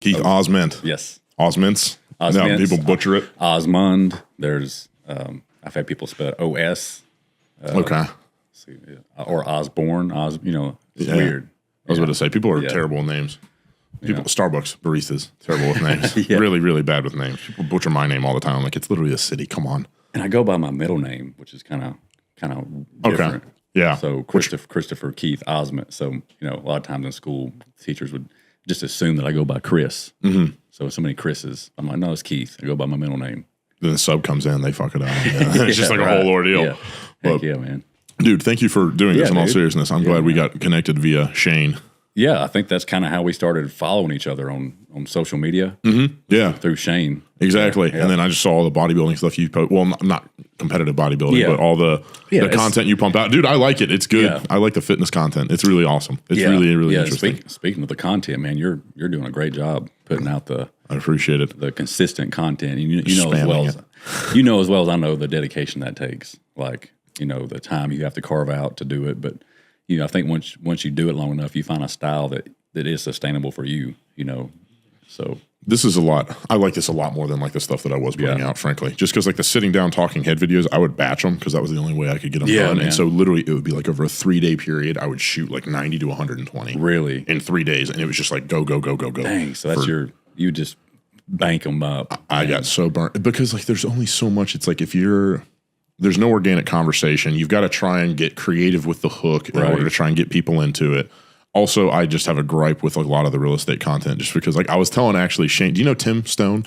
Keith Ozment. Yes. Osmints. No, people butcher it. Osmond. There's, I've had people spell it O-S. Okay. Or Osborne. It's weird. I was about to say, people are terrible with names. People, Starbucks baristas, terrible with names. Really, really bad with names. People butcher my name all the time. I'm like, it's literally a city. Come on. And I go by my middle name, which is kind of different. Okay. Yeah. So Christopher Keith Ozment. So, a lot of times in school, teachers would just assume that I go by Chris. Mm-hmm. So many Chris's. I'm like, no, it's Keith. I go by my middle name. Then the sub comes in, they fuck it up. It's just like a whole ordeal. Yeah. Heck yeah, man. Dude, thank you for doing this in all seriousness. I'm glad we got connected via Shane. Yeah, I think that's kind of how we started following each other on social media. Mm-hmm. Yeah. Through Shane. Exactly. Yeah. And then I just saw all the bodybuilding stuff you post. Well, not competitive bodybuilding, but all the content you pump out. Dude, I like it. It's good. Yeah. I like the fitness content. It's really awesome. It's really, really interesting. Speaking of the content, man, you're doing a great job putting out I appreciate it. The consistent content. You know as well as I know the dedication that takes. Like, the time you have to carve out to do it. But, I think once you do it long enough, you find a style that is sustainable for you, So this is a lot. I like this a lot more than like the stuff that I was putting out, frankly. Just because like the sitting down talking head videos, I would batch them because that was the only way I could get them done. Man. And so literally it would be like over a 3-day period, I would shoot like 90 to 120. Really? In 3 days. And it was just like go. Dang, so that's you just bank them up. I got so burnt because like there's only so much. It's like there's no organic conversation. You've got to try and get creative with the hook in order to try and get people into it. Also, I just have a gripe with a lot of the real estate content just because like I was telling actually Shane, do you know Tim Stone?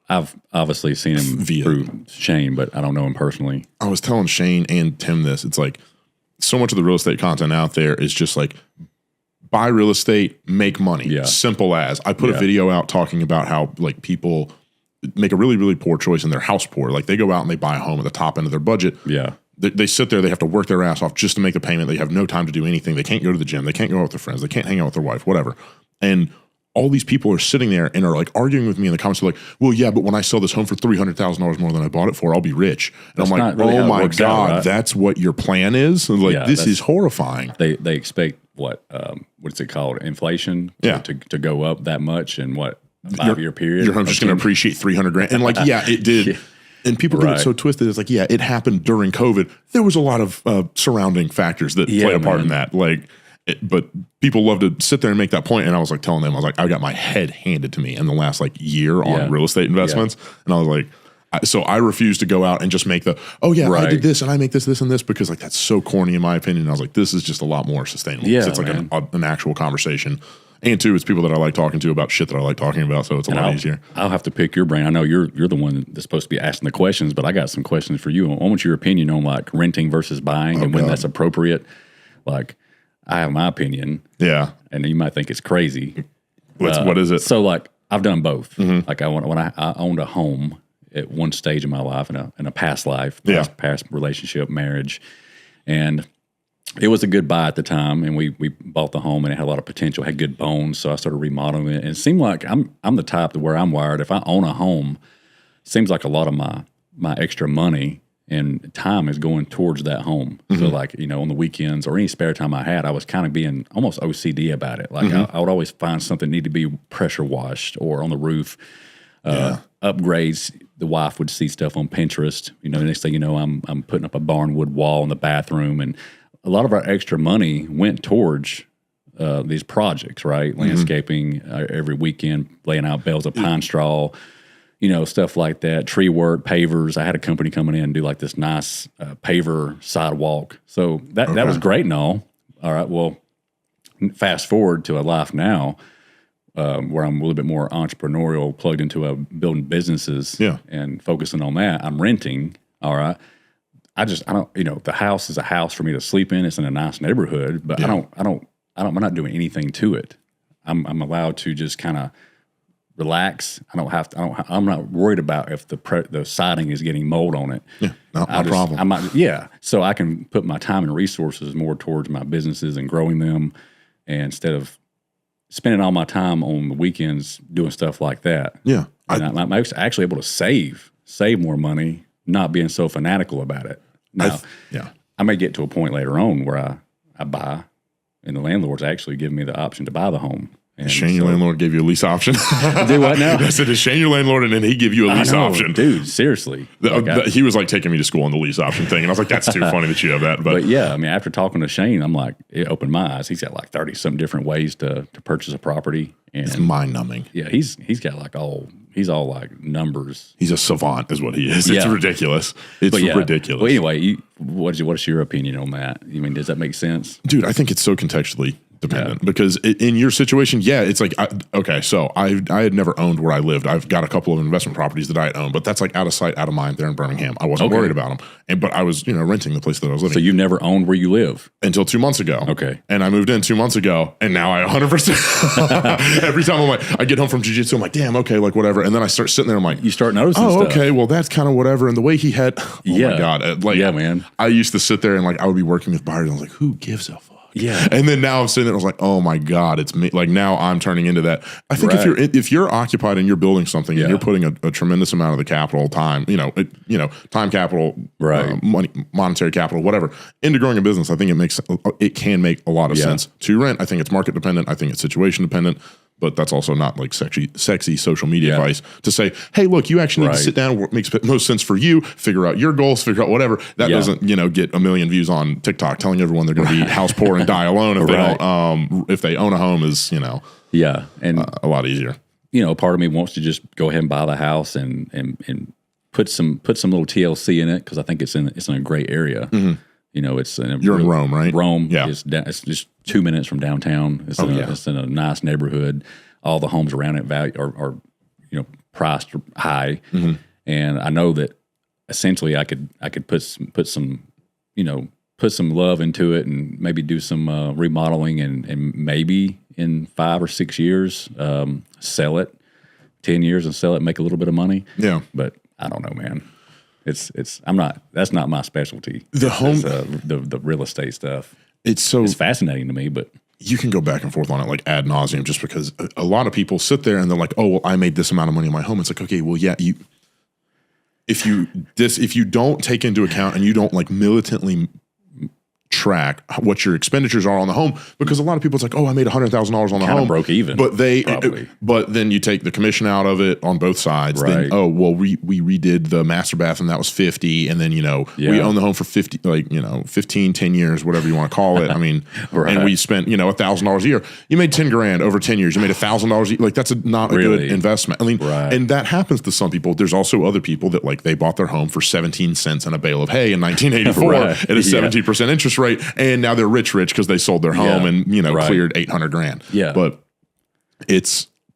I've obviously seen him through Shane, but I don't know him personally. I was telling Shane and Tim this. It's like so much of the real estate content out there is just like buy real estate, make money. Yeah. Simple as. I put a video out talking about how like people make a really, really poor choice in their house poor. Like they go out and they buy a home at the top end of their budget. Yeah. They sit there, they have to work their ass off just to make the payment. They have no time to do anything. They can't go to the gym. They can't go out with their friends. They can't hang out with their wife, whatever. And all these people are sitting there and are like arguing with me in the comments. They're like, well, yeah, but when I sell this home for $300,000 more than I bought it for, I'll be rich. And I'm like, really, oh my God, right? That's what your plan is? And like, this is horrifying. They expect what's it called? Inflation to go up that much in what, a 5-year period? Your home's just going to appreciate $300,000. And like, it did. And people get it so twisted. It's like, it happened during COVID. There was a lot of surrounding factors that play a part in that. Like, but people love to sit there and make that point. And I was like telling them, I was like, I got my head handed to me in the last like year on real estate investments. And I was like, so I refuse to go out and just make I did this and I make this, and this, because like that's so corny in my opinion. And I was like, this is just a lot more sustainable. Yeah, it's like an actual conversation. And two, it's people that I like talking to about shit that I like talking about, so it's a lot easier. I'll have to pick your brain. I know you're the one that's supposed to be asking the questions, but I got some questions for you. I want your opinion on like renting versus buying and when that's appropriate. Like, I have my opinion. Yeah. And you might think it's crazy. What is it? So like, I've done both. Mm-hmm. Like when I owned a home at one stage in my life, in a past life, past relationship, marriage, and it was a good buy at the time, and we bought the home, and it had a lot of potential, had good bones, so I started remodeling it. And it seemed like I'm the type to where I'm wired. If I own a home, it seems like a lot of my extra money and time is going towards that home. Mm-hmm. So like, on the weekends or any spare time I had, I was kind of being almost OCD about it. Like I would always find something need to be pressure washed or on the roof, upgrades. The wife would see stuff on Pinterest. The next thing you know, I'm putting up a barnwood wall in the bathroom, and a lot of our extra money went towards these projects, right? Mm-hmm. Landscaping every weekend, laying out bales of pine straw, stuff like that. Tree work, pavers. I had a company coming in and do like this nice paver sidewalk. So that was great and all. All right, well, fast forward to a life now where I'm a little bit more entrepreneurial, plugged into building businesses and focusing on that. I'm renting, all right? I don't, the house is a house for me to sleep in. It's in a nice neighborhood, but I'm not doing anything to it. I'm allowed to just kind of relax. I'm not worried about if the siding is getting mold on it. Yeah, not my problem. So I can put my time and resources more towards my businesses and growing them, and instead of spending all my time on the weekends doing stuff like that. Yeah. I'm actually able to save more money, not being so fanatical about it. Now, I may get to a point later on where I buy, and the landlord's actually giving me the option to buy the home. And Shane, your landlord gave you a lease option. Do what now? I said, is Shane your landlord? And then he give you a lease option. Dude, seriously. He was like taking me to school on the lease option thing. And I was like, that's too funny that you have that. But yeah, I mean, after talking to Shane, I'm like, it opened my eyes. He's got like 30 some different ways to purchase a property. And it's mind numbing. Yeah, he's got like he's all like numbers. He's a savant is what he is. It's ridiculous. It's ridiculous. Well, anyway, what's your opinion on that? I mean, does that make sense? Dude, I think it's so contextually dependent because in your situation, it's like, so I had never owned where I lived. I've got a couple of investment properties that I had owned, but that's like out of sight, out of mind there in Birmingham. I wasn't worried about them. But I was, renting the place that I was living. So you never owned where you live? Until 2 months ago. Okay. And I moved in 2 months ago and now I 100%. Every time I'm like, I get home from jiu-jitsu, I'm like, damn, okay, like whatever. And then I start sitting there, I'm like, you start noticing stuff. Okay, well that's kind of whatever. And the way he had, my God. Man. I used to sit there and like, I would be working with buyers and I was like, who gives a fuck? Yeah. And then now I'm sitting there, I was like, oh my God, it's me. Like now I'm turning into that. I think if you're occupied and you're building something and you're putting a tremendous amount of the capital, time, time capital, money, monetary capital, whatever, into growing a business, I think it can make a lot of sense to rent. I think it's market dependent. I think it's situation dependent. But that's also not like sexy social media advice to say, hey, look, you actually need to sit down. What makes most sense for you? Figure out your goals. Figure out whatever. That doesn't, get a million views on TikTok telling everyone they're going to be house poor and die alone if they don't. If they own a home is and a lot easier. Part of me wants to just go ahead and buy the house and put some little TLC in it because I think it's in a great area. Mm-hmm. You're in Rome, right? Rome. Yeah. It's just 2 minutes from downtown. It's in a nice neighborhood. All the homes around it are priced high, and I know that essentially I could put some love into it and maybe do some remodeling and maybe in 5 or 6 years sell it, 10 years and sell it, and make a little bit of money. Yeah, but I don't know, man. That's not my specialty. The real estate stuff. It's fascinating to me, but you can go back and forth on it like ad nauseum just because a lot of people sit there and they're like, oh, well, I made this amount of money in my home. It's like, okay, well, yeah, if you don't take into account and you don't like militantly track what your expenditures are on the home, because a lot of people it's like, oh, I made $100,000 on the home, broke even, but then you take the commission out of it on both sides. Then, oh, well, we redid the master bath and that was 50, and then we own the home for 50, 15, 10 years, whatever you want to call it. I mean, and we spent $1,000 a year. You made 10 grand over 10 years. You made $1,000 a year. Like that's not a good investment. I mean, and that happens to some people. There's also other people that like they bought their home for 17 cents and a bale of hay in 1984 at a 17% interest rate, and now they're rich because they sold their home and cleared $800,000. Yeah, but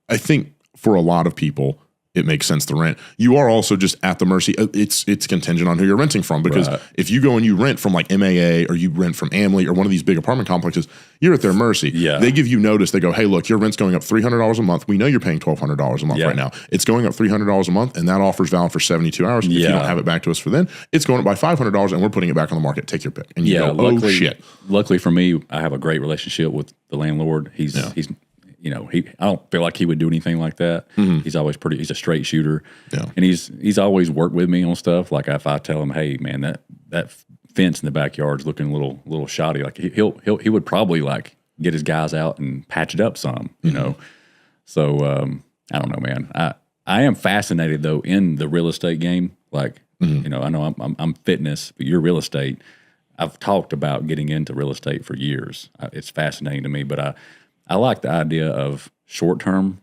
I think for a lot of people it makes sense to rent. You are also just at the mercy. It's contingent on who you're renting from, because if you go and you rent from like MAA or you rent from Amley or one of these big apartment complexes, you're at their mercy. Yeah. They give you notice. They go, hey, look, your rent's going up $300 a month. We know you're paying $1,200 a month right now. It's going up $300 a month, and that offer's valid for 72 hours. If you don't have it back to us for then, it's going up by $500, and we're putting it back on the market. Take your pick. And you go, oh, shit. Luckily for me, I have a great relationship with the landlord. He's I don't feel like he would do anything like that. Mm-hmm. He's a straight shooter. Yeah. And he's always worked with me on stuff. Like if I tell him, hey man, that fence in the backyard's looking a little shoddy, like he would probably like get his guys out and patch it up some, you know? So, I don't know, man. I am fascinated though in the real estate game. Like, I know I'm fitness, but you're real estate. I've talked about getting into real estate for years. It's fascinating to me, but I like the idea of short-term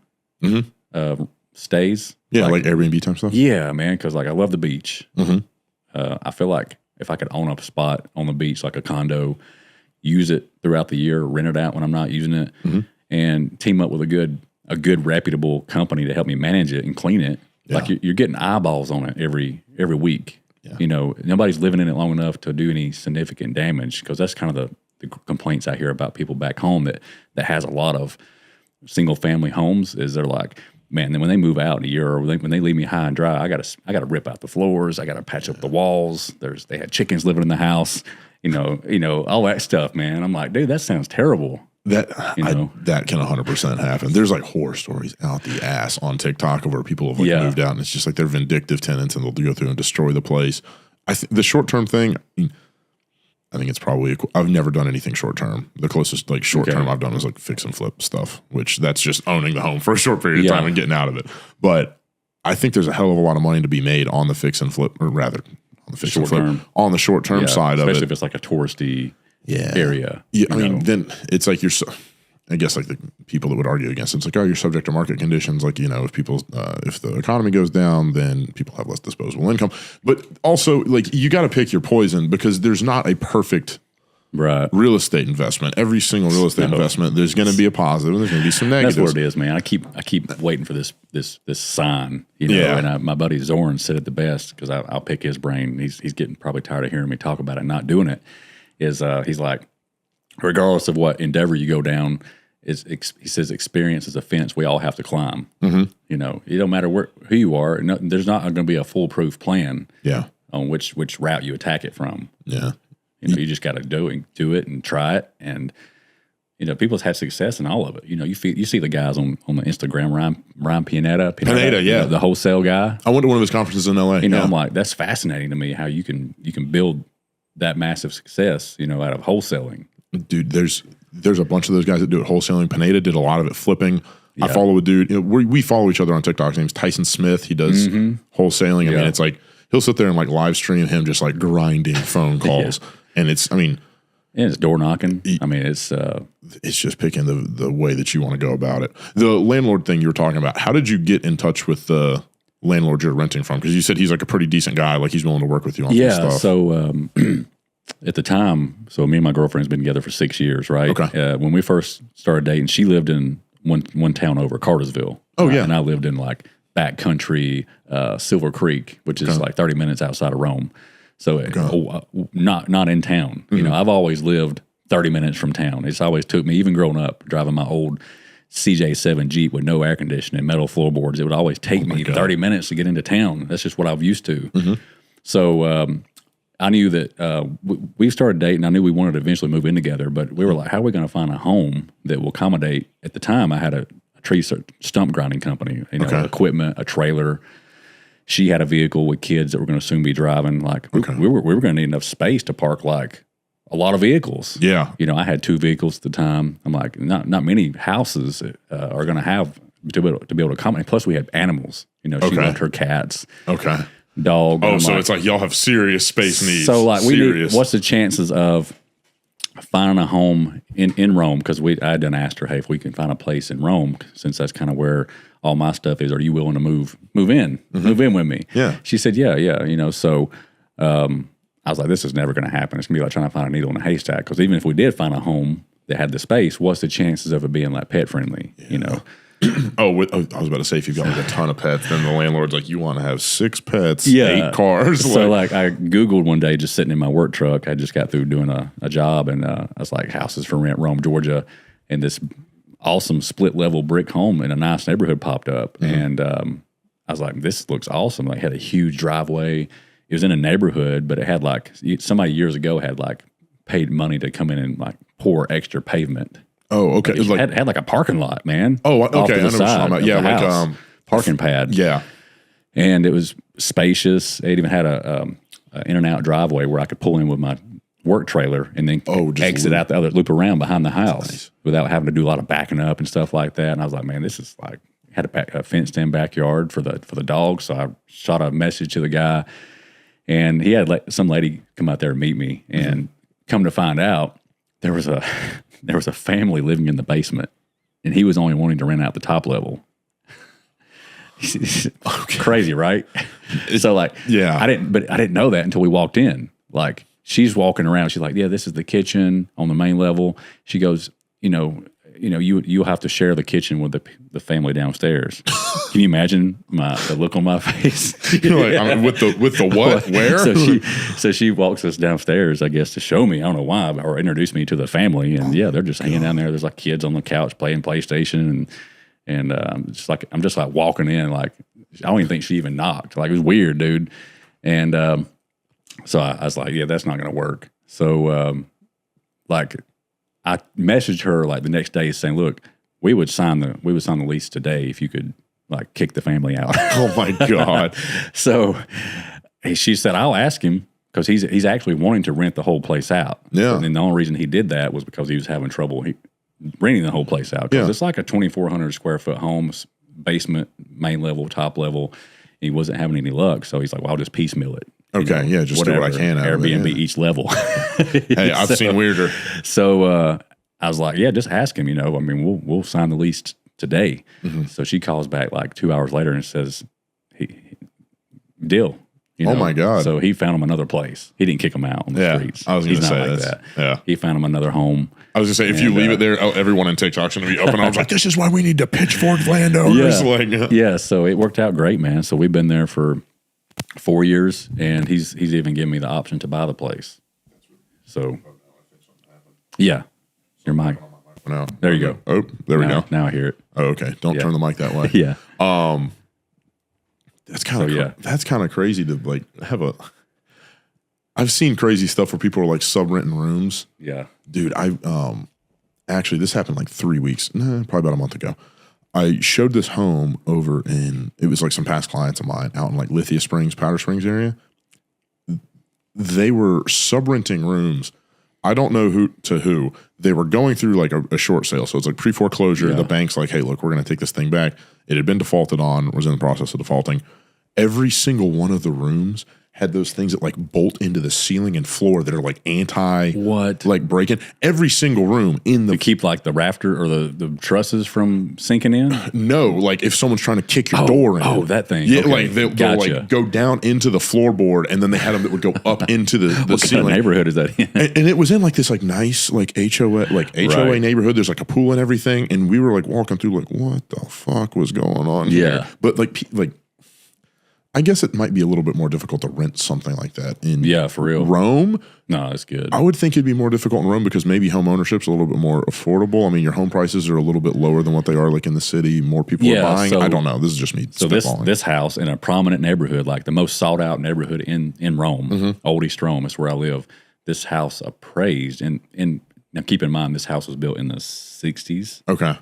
stays. Yeah, like Airbnb type stuff? Yeah, man, because like I love the beach. Mm-hmm. I feel like if I could own a spot on the beach, like a condo, use it throughout the year, rent it out when I'm not using it, and team up with a good reputable company to help me manage it and clean it. Yeah. Like you're getting eyeballs on it every week. Yeah. Nobody's living in it long enough to do any significant damage, because that's kind of the complaints I hear about people back home that has a lot of single family homes is they're like, man, then when they move out in a year, or when they leave me high and dry, I gotta rip out the floors, I gotta patch up the walls. They had chickens living in the house, all that stuff, man. I'm like, dude, that sounds terrible. That can 100% happen. There's like horror stories out the ass on TikTok of where people have moved out, and it's just like they're vindictive tenants and they'll go through and destroy the place. The short term thing, I think it's probably, I've never done anything short term. The closest like short term I've done was like fix and flip stuff, which that's just owning the home for a short period of time and getting out of it. But I think there's a hell of a lot of money to be made on the fix and flip, or rather on the fix and flip, on the short term side of it. Especially if it's like a touristy area. Yeah, I mean, then it's like I guess like the people that would argue against it's like, oh, you're subject to market conditions. Like, if people, if the economy goes down, then people have less disposable income. But also, like, you got to pick your poison because there's not a perfect real estate investment. Every single real estate investment, there's going to be a positive and there's going to be some negatives. That's what it is, man. I keep waiting for this sign, And my buddy Zorn said it the best because I'll pick his brain. He's getting probably tired of hearing me talk about it, and not doing it. He's like, regardless of what endeavor you go down. He says experience is a fence we all have to climb. Mm-hmm. It don't matter who you are. There's not going to be a foolproof plan on which route you attack it from. Yeah. You just got to do it and try it. And, people have had success in all of it. You see the guys on the Instagram, Ryan Pineda, the wholesale guy. I went to one of his conferences in LA. I'm like, that's fascinating to me how you can build that massive success, out of wholesaling. Dude, there's a bunch of those guys that do it wholesaling. Pineda did a lot of it flipping. I follow a dude. We follow each other on TikTok. His name's Tyson Smith. He does wholesaling. I mean, it's like he'll sit there and like live stream him just like grinding phone calls, and it's door knocking. It's just picking the way that you want to go about it. The landlord thing you were talking about. How did you get in touch with the landlord you're renting from? Because you said he's like a pretty decent guy. Like he's willing to work with you on some stuff. So. At the time, so me and my girlfriend's been together for 6 years, right? Okay. When we first started dating, she lived in one town over, Cartersville. Oh, yeah. And I lived in like backcountry, Silver Creek, which is like 30 minutes outside of Rome. So not in town. Mm-hmm. I've always lived 30 minutes from town. It's always took me, even growing up, driving my old CJ7 Jeep with no air conditioning, metal floorboards. It would always take me 30 minutes to get into town. That's just what I've used to. Mm-hmm. So, I knew that we started dating. I knew we wanted to eventually move in together, but we were like, how are we going to find a home that will accommodate? At the time, I had a tree stump grinding company, equipment, a trailer. She had a vehicle with kids that were going to soon be driving. Like we were going to need enough space to park like a lot of vehicles. Yeah. I had 2 vehicles at the time. I'm like, not many houses are going to have to be able to accommodate. Plus, we had animals. She loved her cats. Okay. Dog. Oh, so it's like y'all have serious space needs. So like what's the chances of finding a home in Rome? Because I done asked her, hey, if we can find a place in Rome, since that's kind of where all my stuff is. Are you willing to move in with me? Yeah. She said, yeah. So I was like, this is never going to happen. It's gonna be like trying to find a needle in a haystack. Because even if we did find a home that had the space, what's the chances of it being like pet friendly? I was about to say, if you've got like a ton of pets, then the landlord's like, you want to have 6 pets, 8 cars. So like I Googled one day, just sitting in my work truck. I just got through doing a job, and I was like, houses for rent, Rome, Georgia, and this awesome split level brick home in a nice neighborhood popped up, and I was like, this looks awesome. Like, had a huge driveway. It was in a neighborhood, but it had like somebody years ago had like paid money to come in and like pour extra pavement. Oh, okay. It had like a parking lot, man. Oh, okay. I know what you're talking about. Yeah, like parking pad. Yeah, and it was spacious. It even had a in and out driveway where I could pull in with my work trailer and then exit out the other loop around behind the house without having to do a lot of backing up and stuff like that. And I was like, man, this is like had a fenced in backyard for the dogs. So I shot a message to the guy, and he had some lady come out there and meet me, and come to find out there was a family living in the basement, and he was only wanting to rent out the top level. Crazy, right? So like, yeah, I didn't know that until we walked in. Like, she's walking around. She's like, yeah, this is the kitchen on the main level. She goes, you'll have to share the kitchen with the family downstairs. Can you imagine the look on my face? You're like, with the what? Where? So she walks us downstairs, I guess, to show me. I don't know why, or introduce me to the family. And yeah, they're just hanging down there. There's like kids on the couch playing PlayStation, and I'm just like walking in. Like, I don't even think she even knocked. Like, it was weird, dude. And so I was like, yeah, that's not gonna work. So I messaged her like the next day saying, look, we would sign the lease today if you could like kick the family out. Oh my God. So she said, I'll ask him. because he's actually wanting to rent the whole place out. Yeah. And the only reason he did that was because he was having trouble renting the whole place out. Because it's like a 2,400 square foot home, basement, main level, top level. He wasn't having any luck, so he's like, "Well, I'll just piecemeal it." Okay, just whatever, do what I can. Airbnb each level. Hey, I've seen weirder. So I was like, "Yeah, just ask him." I mean, we'll sign the lease today. So she calls back like 2 hours later and says, "Deal." Oh my God! So he found him another place. He didn't kick him out on the streets. I was going to say like that. Yeah, he found him another home. I was going to say, if you leave it there, everyone in TikTok's going to be up and arms like, "This is why we need to pitchfork landowners." Yeah. So it worked out great, man. So we've been there for 4 years, and he's even given me the option to buy the place. So yeah, your mic. No, there you go. Oh, there we go. Now I hear it. Oh, okay. Don't turn the mic that way. Yeah. That's kind of that's kind of crazy to like have a. I've seen crazy stuff where people are like sub-renting rooms. Yeah, dude. Actually this happened like 3 weeks, probably about a month ago. I showed this home over it was like some past clients of mine out in like Lithia Springs, Powder Springs area. They were sub-renting rooms. I don't know who. They were going through like a short sale. So it's like pre-foreclosure. Yeah. The bank's like, "Hey, look, we're going to take this thing back." It had been defaulted on, was in the process of defaulting. Every single one of the rooms had those things that like bolt into the ceiling and floor that are like like breaking. Every single room in the... To keep like the rafter or the trusses from sinking in? No, like if someone's trying to kick your door in. Oh, that thing. Yeah, okay. Like they'll like go down into the floorboard, and then they had them that would go up into the what ceiling. What neighborhood is that in? And it was in like this like nice like HOA neighborhood. There's like a pool and everything, and we were like walking through like, what the fuck was going on here? But like I guess it might be a little bit more difficult to rent something like that in for real. Rome. No, that's good. I would think it'd be more difficult in Rome because maybe home ownership's a little bit more affordable. I mean, your home prices are a little bit lower than what they are like in the city. More people are buying. So, I don't know. This is just me. So this house in a prominent neighborhood, like the most sought out neighborhood in Rome, Old East Rome, is where I live. This house appraised, and now keep in mind this house was built in the 60s. Okay.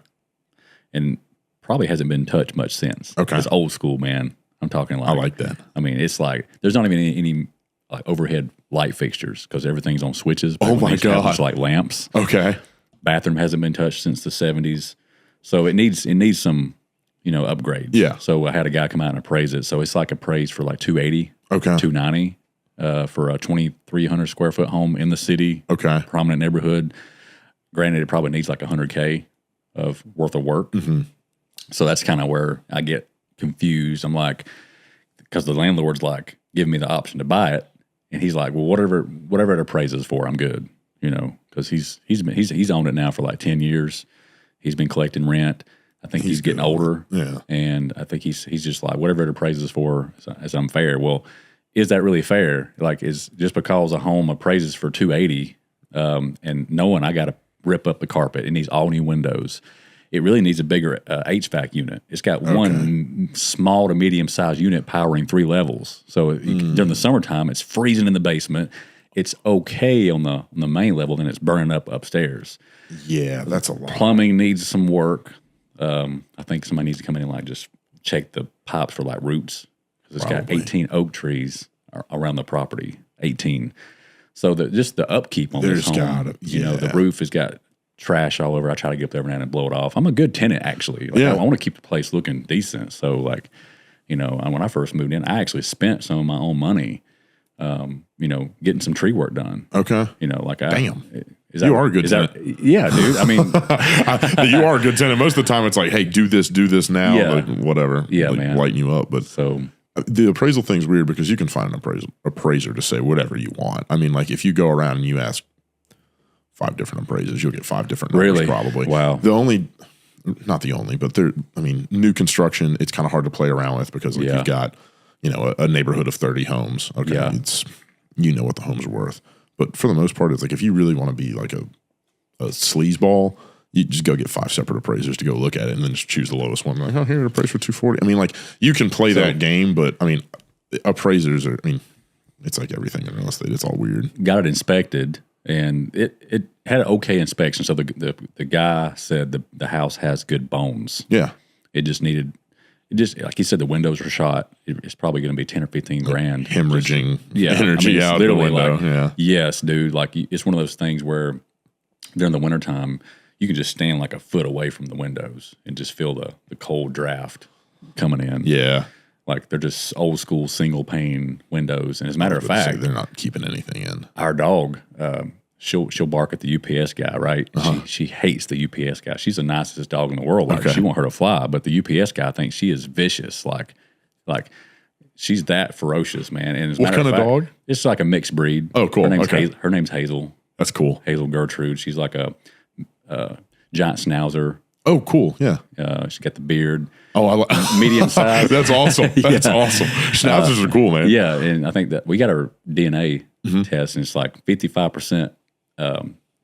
And probably hasn't been touched much since. Okay. It's old school, man. I'm talking like... I like that. I mean, it's like, there's not even any like overhead light fixtures because everything's on switches. Oh my God. It's like lamps. Okay. Bathroom hasn't been touched since the 70s. So it needs some, upgrades. Yeah. So I had a guy come out and appraise it. So it's like appraised for like $280, okay, $290 for a 2,300 square foot home in the city. Okay. Prominent neighborhood. Granted, it probably needs like $100K of worth of work. So that's kind of where I get confused. I'm like, because the landlord's like giving me the option to buy it, and he's like, well, whatever it appraises for, I'm good, because he's owned it now for like 10 years. He's been collecting rent. I think he's getting older, and I think he's just like, whatever it appraises for is unfair. Well, is that really fair? Like, is just because a home appraises for $280, and knowing I got to rip up the carpet, it needs all new windows. It really needs a bigger HVAC unit. It's got one small to medium sized unit powering 3 levels. So during the summertime, it's freezing in the basement. It's okay on the main level, then it's burning up upstairs. Yeah, that's a lot. Plumbing needs some work. I think somebody needs to come in and like just check the pipes for like roots, because it's got 18 oak trees around the property. 18. So just the upkeep on this home. The roof has got trash all over. I try to get up there every now and blow it off. I'm a good tenant, actually. I want to keep the place looking decent. So, like, when I first moved in, I actually spent some of my own money, getting some tree work done. Okay. Damn. You are a good tenant. Yeah, dude. I mean, you are a good tenant. Most of the time, it's like, hey, do this now, like, whatever. Yeah, man. Lighten you up. But the appraisal thing's weird because you can find an appraiser to say whatever you want. I mean, like, if you go around and you ask 5 different appraisers, you'll get 5 different numbers probably. Wow. Not the only, but new construction, it's kind of hard to play around with because you've got, a neighborhood of 30 homes. Okay. Yeah. It's, what the homes are worth. But for the most part, it's like, if you really want to be like a sleazeball, you just go get 5 separate appraisers to go look at it and then just choose the lowest one. Like, here, appraise for 240. I mean, like, you can play that game, but I mean, appraisers are, it's like everything in real estate. It's all weird. Got it inspected. And it had an okay inspection. So the guy said the house has good bones. Yeah. It just needed, just like you said, the windows are shot. It's probably going to be 10 or 15 grand. Hemorrhaging energy out the window. Yes, dude. Like it's one of those things where during the wintertime, you can just stand like a foot away from the windows and just feel the cold draft coming in. Yeah. Like they're just old school single pane windows. And as a matter of fact, they're not keeping anything in. Our dog, she'll bark at the UPS guy, right? She hates the UPS guy. She's the nicest dog in the world. Like she won't hurt a fly, but the UPS guy thinks she is vicious. Like she's that ferocious, man. And as a matter of fact, dog? It's like a mixed breed. Oh, cool. Her name's Hazel. That's cool. Hazel Gertrude. She's like a giant schnauzer. Oh, cool. Yeah. She's got the beard. Oh, medium size. That's awesome. That's awesome. Schnauzers are cool, man. Yeah, and I think that we got our DNA test, and it's like 55%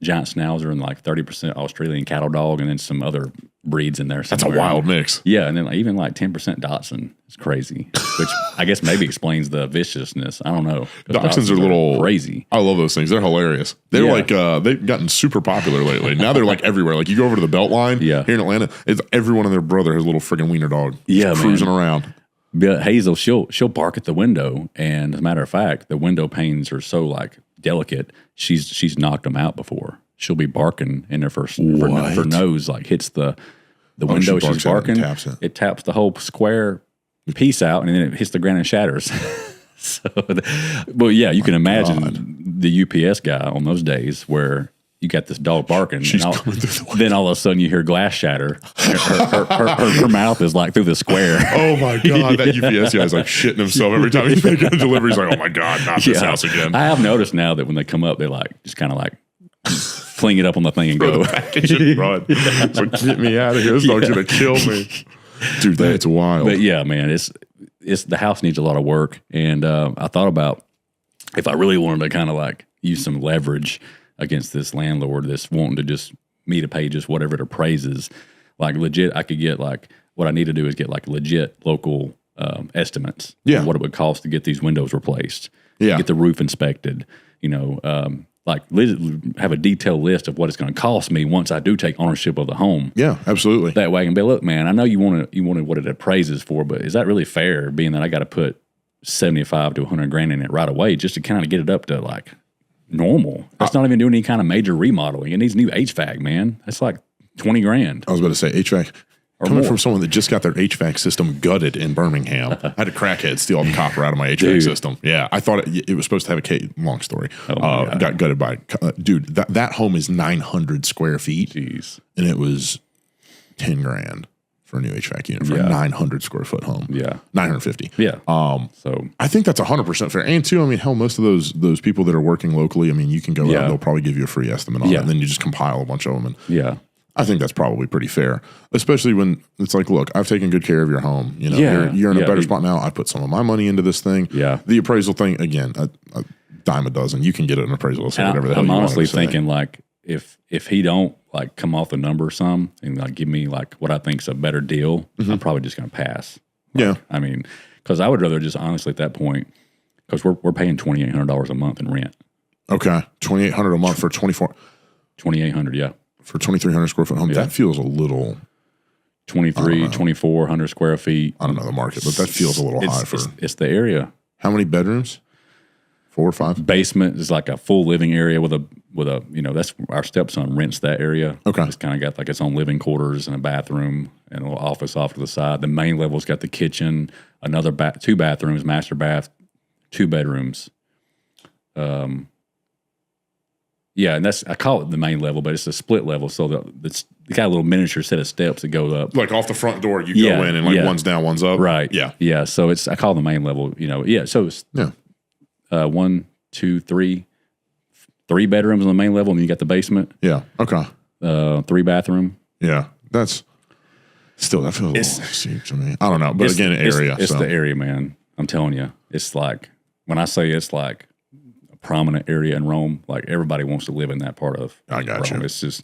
giant schnauzer and like 30% Australian cattle dog, and then some other breeds in there somewhere. That's a wild mix. Yeah, and then like, even like 10% Dachshund. It's crazy, which I guess maybe explains the viciousness. I don't know. Dachshunds are a little crazy. I love those things. They're hilarious. They're like they've gotten super popular lately. Now they're like everywhere. Like you go over to the Beltline here in Atlanta, it's everyone and their brother has a little friggin' wiener dog. Just cruising around. But Hazel, she'll bark at the window, and as a matter of fact, the window panes are so like delicate. She's knocked them out before. She'll be barking, and her nose like hits the window. She's barking. It taps the whole square piece out, and then it hits the ground and shatters. So, well, yeah, you can imagine the UPS guy on those days where you got this dog barking, and then all of a sudden you hear glass shatter. Her mouth is like through the square. Oh my God, that UPS guy is like shitting himself every time he's making a delivery. He's like, oh my God, not this house again. I have noticed now that when they come up, they like just kind of like fling it up on the thing and go. The package and run. So get me out of here. This dog's gonna kill me. Dude, that's wild. But yeah, man, it's the house needs a lot of work, and I thought about if I really wanted to kind of like use some leverage against this landlord that's wanting to just me to pay just whatever it appraises, like legit, I could get like what I need to do is get like legit local estimates. Of what it would cost to get these windows replaced. Get the roof inspected. Like have a detailed list of what it's going to cost me once I do take ownership of the home. Yeah, absolutely. That way I can be, look, man, I know you wanted what it appraises for, but is that really fair? Being that I got to put 75 to 100 grand in it right away just to kind of get it up to like normal. That's not even doing any kind of major remodeling. It needs new HVAC, man. That's like 20 grand. I was about to say HVAC. Coming from someone that just got their HVAC system gutted in Birmingham, I had a crackhead steal all the copper out of my HVAC system. Yeah, I thought it was supposed to have a long story. Got gutted by dude. That home is 900 square feet. Jeez. And it was 10 grand for a new HVAC unit for a 900 square foot home. Yeah, 950. Yeah. So I think that's 100% fair. And two, I mean, hell, most of those people that are working locally, I mean, you can go out and they'll probably give you a free estimate on it, and then you just compile a bunch of them. And I think that's probably pretty fair, especially when it's like, look, I've taken good care of your home. You know, you're in a better spot now. I put some of my money into this thing. Yeah. The appraisal thing, again, a dime a dozen. You can get an appraisal. So whatever the hell I'm you honestly want to thinking like if he don't like come off the number some and like give me like what I think's a better deal, I'm probably just going to pass. Like, I mean, because I would rather just honestly at that point, because we're paying $2,800 a month in rent. Okay, $2,800 a month for 2,800, yeah. For 2,300 square foot home, that feels a little 2,400 square feet. I don't know the market, but that feels a little high for. It's the area. How many bedrooms? 4 or 5. Basement is like a full living area with a that's our stepson rents that area. Okay, it's kind of got like its own living quarters and a bathroom and a little office off to the side. The main level's got the kitchen, another 2 bathrooms, master bath, 2 bedrooms. Yeah, and I call it the main level, but it's a split level, so it's got a little miniature set of steps that go up. Like off the front door, you go in and like one's down, one's up. Right. Yeah. So I call it the main level. So it's 1, 2, 3 bedrooms on the main level, and then you got the basement. Yeah. Okay. 3 bathroom. Yeah, that feels a little steep to me. I don't know, but again, area. It's the area, man. I'm telling you, it's like when I say it's like prominent area in Rome, like everybody wants to live in that part of Rome. It's just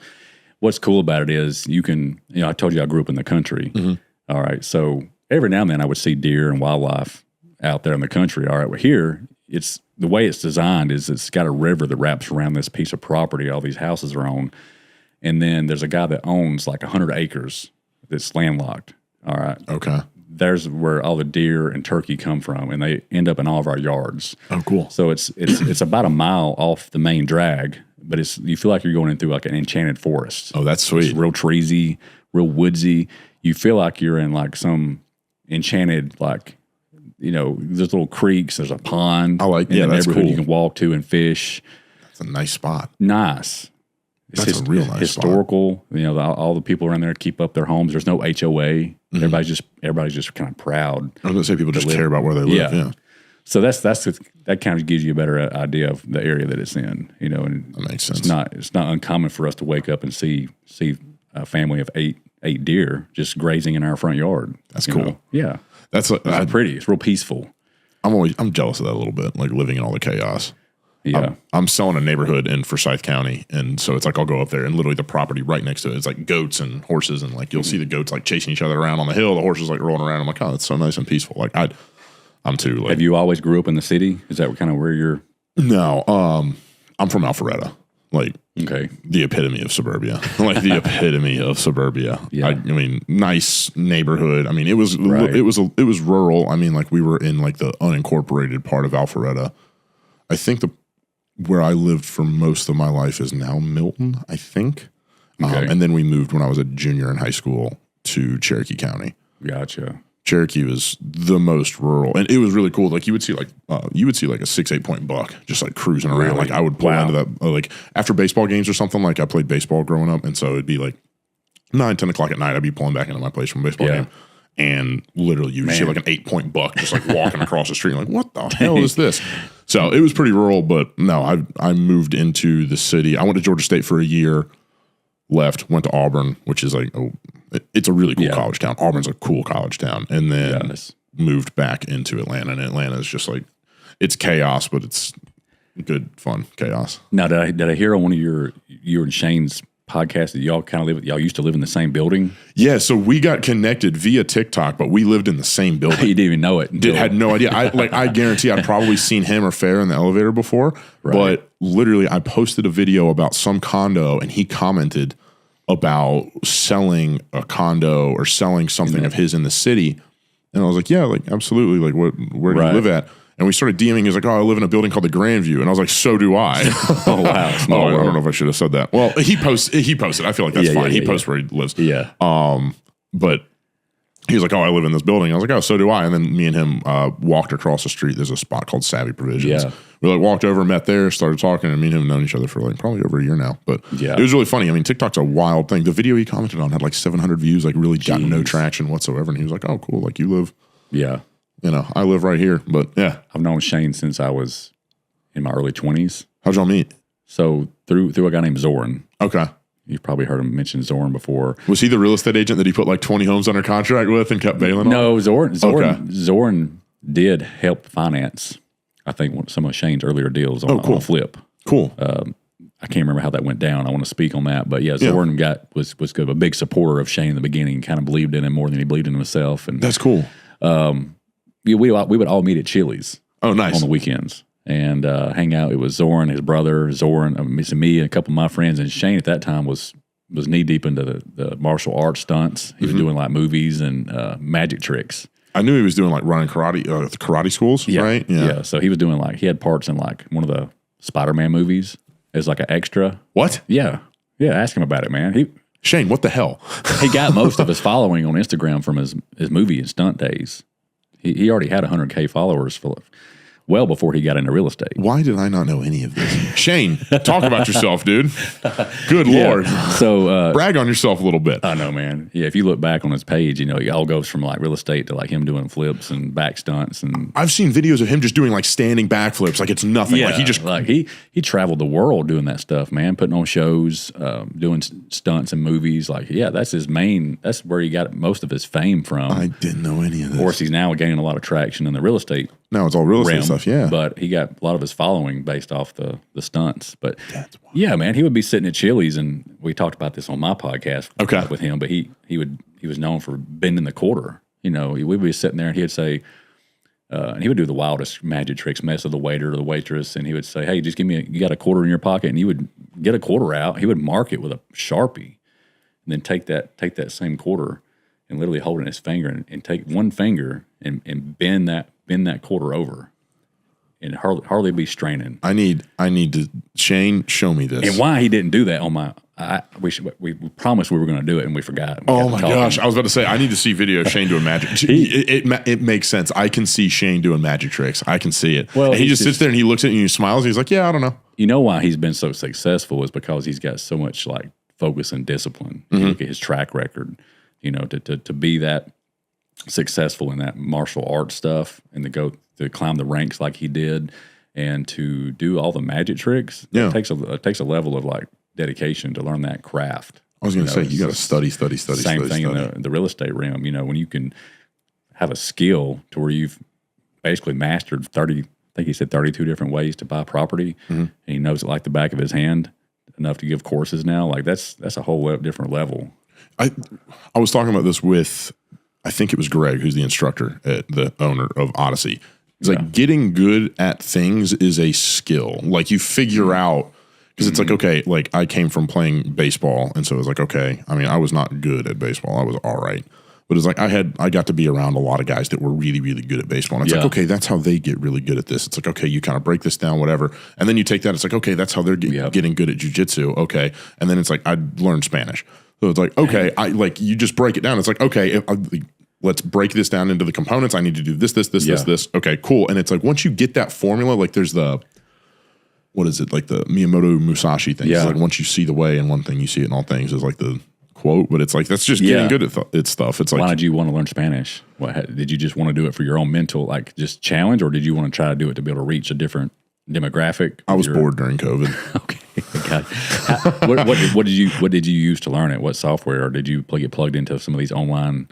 what's cool about it is you can, I told you I grew up in the country. All right. So every now and then I would see deer and wildlife out there in the country. All right. Well, here it's the way it's designed is it's got a river that wraps around this piece of property all these houses are on. And then there's a guy that owns like 100 acres that's landlocked. All right. Okay. there's where all the deer and turkey come from, and they end up in all of our yards. Oh, cool. So it's about a mile off the main drag, but you feel like you're going in through like an enchanted forest. Oh, that's sweet. It's real treesy, real woodsy. You feel like you're in like some enchanted, like, there's little creeks, there's a pond. I like, in the that's neighborhood cool. you can walk to and fish. That's a nice spot. Nice. That's a real nice historical. spot. All the people around there keep up their homes. There's no HOA. Everybody's just kind of proud. I was gonna say people just care about where they live. Yeah. So that kind of gives you a better idea of the area that it's in. And That makes sense. It's not uncommon for us to wake up and see a family of eight deer just grazing in our front yard. That's cool. Yeah, That's pretty. It's real peaceful. I'm jealous of that a little bit, like living in all the chaos. Yeah. I'm selling a neighborhood in Forsyth County, and so it's like I'll go up there and literally the property right next to it is like goats and horses, and like you'll see the goats like chasing each other around on the hill, the horses like rolling around. I'm like, oh, that's so nice and peaceful. Like I'm too like. Have you always grew up in the city? Is that kind of where you're? No, I'm from Alpharetta, like Okay. the epitome of suburbia, like the epitome of suburbia. Yeah. I mean, nice neighborhood. I mean, it was Right. it was rural. I mean, like we were in like the unincorporated part of Alpharetta. I think where I lived for most of my life is now Milton, I think. Okay. And then we moved when I was a junior in high school to Cherokee County. Gotcha. Cherokee was the most rural, and it was really cool. Like you would see like a 6-8 point buck just like cruising around. Really? Like I would pull Wow. into that like after baseball games or something. Like I played baseball growing up, and so it'd be like 9-10 o'clock at night. I'd be pulling back into my place from a baseball game, and literally you would see like an 8-point buck just like walking across the street. Like what the hell is this? So it was pretty rural, but no, I moved into the city. I went to Georgia State for a year. Left, went to Auburn, which is like it's a really cool college town. Auburn's a cool college town, and then moved back into Atlanta. And Atlanta is just like it's chaos, but it's good, fun chaos. Now, did I hear on one of you and Shane's podcasts that y'all used to live in the same building? Yeah, so we got connected via TikTok, but we lived in the same building. You didn't even know it. Had no idea. I guarantee I'd probably seen him or Fair in the elevator before, but literally I posted a video about some condo, and he commented about selling a condo or selling something of his in the city. And I was like, yeah, like absolutely. Like where do you live at? And we started DMing. He was like, oh, I live in a building called the Grandview. And I was like, so do I. Oh, wow. I don't know if I should have said that. Well, he posted. I feel like that's fine. He posts where he lives. Yeah. But he was like, oh, I live in this building. I was like, oh, so do I. And then me and him walked across the street. There's a spot called Savvy Provisions. Yeah. We like walked over, met there, started talking, and me and him have known each other for like probably over a year now. But it was really funny. I mean, TikTok's a wild thing. The video he commented on had like 700 views, like really got no traction whatsoever. And he was like, oh, cool. Like you live, I live right here. But yeah. I've known Shane since I was in my early 20s. How'd y'all meet? So through a guy named Zoran. Okay. You've probably heard him mention Zoran before. Was he the real estate agent that he put like 20 homes under contract with and kept bailing on? No, Zoran did help finance, I think, some of Shane's earlier deals on a flip. Cool. I can't remember how that went down. I want to speak on that. But Zoran was good, a big supporter of Shane in the beginning, kind of believed in him more than he believed in himself. And that's cool. We would all meet at Chili's. Oh, nice. On the weekends and hang out. It was Zoran, his brother, me, and a couple of my friends. And Shane at that time was knee deep into the martial arts stunts. He was doing like movies and magic tricks. I knew he was doing like running karate schools, right? Yeah. So he was doing he had parts in like one of the Spider-Man movies as like an extra. What? Yeah. Yeah. Ask him about it, man. Shane, what the hell? He got most of his following on Instagram from his movie and stunt days. He already had 100K followers well before he got into real estate. Why did I not know any of this? Shane, talk about yourself, dude. Good Lord. So brag on yourself a little bit. I know, man. Yeah, if you look back on his page, it all goes from like real estate to like him doing flips and back stunts. And I've seen videos of him just doing like standing backflips, like it's nothing. Yeah, like he just he traveled the world doing that stuff, man. Putting on shows, doing stunts and movies. That's his main. That's where he got most of his fame from. I didn't know any of this. Of course, he's now gaining a lot of traction in the real estate. Now it's all real estate stuff, yeah. But he got a lot of his following based off the stunts. But yeah, man, he would be sitting at Chili's, and we talked about this on my podcast with him. But he was known for bending the quarter. We would be sitting there, and he'd say, and he would do the wildest magic tricks, mess of the waiter or the waitress, and he would say, "Hey, just give me you got a quarter in your pocket," and he would get a quarter out. He would mark it with a Sharpie, and then take that same quarter and literally holding his finger and take one finger and bend that quarter over. And hardly be straining. I need to, Shane, show me this. And why he didn't do that on my, we promised we were going to do it and we forgot. Oh my gosh. I was about to say, I need to see video of Shane doing magic. It makes sense. I can see Shane doing magic tricks. I can see it. Well, and he just sits there and he looks at you and he smiles. And he's like, yeah, I don't know. You know why he's been so successful is because he's got so much like focus and discipline. You look at his track record, you know, to be that successful in that martial arts stuff and to climb the ranks like he did and to do all the magic tricks. It takes a level of like dedication to learn that craft. I was going to say, you got to study. Same thing in the real estate realm. You know, when you can have a skill to where you've basically mastered 30, I think he said 32 different ways to buy property, and he knows it like the back of his hand enough to give courses now. Like that's a whole different level. I was talking about this with, I think it was Greg, who's the instructor, the owner of Odyssey. It's like getting good at things is a skill. Like you figure out, because it's like, okay, like I came from playing baseball. And so it was like, okay, I mean, I was not good at baseball. I was all right. But it's like I got to be around a lot of guys that were really, really good at baseball. And it's like, okay, that's how they get really good at this. It's like, okay, you kind of break this down, whatever. And then you take that. It's like, okay, that's how they're getting good at jiu-jitsu. Okay. And then it's like, I learned Spanish. So it's like, okay, you just break it down. It's like, okay, let's break this down into the components. I need to do this. Okay, cool. And it's like, once you get that formula, like there's what is it? Like the Miyamoto Musashi thing. It's like once you see the way in one thing, you see it in all things is like the quote, but it's like, that's just getting good at stuff. It's like, why did you want to learn Spanish? Did you just want to do it for your own mental, like just challenge, or did you want to try to do it to be able to reach a different demographic? I was bored during COVID. Okay. What did you use to learn it? What software, or did you get plugged into some of these online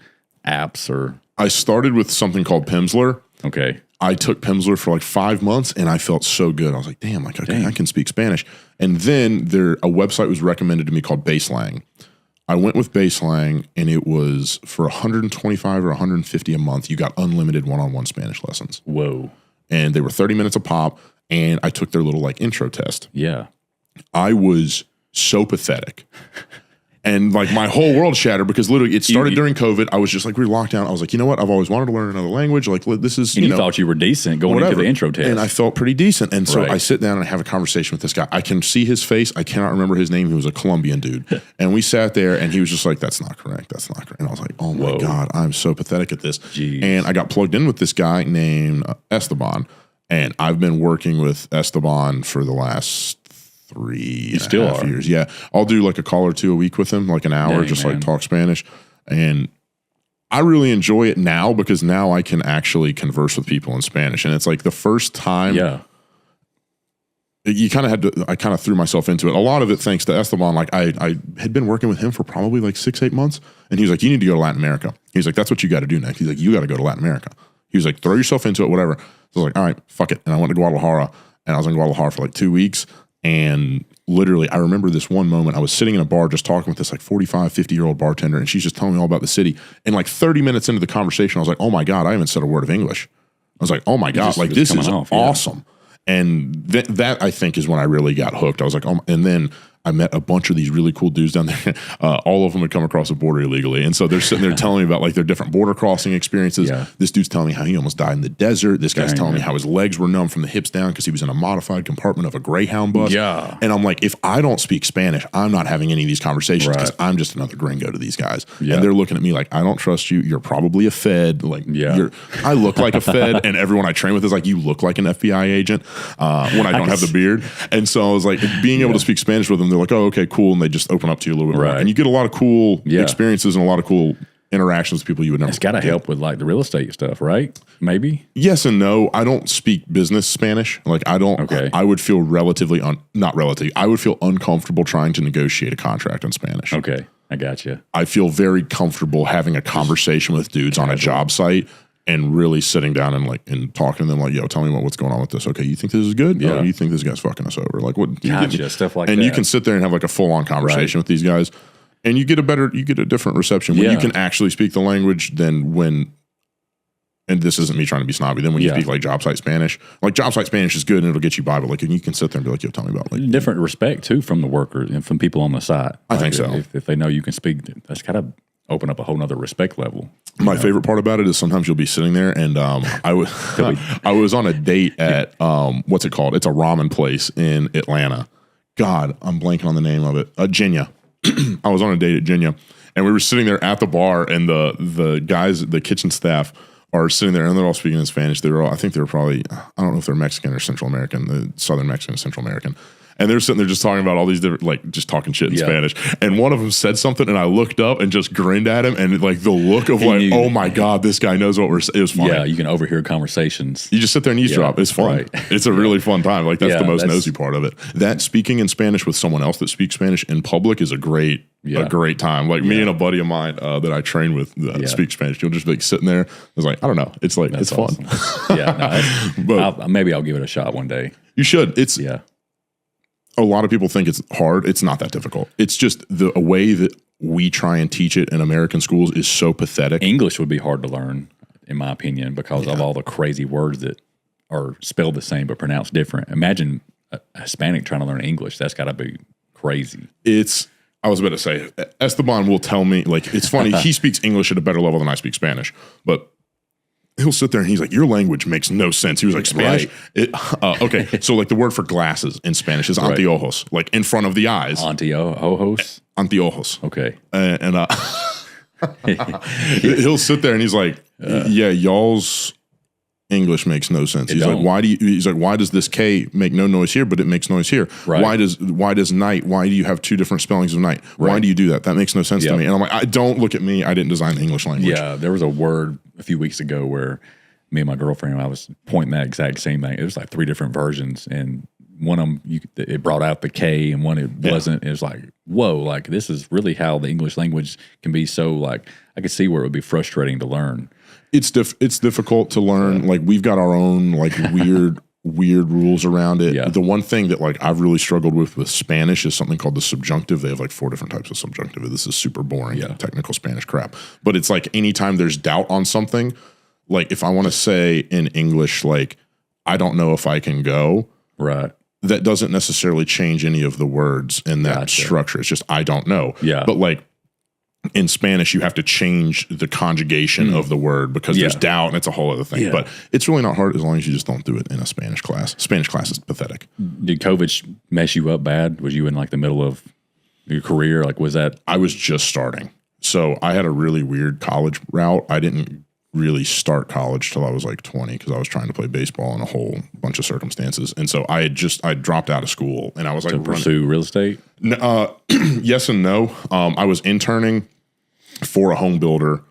apps? Or I started with something called Pimsleur. Okay. I took Pimsleur for like 5 months and I felt so good. I was like, damn, like okay, I can speak Spanish. And then a website was recommended to me called Baselang. I went with Baselang and it was for $125 or $150 a month. You got unlimited one-on-one Spanish lessons. Whoa. And they were 30 minutes a pop. And I took their little like intro test. Yeah. I was so pathetic. And like my whole world shattered because literally it started during COVID. I was just like, we were locked down. I was like, you know what? I've always wanted to learn another language. Like this is, you thought you were decent going into the intro test. And I felt pretty decent. And so I sit down and I have a conversation with this guy. I can see his face. I cannot remember his name. He was a Colombian dude. And we sat there and he was just like, that's not correct. That's not correct. And I was like, oh my God, I'm so pathetic at this. Jeez. And I got plugged in with this guy named Esteban. And I've been working with Esteban for the last 3.5 years. Yeah. I'll do like a call or two a week with him, like an hour, like talk Spanish. And I really enjoy it now because now I can actually converse with people in Spanish. And it's like the first time you kind of had to, I kind of threw myself into it. A lot of it thanks to Esteban. Like I had been working with him for probably like 6-8 months. And he was like, you need to go to Latin America. He's like, that's what you got to do next. He's like, you got to go to Latin America. He was like, throw yourself into it, whatever. So I was like, all right, fuck it. And I went to Guadalajara and I was in Guadalajara for like 2 weeks. And literally, I remember this one moment. I was sitting in a bar just talking with this like 45, 50-year-old bartender, and she's just telling me all about the city. And like 30 minutes into the conversation, I was like, oh my God, I haven't said a word of English. I was like, oh my God, like this is awesome. And that I think is when I really got hooked. I was like, oh, and then I met a bunch of these really cool dudes down there. All of them had come across the border illegally. And so they're sitting there telling me about like their different border crossing experiences. Yeah. This dude's telling me how he almost died in the desert. This guy's telling me how his legs were numb from the hips down because he was in a modified compartment of a Greyhound bus. Yeah. And I'm like, if I don't speak Spanish, I'm not having any of these conversations because I'm just another gringo to these guys. Yeah. And they're looking at me like, I don't trust you. You're probably a Fed. Like, I look like a Fed. And everyone I train with is like, you look like an FBI agent when I don't have the beard. And so I was like, being able to speak Spanish with them, they're like, oh, okay, cool. And they just open up to you a little bit more. And you get a lot of cool experiences and a lot of cool interactions with people you would never. It's got to help with like the real estate stuff, right? Maybe. Yes and no. I don't speak business Spanish. Like I don't. Okay. I would feel I would feel uncomfortable trying to negotiate a contract in Spanish. Okay, I got you. I feel very comfortable having a conversation with dudes on a job site and really sitting down and talking to them like, yo, tell me what's going on with this. Okay, you think this is good? Yeah. Oh, you think this guy's fucking us over? Like what? Stuff like that. And you can sit there and have like a full on conversation with these guys. And you get a different reception when you can actually speak the language than when, and this isn't me trying to be snobby, then when you speak like job site Spanish. Like job site Spanish is good and it'll get you by, but like you can sit there and be like, yo, tell me about like different respect too from the workers and from people on the site. I think so. If they know you can speak, that's kind of open up a whole nother respect level. My favorite part about it is sometimes you'll be sitting there and I was on a date at what's it called? It's a ramen place in Atlanta. God, I'm blanking on the name of it. Jinya. I was on a date at Jinya, and we were sitting there at the bar, and the guys, the kitchen staff, are sitting there, and they're all speaking in Spanish. I think they were probably, I don't know if they're Mexican or Central American, Southern Mexican or Central American. And they're sitting there just talking about all these different, like, just talking shit in Spanish. And one of them said something, and I looked up and just grinned at him, and like the look of like, oh my God, this guy knows what we're saying. It was funny. Yeah, you can overhear conversations. You just sit there and eavesdrop. It's fun. Right. It's a really fun time. Like, that's the most nosy part of it. That speaking in Spanish with someone else that speaks Spanish in public is a great time. Like me and a buddy of mine that I train with speak Spanish. You'll just be like sitting there. It's like, I don't know. It's like, it's awesome. Fun. But maybe I'll give it a shot one day. You should. A lot of people think it's hard. It's not that difficult. It's just the way that we try and teach it in American schools is so pathetic. English would be hard to learn, in my opinion, because of all the crazy words that are spelled the same but pronounced different. Imagine a Hispanic trying to learn English. That's got to be crazy. I was about to say, Esteban will tell me, like, it's funny. He speaks English at a better level than I speak Spanish, but he'll sit there and he's like, your language makes no sense. He was like, Spanish? Right. Okay, so like the word for glasses in Spanish is anteojos, like in front of the eyes. Anteojos? Anteojos. Okay. And he'll sit there and he's like, yeah, y'all's English makes no sense. He's like, why does this K make no noise here, but it makes noise here? Right. Why does night, why do you have two different spellings of night? Right. Why do you do that? That makes no sense to me. And I'm like, don't look at me. I didn't design the English language. Yeah, there was a word a few weeks ago where me and my girlfriend, I was pointing that exact same thing. It was like 3 different versions, and one of them, it brought out the K, and one it wasn't. It was like, whoa, like this is really how the English language can be so, like, I could see where it would be frustrating to learn. It's difficult to learn. Like, we've got our own like weird rules around it. Yeah. The one thing that like I've really struggled with Spanish is something called the subjunctive. They have like 4 different types of subjunctive. This is super boring technical Spanish crap. But it's like anytime there's doubt on something, like if I want to say in English, like, I don't know if I can go. Right. That doesn't necessarily change any of the words in that structure. It's just, I don't know. Yeah. But like, in Spanish, you have to change the conjugation of the word because there's doubt, and it's a whole other thing. Yeah. But it's really not hard as long as you just don't do it in a Spanish class. Spanish class is pathetic. Did COVID mess you up bad? Was you in like the middle of your career? Like, was that? I was just starting. So I had a really weird college route. I didn't really start college till I was like 20 because I was trying to play baseball in a whole bunch of circumstances. And so I dropped out of school, and I was like, to pursue real estate? Yes and no. I was interning for a home builder,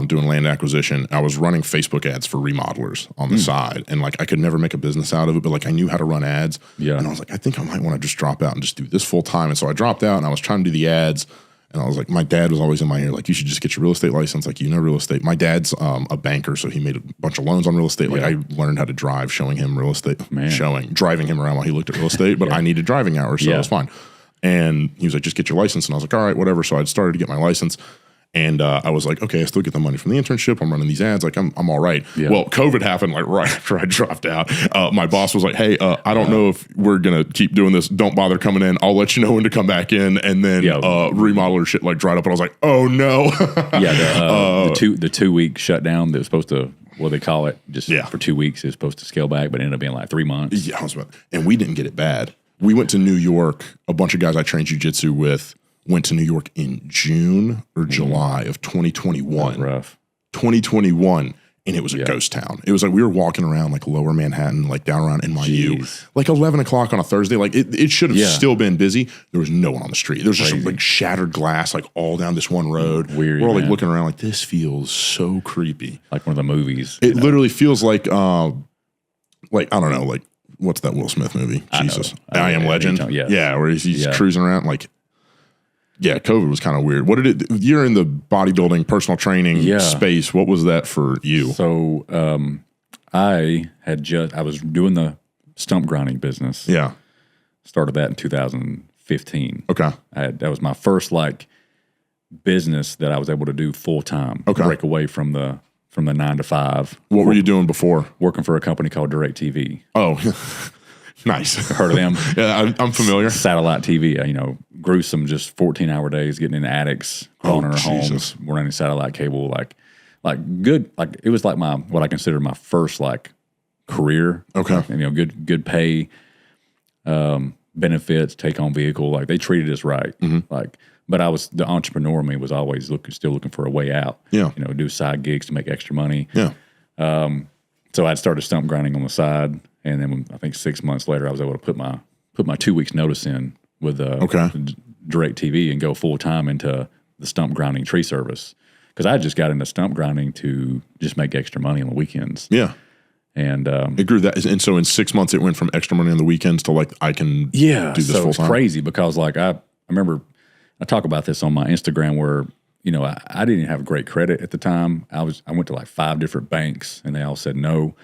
doing land acquisition. I was running Facebook ads for remodelers on the side, and like I could never make a business out of it, but like I knew how to run ads. Yeah. And I was like, I think I might want to just drop out and just do this full time. And so I dropped out, and I was trying to do the ads. And I was like, my dad was always in my ear, like, you should just get your real estate license. Like, you know, real estate. My dad's a banker, so he made a bunch of loans on real estate. Like, I learned how to drive, showing him real estate, driving him around while he looked at real estate. But I needed driving hours, so it was fine. And he was like, just get your license. And I was like, all right, whatever. So I'd started to get my license. And I was like, okay, I still get the money from the internship. I'm running these ads. Like, I'm all right. Yeah. Well, COVID happened like right after I dropped out. My boss was like, hey, I don't know if we're going to keep doing this. Don't bother coming in. I'll let you know when to come back in. And then remodeler shit like dried up. And I was like, oh, no. The 2-week shutdown that was supposed to, what they call it, just for 2 weeks, it was supposed to scale back, but it ended up being like 3 months. Yeah, and we didn't get it bad. We went to New York. A bunch of guys I trained jiu-jitsu with went to New York in June or July of 2021. Rough. 2021, and it was a ghost town. It was like we were walking around like lower Manhattan, like down around NYU, like 11 o'clock on a Thursday. Like it should have still been busy. There was no one on the street. There was just like shattered glass like all down this one road. Weird. We're all like looking around like, this feels so creepy. Like one of the movies. It literally feels like I don't know, like what's that Will Smith movie? Jesus. I Am Legend. Yeah, where he's cruising around like. Yeah, COVID was kind of weird. You're in the bodybuilding, personal training space. What was that for you? So I was doing the stump grinding business. Yeah. Started that in 2015. Okay. That was my first like business that I was able to do full time. Okay. Break away from the 9 to 5. What were you doing before? Working for a company called DirecTV. Oh, Nice. Heard of them? Yeah, I'm familiar. Satellite TV, gruesome, just 14-hour days, getting in attics, crawling in our homes, running satellite cable, like good, like it was like what I consider my first like career. Okay. Like, good pay, benefits, take home vehicle, like they treated us right. Like, but the entrepreneur in me was always still looking for a way out. Yeah. Do side gigs to make extra money. Yeah. So I'd started stump grinding on the side, and then I think 6 months later, I was able to put my 2 weeks notice in with Direct TV and go full time into the stump grinding tree service, because I just got into stump grinding to just make extra money on the weekends. Yeah, and it grew that, and so in 6 monts, it went from extra money on the weekends to like I can do this full time. It's crazy because like I remember I talk about this on my Instagram where. I didn't have great credit at the time. I went to like 5 different banks, and they all said no.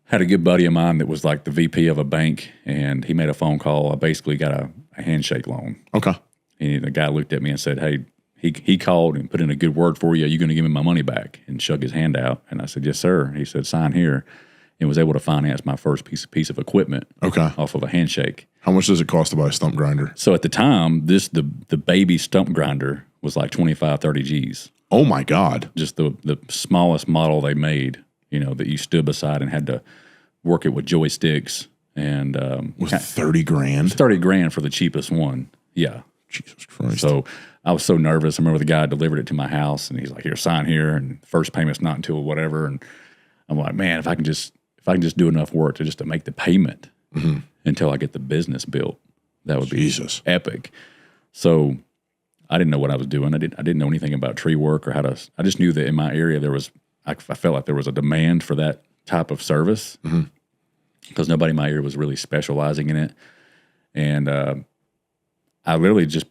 Had a good buddy of mine that was like the VP of a bank, and he made a phone call. I basically got a handshake loan. Okay. And the guy looked at me and said, "Hey," he called and put in a good word for you. Are you going to give me my money back? And shook his hand out. And I said, "Yes, sir." He said, "Sign here." And was able to finance my first piece of equipment. Okay. Off of a handshake. How much does it cost to buy a stump grinder? So at the time, the baby stump grinder was like 25, 30 G's. Oh my God. Just the smallest model they made, that you stood beside and had to work it with joysticks. And with 30 grand? 30 grand for the cheapest one. Yeah. Jesus Christ. So I was so nervous. I remember the guy delivered it to my house, and he's like, "Here, sign here, and first payment's not until whatever." And I'm like, man, if I can just do enough work to make the payment until I get the business built, that would be epic. So I didn't know what I was doing. I didn't know anything about tree work or I just knew that in my area I felt like there was a demand for that type of service because nobody in my area was really specializing in it. And I literally just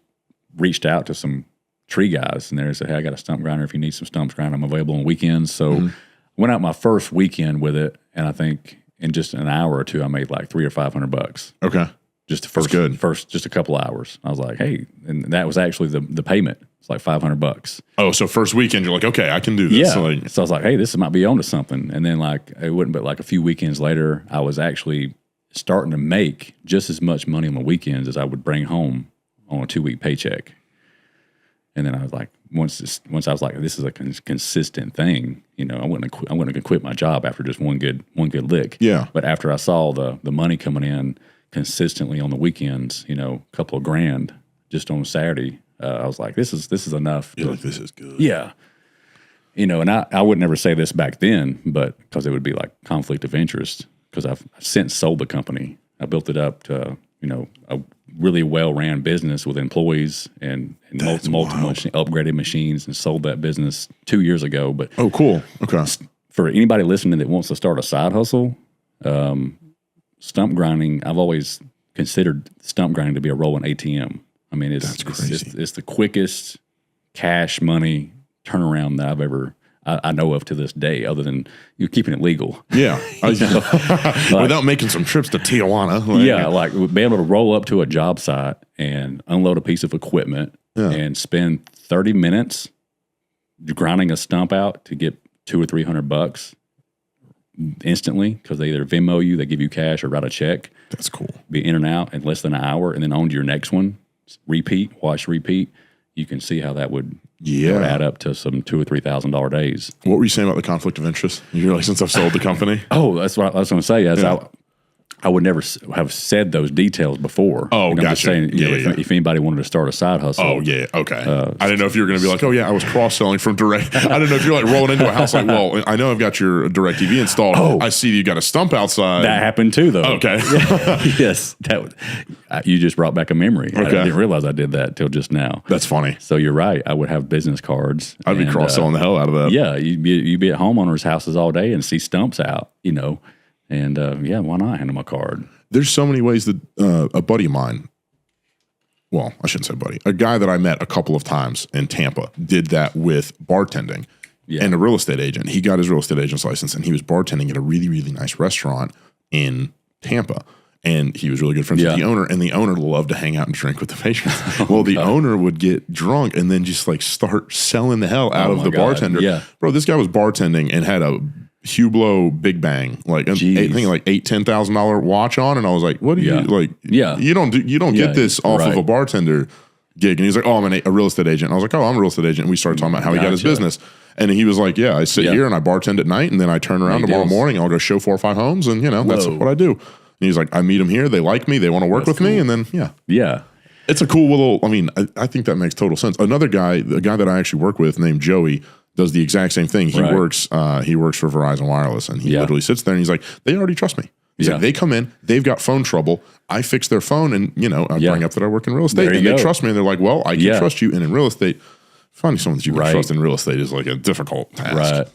reached out to some tree guys, and they said, "Hey, I got a stump grinder. If you need some stumps grind, I'm available on weekends." So went out my first weekend with it, and I think in just an hour or two, I made like $300 or $500. Okay. Just the first, just a couple hours. I was like, hey, and that was actually the payment. It's like $500. Oh, so first weekend, you're like, okay, I can do this. Yeah. So I was like, hey, this might be on to something. And then like, it wouldn't, but like a few weekends later, I was actually starting to make just as much money on the weekends as I would bring home on a 2-week paycheck. And then I was like, once I was like, this is a consistent thing, I wouldn't quit my job after just one good lick. Yeah. But after I saw the money coming in consistently on the weekends, a couple of grand just on Saturday, I was like, this is enough. You're like, this is good. Yeah. And I would never say this back then, but because it would be like conflict of interest, because I've since sold the company. I built it up to, a really well-ran business with employees and multiple upgraded machines, and sold that business 2 years ago. But oh, cool. Okay. For anybody listening that wants to start a side hustle, stump grinding, I've always considered stump grinding to be a rolling ATM. I mean, it's the quickest cash money turnaround that I know of to this day, other than you're keeping it legal. Yeah. Without making some trips to Tijuana. Like being able to roll up to a job site and unload a piece of equipment and spend 30 minutes grinding a stump out to get $200 or $300 instantly, because they either Venmo you, they give you cash, or write a check. That's cool. Be in and out in less than an hour, and then on to your next one. Repeat. You can see how that would add up to some $2,000 or $3,000 days. What were you saying about the conflict of interest? You're like, since I've sold the company? Oh, that's what I was going to say. I would never have said those details before. Oh, gotcha. I'm just saying, if anybody wanted to start a side hustle. Oh, yeah. Okay. I didn't know if you were going to be like, oh, yeah, I was cross-selling from Direct. I didn't know if you're like rolling into a house like, well, I know I've got your Direct TV installed. Oh. I see you got a stump outside. That happened too, though. Okay. Yes. You just brought back a memory. Okay. I didn't realize I did that till just now. That's funny. So you're right. I would have business cards. I'd be cross-selling the hell out of that. Yeah. You'd be at homeowners' houses all day and see stumps out, And why not hand them a card? There's so many ways that a buddy of mine, well, I shouldn't say buddy, a guy that I met a couple of times in Tampa did that with bartending and a real estate agent. He got his real estate agent's license, and he was bartending at a really, really nice restaurant in Tampa. And he was really good friends with the owner, and the owner loved to hang out and drink with the patrons. Well, the owner would get drunk and then just like start selling the hell out of the bartender. Yeah. Bro, this guy was bartending and had a Hublot Big Bang, like I think like $10,000 watch on, and I was like, "What do you like? You don't get this off of a bartender gig." And he's like, "Oh, I'm a real estate agent." And I was like, "Oh, I'm a real estate agent." And we started talking about how he got his business, and he was like, "Yeah, I sit here and I bartend at night, and then I turn around tomorrow morning, and I'll go show 4 or 5 homes, and that's what I do." And he's like, "I meet them here, they like me, they want to work with me, and then it's a cool little. I mean, I think that makes total sense." Another guy, the guy that I actually work with, named Joey, does the exact same thing. He works for Verizon Wireless, and he literally sits there and he's like, "They already trust me." He's like, "They come in, they've got phone trouble. I fix their phone, and I bring up that I work in real estate, and they trust me. And they're like, well, I can trust you." And in real estate, finding someone that you can trust in real estate is like a difficult task. Right.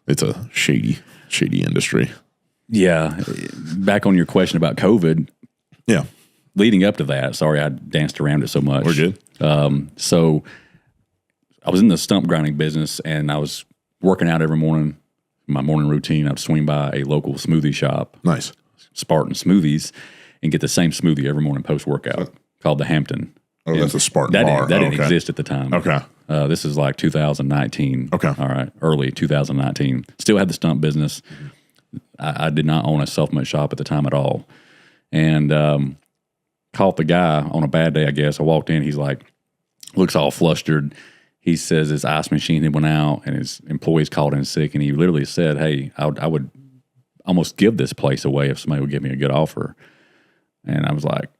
It's a shady industry. Yeah. Back on your question about COVID. Yeah. Leading up to that, sorry I danced around it so much. We're good. So I was in the stump grinding business, and I was working out every morning. My morning routine, I'd swing by a local smoothie shop. Nice. Spartan Smoothies, and get the same smoothie every morning post-workout called the Hampton. Oh, that's a Spartan bar. That didn't exist at the time. Okay. This is like 2019. Okay. All right. Early 2019. Still had the stump business. I did not own a supplement shop at the time at all. And caught the guy on a bad day, I guess. I walked in. He's like, looks all flustered. He says his ice machine had went out and his employees called in sick. And he literally said, "Hey, I would almost give this place away if somebody would give me a good offer." And I was like,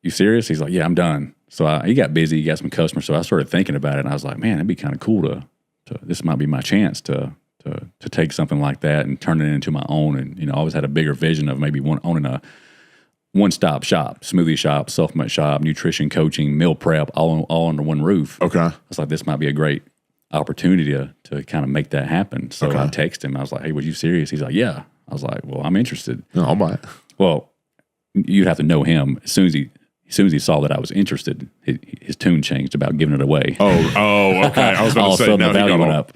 "You serious?" He's like, "Yeah, I'm done." So he got busy. He got some customers. So I started thinking about it. And I was like, man, it'd be kind of cool to this might be my chance to take something like that and turn it into my own. And, I always had a bigger vision of maybe owning a one-stop shop, smoothie shop, supplement shop, nutrition coaching, meal prep, all under one roof. Okay. I was like, this might be a great opportunity to kind of make that happen. So I texted him. I was like, "Hey, was you serious?" He's like, "Yeah." I was like, "Well, I'm interested." No, I'll buy it. Well, you'd have to know him. As soon as he saw that I was interested, his tune changed about giving it away. Oh, okay. I was about to say,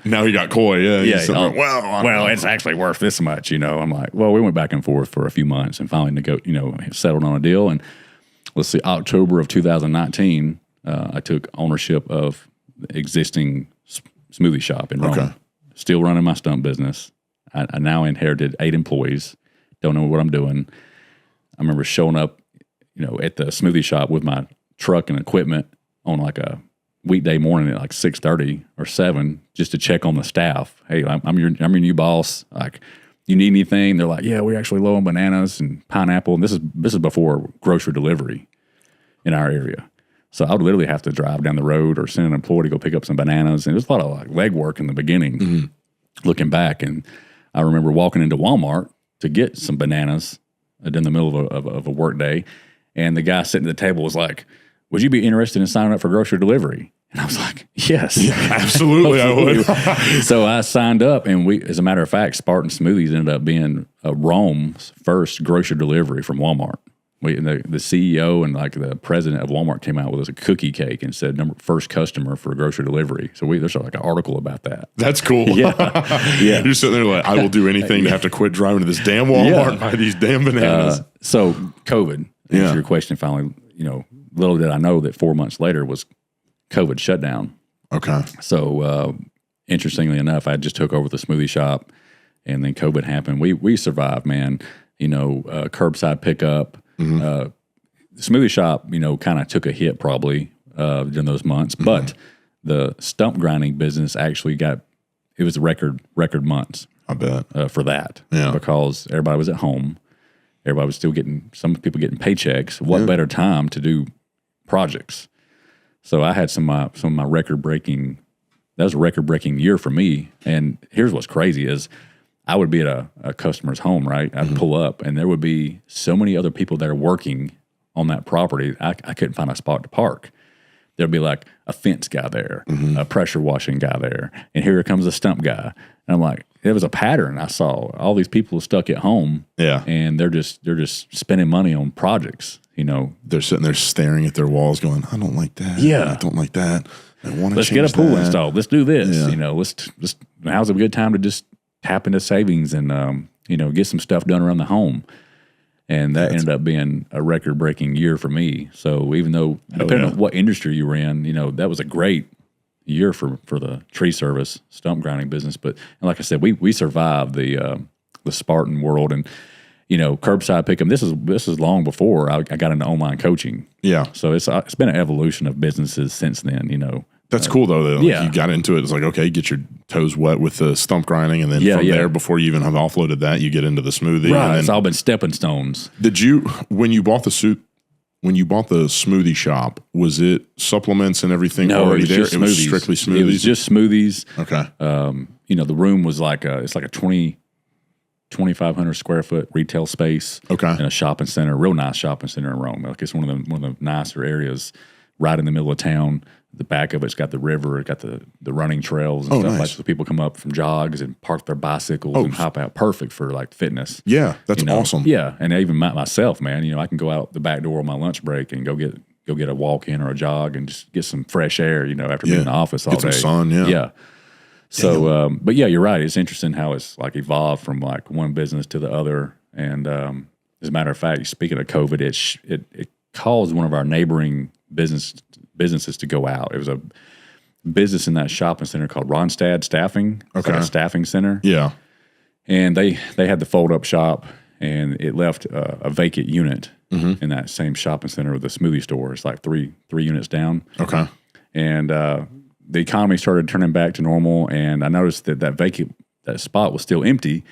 now he got coy. Yeah. Well, it's actually worth this much, I'm like, well, we went back and forth for a few months and finally settled on a deal. And let's see, October of 2019, I took ownership of the existing smoothie shop in Rome. Okay. Still running my stump business. I now inherited 8 employees. Don't know what I'm doing. I remember showing up, at the smoothie shop with my truck and equipment on like a weekday morning at like 6:30 or 7 just to check on the staff. "Hey, I'm your new boss. Like, you need anything?" They're like, "Yeah, we're actually low on bananas and pineapple." And this is before grocery delivery in our area. So I would literally have to drive down the road or send an employee to go pick up some bananas. And there's a lot of like legwork in the beginning, looking back. And I remember walking into Walmart to get some bananas in the middle of a work day. And the guy sitting at the table was like, "Would you be interested in signing up for grocery delivery?" And I was like, "Yes, absolutely, I would." So I signed up, and as a matter of fact, Spartan Smoothies ended up being Rome's first grocery delivery from Walmart. The CEO and like the president of Walmart came out with us a cookie cake and said first customer for grocery delivery. So there's like an article about that. That's cool. Yeah. You're sitting there like, I will do anything to have to quit driving to this damn Walmart and buy these damn bananas. So COVID, to answer your question finally, little did I know that 4 months later was COVID shutdown. Okay. So interestingly enough, I just took over the smoothie shop and then COVID happened. We survived, man. Curbside pickup. The smoothie shop, kind of took a hit probably during those months, but the stump grinding business actually it was record months. I bet for that, because everybody was at home, everybody was still some people getting paychecks. What better time to do projects? So I had some of my record breaking. That was a record breaking year for me. And here's what's crazy is, I would be at a customer's home, right? I'd pull up, and there would be so many other people there working on that property. I couldn't find a spot to park. There'd be like a fence guy there, a pressure washing guy there, and here comes a stump guy. And I'm like, it was a pattern I saw. All these people stuck at home, and they're just spending money on projects. They're sitting there staring at their walls, going, "I don't like that. I don't like that. I want to. Let's get a pool installed. Let's do this. Let's. Now's a good time to just tap into savings and, get some stuff done around the home." And that ended up being a record-breaking year for me. So even though, depending on what industry you were in, that was a great year for the tree service stump grinding business. But like I said, we survived the Spartan world, and curbside pickup. This is long before I got into online coaching. Yeah. So it's been an evolution of businesses since then. That's cool though. That you got into it. It's like, okay, get your toes wet with the stump grinding, and then from there, before you even have offloaded that, you get into the smoothie. Right. And then, it's all been stepping stones. Did you when you bought the smoothie shop, was it supplements and everything already there? It was strictly smoothies. It was just smoothies. Okay. The room was like it's like a 2,500 square foot retail space. Okay. In a shopping center, real nice shopping center in Rome. Like it's one of the nicer areas, right in the middle of town. The back of it's got the river, it's got the running trails and stuff like that. So people come up from jogs and park their bicycles and hop out. Perfect for like fitness. Yeah, that's awesome. Yeah, and even myself, man, I can go out the back door on my lunch break and go get a walk in or a jog and just get some fresh air, after being in the office all day. Get some sun, Yeah. So, but yeah, you're right. It's interesting how it's like evolved from like one business to the other. And as a matter of fact, speaking of COVID, it caused one of our neighboring businesses to go out. It was a business in that shopping center called Ronstad Staffing. It's like a staffing center. Yeah. And they had the fold-up shop, and it left a vacant unit in that same shopping center with the smoothie store. It's like three units down. Okay. And the economy started turning back to normal, and I noticed that spot was still empty.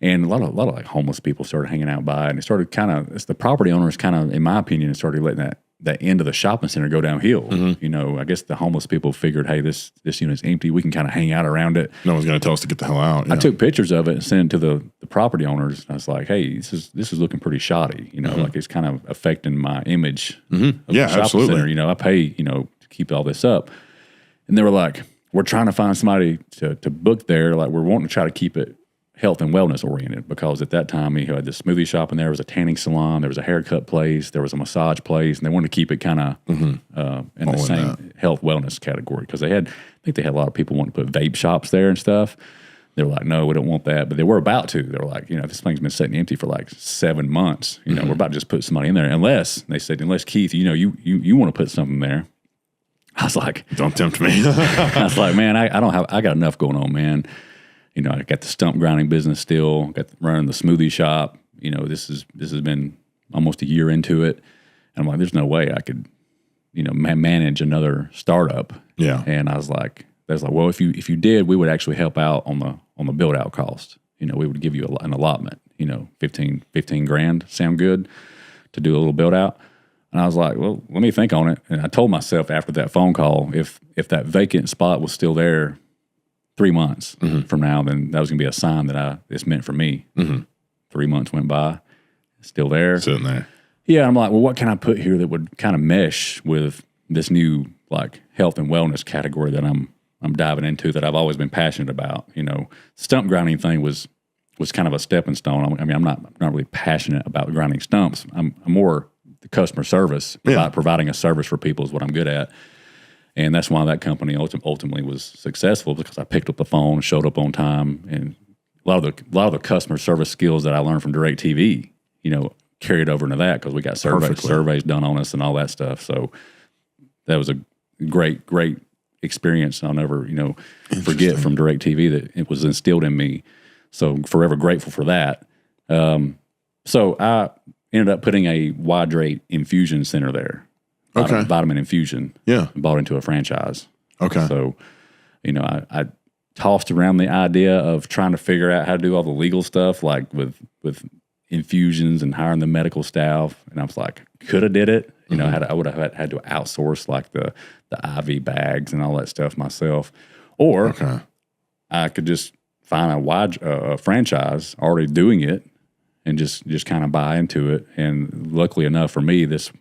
And a lot of like homeless people started hanging out by, and it started the property owners in my opinion, started letting that end of the shopping center go downhill. I guess the homeless people figured, hey, this unit's empty. We can kind of hang out around it. No one's going to tell us to get the hell out. Yeah. I took pictures of it and sent it to the property owners. I was like, hey, this is looking pretty shoddy. Like it's kind of affecting my image of the shopping center. I pay, to keep all this up. And they were like, we're trying to find somebody to book there. Like we're wanting to try to keep it health and wellness oriented, because at that time we had the smoothie shop and there was a tanning salon, there was a haircut place, there was a massage place, and they wanted to keep it kind of in the same health wellness category, because I think they had a lot of people wanting to put vape shops there and stuff. They were like, no, we don't want that, but they were about to. They were like, this thing's been sitting empty for like 7 months. We're about to just put somebody in there, unless Keith, you want to put something there. I was like, don't tempt me. I was like, man, I got enough going on, man. I got the stump grinding business still, got running the smoothie shop. This has been almost a year into it. And I'm like, there's no way I could, manage another startup. Yeah. And I was like, well, if you did, we would actually help out on the build out cost. We would give you an allotment, 15 grand, sound good to do a little build out. And I was like, well, let me think on it. And I told myself after that phone call, if that vacant spot was still there 3 months from now, then that was going to be a sign that it's meant for me. 3 months went by, it's still there. Sitting there. Yeah, I'm like, well, what can I put here that would kind of mesh with this new like health and wellness category that I'm diving into, that I've always been passionate about. Stump grinding thing was kind of a stepping stone. I mean, I'm not really passionate about grinding stumps. I'm more the customer service, providing a service for people is what I'm good at. And that's why that company ultimately was successful, because I picked up the phone, showed up on time, and a lot of the customer service skills that I learned from DirecTV, carried over into that, because we got surveys done on us and all that stuff. So that was a great experience. I'll never forget from DirecTV that it was instilled in me. So forever grateful for that. So I ended up putting a Hydrate Infusion Center there. Vitamin infusion. Yeah. Bought into a franchise. Okay. So, I tossed around the idea of trying to figure out how to do all the legal stuff, like with infusions and hiring the medical staff. And I was like, could have did it. I would have had to outsource like the IV bags and all that stuff myself. Or I could just find a franchise already doing it and just kind of buy into it. And luckily enough for me, this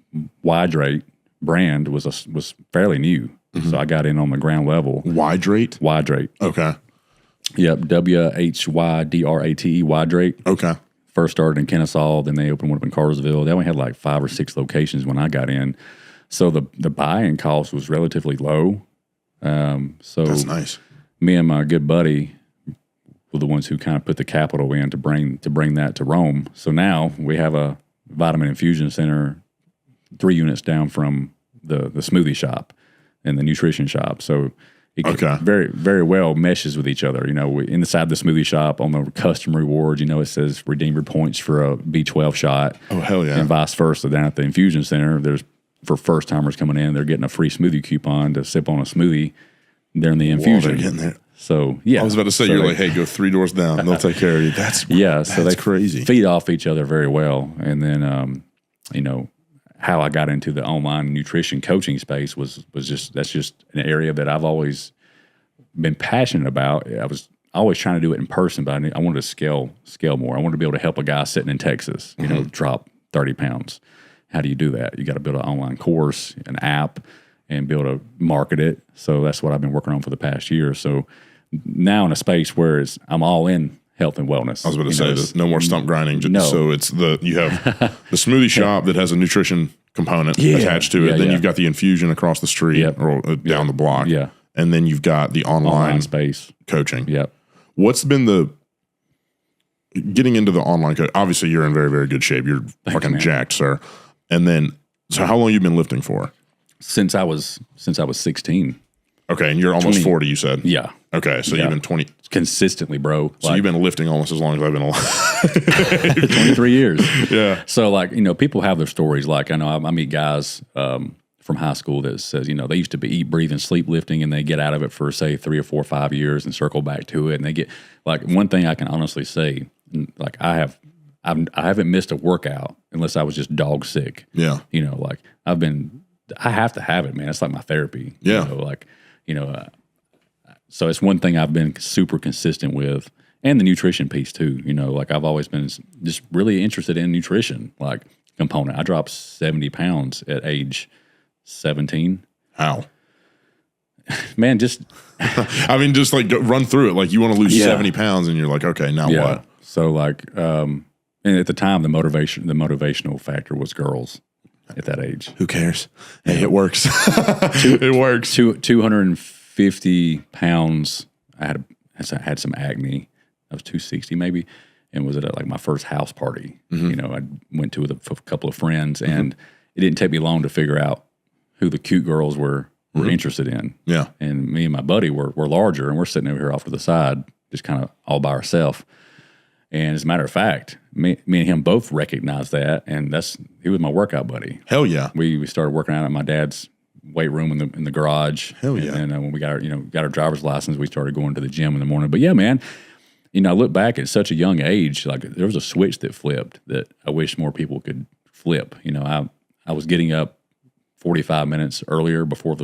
Hydrate brand was fairly new. So I got in on the ground level. Hydrate? Hydrate. Okay. Yep. WHYDRATE, Hydrate. Okay. First started in Kennesaw, then they opened one up in Cartersville. They only had like 5 or 6 locations when I got in. So the buy-in cost was relatively low. So that's nice. Me and my good buddy were the ones who kind of put the capital in to bring that to Rome. So now we have a vitamin infusion center 3 units down from the smoothie shop and the nutrition shop. So it very, very well meshes with each other. You know, inside the smoothie shop on the custom rewards, you know, it says redeem your points for a B12 shot. Oh, hell yeah. And vice versa. Down at the Infusion Center, there's for first timers coming in, they're getting a free smoothie coupon to sip on a smoothie. They're in the Infusion. They're getting there. So, yeah. I was about to say, you're like, hey, go 3 doors down. They'll take care of you. So they crazy. Feed off each other very well. And then, you know, how I got into the online nutrition coaching space was that's just an area that I've always been passionate about. I was always trying to do it in person, but I wanted to scale more. I wanted to be able to help a guy sitting in Texas, you know, drop 30 pounds. How do you do that? You got to build an online course, an app, and be able to market it. So that's what I've been working on for the past year. So now in a space where I'm all in health and wellness. I was about to say, there's no more stump grinding. No. So you have the smoothie shop that has a nutrition component attached to it. Then you've got the Infusion across the street or down the block. Yeah. And then you've got the online space coaching. Yep. What's been getting into the online coaching? Obviously, you're in very, very good shape. You're fucking jacked, sir. And then, so how long have you been lifting for? Since I was 16. Okay, and you're almost 40, you said? Yeah. Okay, so you've been 20. Consistently, bro. So you've been lifting almost as long as I've been alive. 23 years. Yeah. So, like, you know, people have their stories. Like, I know I meet guys from high school that says, you know, they used to be eat, breathe, and sleep lifting, and they get out of it for, say, 3 or 4 or 5 years and circle back to it. And they get, like, one thing I can honestly say, like, I haven't missed a workout unless I was just dog sick. Yeah. You know, like, I have to have it, man. It's like my therapy. Yeah. You know, like, you know, so it's one thing I've been super consistent with, and the nutrition piece too. You know, like I've always been just really interested in nutrition, like component. I dropped 70 pounds at age 17. How? Man, just I mean, just like run through it. Like you want to lose 70 pounds, and you're like, okay, now what? So like, and at the time, the motivational factor was girls. At that age, who cares? Hey, it works. It works. 250 pounds. I had some acne. I was 260 maybe, and was at like my first house party. Mm-hmm. You know, I went to with a couple of friends, and it didn't take me long to figure out who the cute girls were interested in. Yeah, and me and my buddy were larger, and we're sitting over here off to the side, just kind of all by ourselves. And as a matter of fact, me and him both recognized that, and he was my workout buddy. Hell yeah! We started working out at my dad's weight room in the garage. Hell yeah! And when we got our driver's license, we started going to the gym in the morning. But yeah, man, you know, I look back at such a young age, like there was a switch that flipped that I wish more people could flip. You know, I was getting up 45 minutes earlier before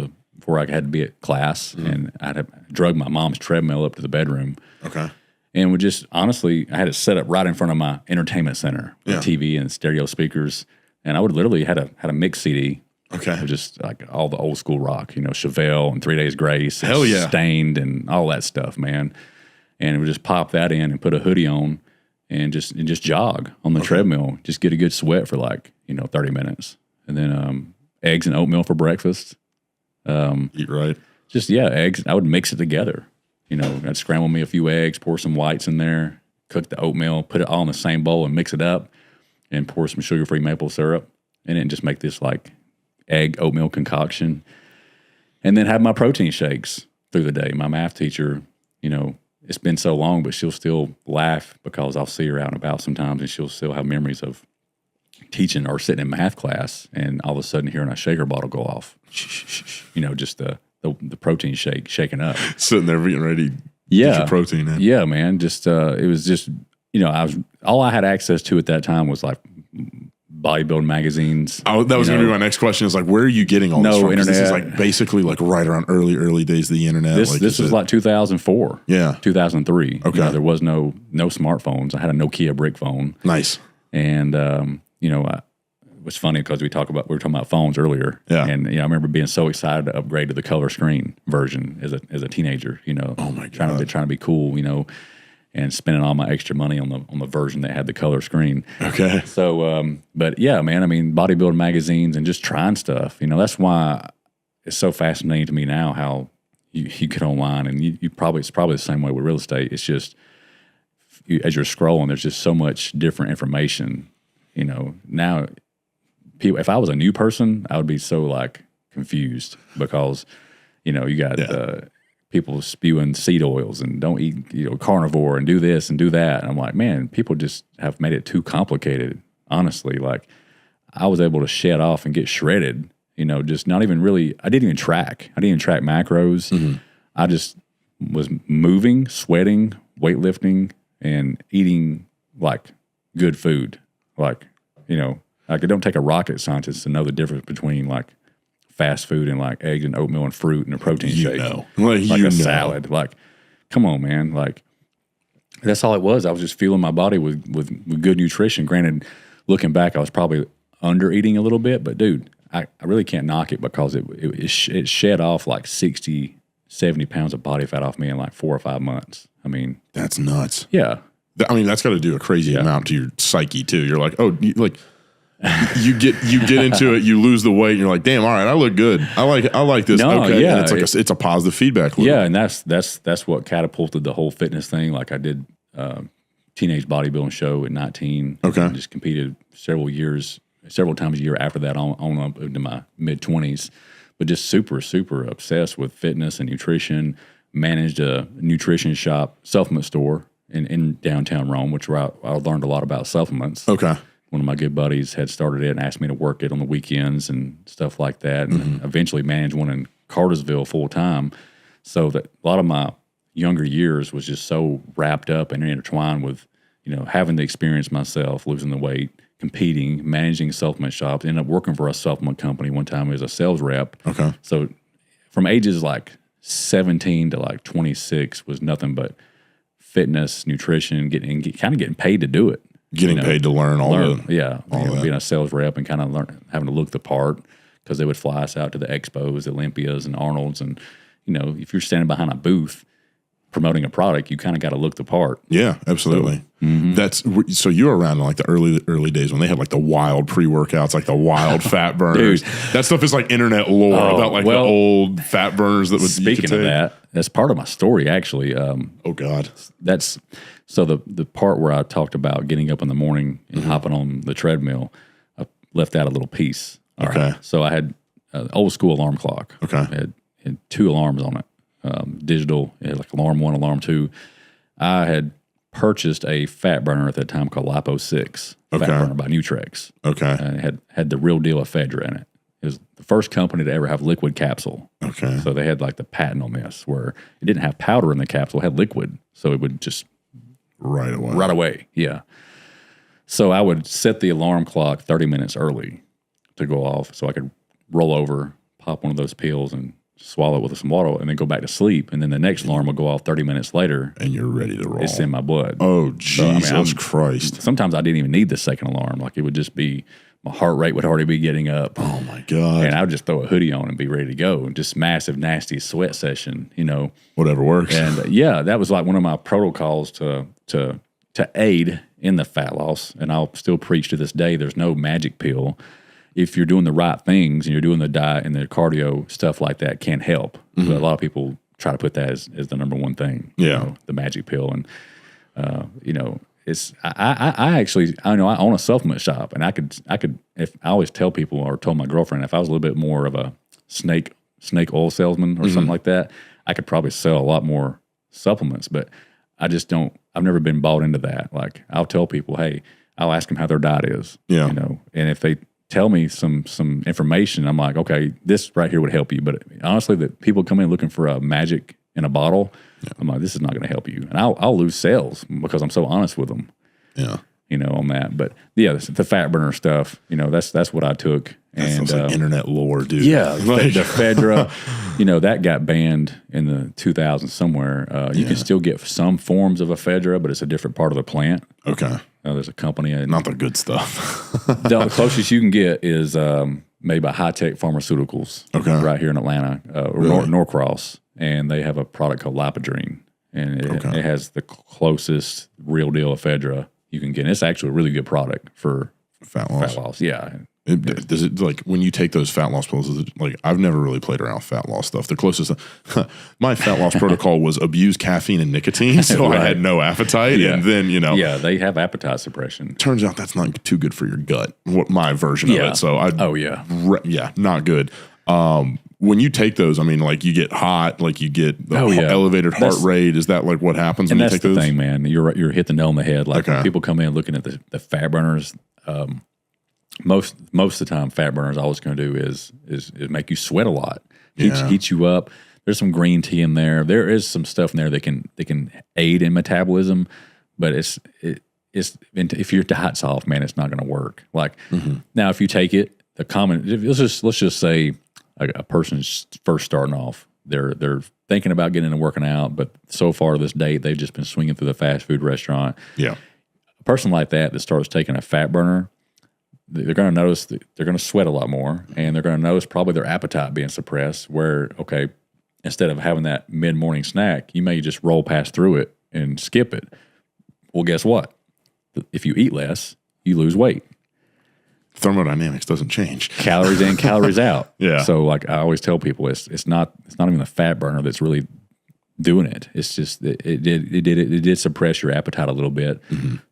I had to be at class, and I drug my mom's treadmill up to the bedroom. Okay. And would just, honestly, I had it set up right in front of my entertainment center, with TV and stereo speakers. And I would literally had a mix CD. Okay. Of just like all the old school rock, you know, Chevelle and 3 Days Grace. And Hell yeah. Stained and all that stuff, man. And it would just pop that in and put a hoodie on and just jog on the treadmill. Just get a good sweat for 30 minutes. And then eggs and oatmeal for breakfast. Eat right. Just, eggs. I would mix it together. You know, I'd scramble me a few eggs, pour some whites in there, cook the oatmeal, put it all in the same bowl and mix it up, and pour some sugar-free maple syrup, and then just make this like egg oatmeal concoction. And then have my protein shakes through the day. My math teacher, you know, it's been so long, but she'll still laugh because I'll see her out and about sometimes, and she'll still have memories of teaching or sitting in math class, and all of a sudden hearing a shaker bottle go off. You know, just the protein shake shaking up. Sitting there getting ready to get your protein in. Yeah, man. Just it was just, you know, all I had access to at that time was like bodybuilding magazines. That was going to be my next question, is like, where are you getting all this from? Internet. This is like basically like right around early days of the internet. This was like 2004. Yeah. 2003. Okay. You know, there was no smartphones. I had a Nokia brick phone. Nice. And, you know, it was funny because we were talking about phones earlier. Yeah. And, you know, I remember being so excited to upgrade to the color screen version as a teenager, you know. Oh my God. Trying to be cool, you know, and spending all my extra money on the version that had the color screen. Okay. So, but yeah, man, I mean, bodybuilding magazines and just trying stuff, you know, that's why it's so fascinating to me now how you get online, and it's probably the same way with real estate. It's just, as you're scrolling, there's just so much different information, you know. Now, people, if I was a new person, I would be so like confused because, you know, you got people spewing seed oils and don't eat, carnivore and do this and do that. And I'm like, man, people just have made it too complicated. Honestly, like I was able to shed off and get shredded, just not even really, I didn't even track macros. Mm-hmm. I just was moving, sweating, weightlifting, and eating like good food. Like, like it don't take a rocket scientist to know the difference between like fast food and like eggs and oatmeal and fruit and a protein shake. Like a salad. Like, come on, man. Like, that's all it was. I was just fueling my body with good nutrition. Granted, looking back, I was probably under eating a little bit, but dude, I really can't knock it because it shed off like 60, 70 pounds of body fat off me in like 4 or 5 months. I mean, that's nuts. Yeah. I mean, that's got to do a crazy amount to your psyche too. You're like, oh, you get into it, you lose the weight, and you're like, damn, all right, I look good. I like this. No, okay. Yeah, and it's a positive feedback loop. Yeah, and that's what catapulted the whole fitness thing. Like I did teenage bodybuilding show at 19. Okay. And just competed several times a year after that on up into my mid-20s. But just super, super obsessed with fitness and nutrition. Managed a nutrition shop, supplement store in downtown Rome, which where I learned a lot about supplements. Okay. One of my good buddies had started it and asked me to work it on the weekends and stuff like that. And eventually managed one in Cartersville full time. So that a lot of my younger years was just so wrapped up and intertwined with, having the experience myself, losing the weight, competing, managing supplement shops, ended up working for a supplement company one time as a sales rep. Okay. So from ages like 17 to like 26 was nothing but fitness, nutrition, getting paid to do it. Getting paid to learn being a sales rep and kind of having to look the part because they would fly us out to the expos, Olympias, and Arnold's, and if you're standing behind a booth promoting a product, you kind of got to look the part. Yeah, absolutely. So you were around in like the early days when they had like the wild pre-workouts, like the wild fat burners. Dude. That stuff is like internet lore about like the old fat burners that would. Speaking of that, that's part of my story actually. Oh God, that's so the part where I talked about getting up in the morning and hopping on the treadmill. I left out a little piece. Okay, right. So I had an old school alarm clock. Okay, It had 2 alarms on it. Digital, it had like alarm 1, alarm 2. I had purchased a fat burner at that time called Lipo 6 fat burner by Nutrex. Okay. And it had the real deal ephedra in it. It was the first company to ever have liquid capsule. Okay. So they had like the patent on this where it didn't have powder in the capsule, it had liquid. So it would just right away. Right away, yeah. So I would set the alarm clock 30 minutes early to go off so I could roll over, pop one of those pills and swallow it with some water, and then go back to sleep. And then the next alarm will go off 30 minutes later. And you're ready to roll. It's in my blood. Oh, Jesus Christ. Sometimes I didn't even need the second alarm. Like it would just be, my heart rate would already be getting up. Oh, my God. And I would just throw a hoodie on and be ready to go. Just massive, nasty sweat session, Whatever works. And that was like one of my protocols to aid in the fat loss. And I'll still preach to this day, there's no magic pill. If you're doing the right things and you're doing the diet and the cardio, stuff like that can help. But a lot of people try to put that as the number one thing. Yeah. The magic pill. And, it's, I actually, I own a supplement shop, and I could, if I always tell people or told my girlfriend, if I was a little bit more of a snake oil salesman or something like that, I could probably sell a lot more supplements, but I've never been bought into that. Like I'll tell people, hey, I'll ask them how their diet is, and if they tell me some information, I'm like, okay, this right here would help you. But honestly, that people come in looking for a magic in a bottle, I'm like, this is not going to help you. And I'll lose sales because I'm so honest with them. Yeah. On that. But yeah, the fat burner stuff, that's what I took. That's like internet lore, dude. Yeah. The ephedra, that got banned in the 2000s somewhere. You can still get some forms of ephedra, but it's a different part of the plant. Okay. There's a company. Not the good stuff. The closest you can get is made by High Tech Pharmaceuticals right here in Atlanta, Norcross. And they have a product called Lipodrine. And it has the closest real deal ephedra you can get. And it's actually a really good product for fat loss. Yeah. Does it like when you take those fat loss pills? Is it, like I've never really played around with fat loss stuff. The closest my fat loss protocol was abuse caffeine and nicotine, so I had no appetite. And then they have appetite suppression. Turns out that's not too good for your gut. What my version of it. So not good. when you take those, I mean, like you get hot, like you get the elevated heart rate. Is that like what happens when you take those? That's the thing, man. You're hit the nail on the head. Like when people come in looking at the fat burners, most of the time, fat burners, all it's going to do is make you sweat a lot, heat you up. There's some green tea in there. There is some stuff in there that can aid in metabolism, but it's if your diet's off, man, it's not going to work. Like now, if you take it, let's just say a person's first starting off. They're thinking about getting into working out, but so far to this date, they've just been swinging through the fast food restaurant. Yeah, a person like that starts taking a fat burner, they're going to notice that they're going to sweat a lot more, and they're going to notice probably their appetite being suppressed. Where instead of having that mid-morning snack, you may just roll past through it and skip it. Well, guess what? If you eat less, you lose weight. Thermodynamics doesn't change. Calories in, calories out. Yeah. So like I always tell people, it's not even the fat burner that's really doing it. It's just it did suppress your appetite a little bit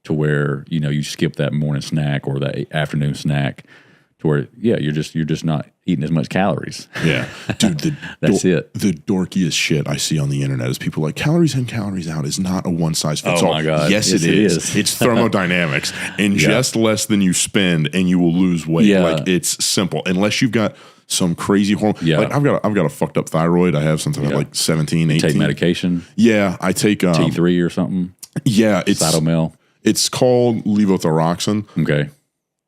to where you skip that morning snack or that afternoon snack to where you're just not eating as much calories. Yeah, dude, that's it. The dorkiest shit I see on the internet is people like calories in, calories out is not a one size fits all. Oh my God! Yes, it is. It's thermodynamics. Ingest less than you spend, and you will lose weight. Yeah. Like it's simple. Unless you've got some crazy hormone. Yeah. Like I've got a fucked up thyroid. I have something like 17, 18. Take medication. Yeah, I take T3 or something. Yeah, it's Cytomel. It's called levothyroxine. Okay.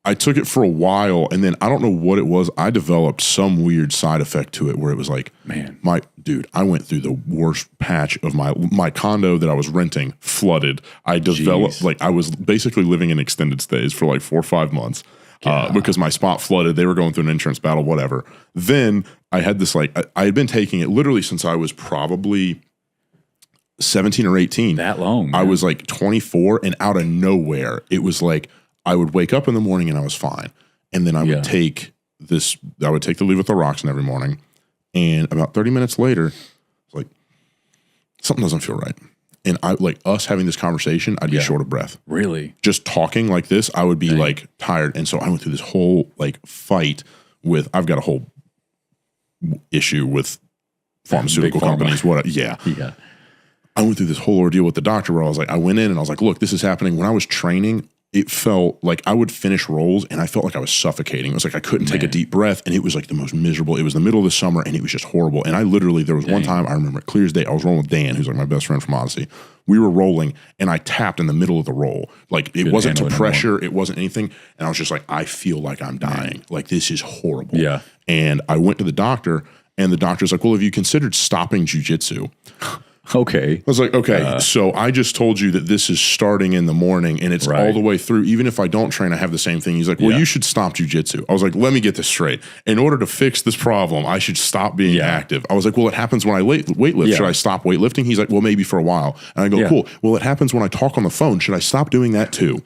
I took it for a while, and then I don't know what it was. I developed some weird side effect to it where it was like, man, I went through the worst patch of my condo that I was renting flooded. I developed I was basically living in extended stays for like 4 or 5 months because my spot flooded. They were going through an insurance battle, whatever. Then I had this I had been taking it literally since I was probably 17 or 18. That long. Man. I was like 24, and out of nowhere, it was like, I would wake up in the morning and I was fine. And then I would take the levothyroxine every morning. And about 30 minutes later, it's like, something doesn't feel right. And I like us having this conversation, I'd be short of breath. Really? Just talking like this, I would be like tired. And so I went through this whole like fight I've got a whole issue with pharmaceutical companies. Yeah. I went through this whole ordeal with the doctor where I went in and I was like, look, this is happening. When I was training, it felt like I would finish rolls and I felt like I was suffocating. It was like I couldn't take a deep breath, and it was like the most miserable. It was the middle of the summer and it was just horrible. And there was one time I remember clear as day, I was rolling with Dan, who's like my best friend from Odyssey. We were rolling and I tapped in the middle of the roll. Like it wasn't to pressure, it wasn't anything. And I was just like, I feel like I'm dying. Like this is horrible. Yeah. And I went to the doctor, and the doctor's like, well, have you considered stopping jujitsu? Okay. I was like, okay, so I just told you that this is starting in the morning and it's all the way through. Even if I don't train, I have the same thing. He's like, well, you should stop jujitsu. I was like, let me get this straight. In order to fix this problem, I should stop being active. I was like, well, it happens when I weightlift. Yeah. Should I stop weightlifting? He's like, well, maybe for a while. And I go, cool. Well, it happens when I talk on the phone. Should I stop doing that too?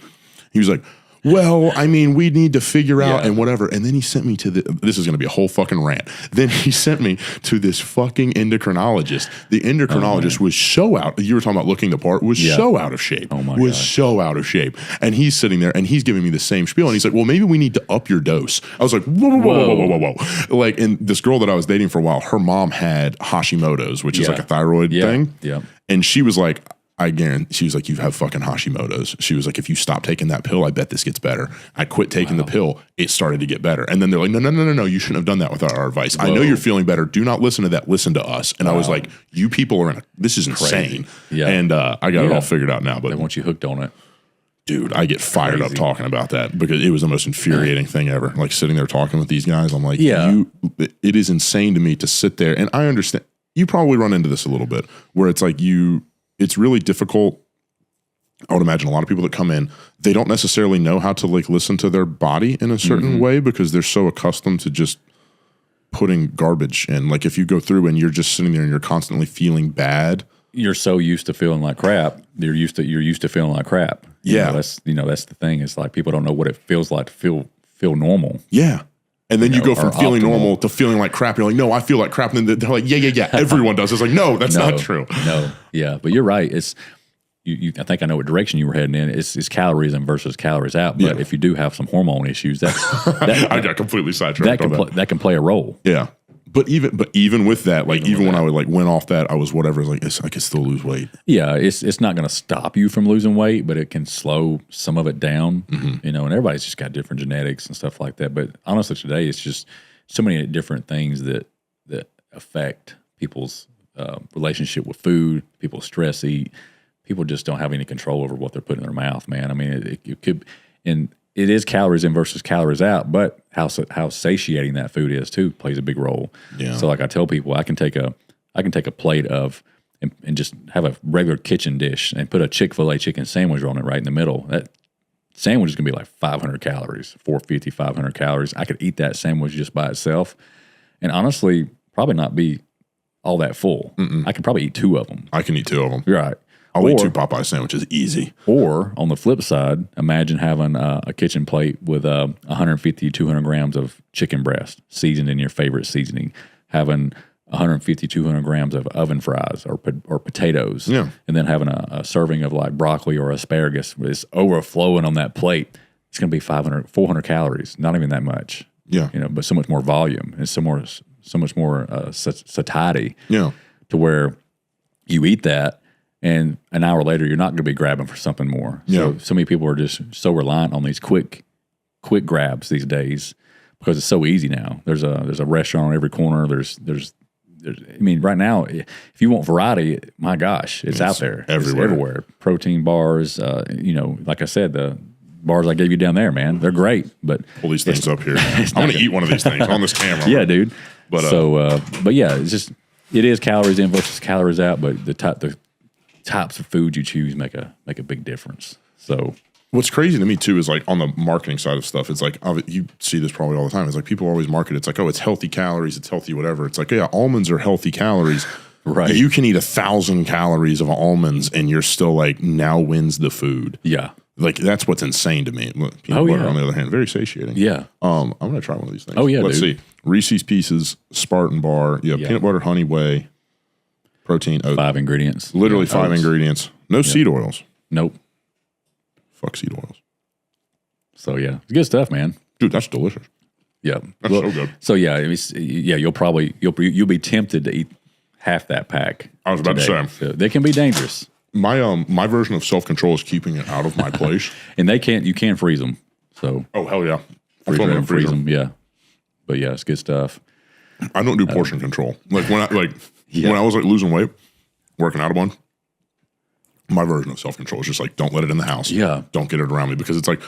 He was like, well, I mean, we need to figure out and whatever. And then he sent me to this is going to be a whole fucking rant. Then he sent me to this fucking endocrinologist. The endocrinologist was so out. You were talking about looking the part, was so out of shape. Oh my God. So out of shape. And he's sitting there and he's giving me the same spiel. And he's like, well, maybe we need to up your dose. I was like, whoa. Like, and this girl that I was dating for a while, her mom had Hashimoto's, which is like a thyroid thing. Yeah. And she was like, I guarantee, she was like, you have fucking Hashimoto's. She was like, if you stop taking that pill, I bet this gets better. I quit taking the pill. It started to get better. And then they're like, no. You shouldn't have done that without our advice. Whoa. I know you're feeling better. Do not listen to that. Listen to us. And I was like, you people are this is insane. Yeah. And I got it all figured out now. But they want you hooked on it. Dude, I get fired up talking about that because it was the most infuriating thing ever. Like sitting there talking with these guys. I'm like, it is insane to me to sit there. And I understand. You probably run into this a little bit where it's like it's really difficult. I would imagine a lot of people that come in, they don't necessarily know how to like listen to their body in a certain way because they're so accustomed to just putting garbage in. Like if you go through and you're just sitting there and you're constantly feeling bad. You're so used to feeling like crap. You're used to feeling like crap. That's the thing. It's like people don't know what it feels like to feel normal. Yeah. And then you go from feeling normal to feeling like crap. You're like, no, I feel like crap. And then they're like, yeah. Everyone does. It's like, no, that's not true. No. Yeah. But you're right. It's I think I know what direction you were heading in. It's calories in versus calories out. But if you do have some hormone issues, that I got completely sidetracked. That can play a role. Yeah. But even with that, like even when I would like went off that, I was whatever. Like I could still lose weight. Yeah, it's not going to stop you from losing weight, but it can slow some of it down. You know, and everybody's just got different genetics and stuff like that. But honestly, today it's just so many different things that affect people's relationship with food. People stress eat. People just don't have any control over what they're putting in their mouth, man. I mean, it could, and it is calories in versus calories out, but how satiating that food is too plays a big role. Yeah. So like I tell people, I can take a plate of and just have a regular kitchen dish and put a Chick-fil-A chicken sandwich on it right in the middle. That sandwich is going to be like 500 calories, 450, 500 calories. I could eat that sandwich just by itself and honestly probably not be all that full. I could probably eat 2 of them. I can eat 2 of them. Right. I'll eat 2 Popeye sandwiches easy. Or on the flip side, imagine having a kitchen plate with 150, 200 grams of chicken breast seasoned in your favorite seasoning, having 150, 200 grams of oven fries or potatoes, and then having a serving of like broccoli or asparagus. It's overflowing on that plate. It's going to be 500, 400 calories, not even that much. Yeah. You know, but so much more volume and so much more satiety. Yeah. To where you eat that, and an hour later, you're not going to be grabbing for something more. So many people are just so reliant on these quick grabs these days because it's so easy now. There's a restaurant on every corner. There's I mean, right now, if you want variety, my gosh, it's out there. Everywhere. It's everywhere. Protein bars, you know, like I said, the bars I gave you down there, man, they're great. But pull these things up here. I'm going to eat one of these things on this camera. Yeah, dude. But but yeah, it is calories in versus calories out. But the types of food you choose make a big difference. So what's crazy to me too is like on the marketing side of stuff, it's like you see this probably all the time. It's like people always market it's like, oh, it's healthy calories, it's healthy whatever. It's like, yeah, almonds are healthy calories. Right. You can eat 1,000 calories of almonds and you're still like, now wins the food. Yeah. Like that's what's insane to me. Peanut butter, on the other hand, very satiating. Yeah. I'm gonna try one of these things. Oh yeah. Let's see. Reese's Pieces, Spartan Bar, peanut butter, honey whey. Protein, oat. 5 ingredients. Literally 5 ingredients. No seed oils. Nope. Fuck seed oils. So yeah, it's good stuff, man. Dude, that's delicious. Yeah, that's so good. So yeah, you'll be tempted to eat half that pack. I was about to say so they can be dangerous. My version of self-control is keeping it out of my place. And you can freeze them. So hell yeah, freeze them. Yeah, but yeah, it's good stuff. I don't do portion control. Like when I was like losing weight, working out a bunch, my version of self-control is just like, don't let it in the house. Yeah. Don't get it around me because it's like,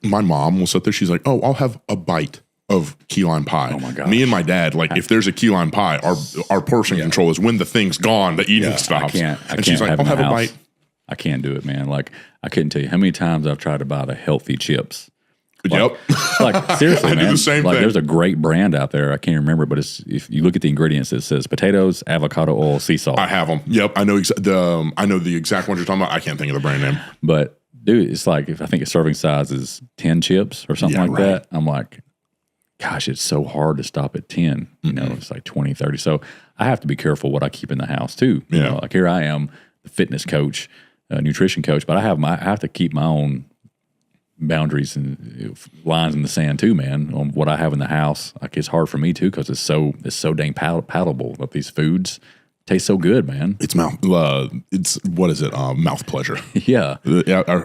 my mom will sit there. She's like, oh, I'll have a bite of key lime pie. Oh my God. Me and my dad, like if there's a key lime pie, our portion control is when the thing's gone, the eating stops. And she's like, I'll have a bite. I can't do it, man. Like I couldn't tell you how many times I've tried to buy the healthy chips. Like, like seriously, man. I do the same thing. There's a great brand out there. I can't remember, but if you look at the ingredients, it says potatoes, avocado oil, sea salt. I have them. Yep, I know. I know the exact ones you're talking about. I can't think of the brand name. But dude, it's like I think a serving size is 10 chips or something like that. I'm like, gosh, it's so hard to stop at 10. You know, it's like 20, 30. So I have to be careful what I keep in the house too. You know, like here I am, the fitness coach, nutrition coach, but I have to keep my own boundaries and lines in the sand too, man, on what I have in the house. Like it's hard for me too because it's so dang palatable. But these foods taste so good, man. It's mouth pleasure. Yeah. I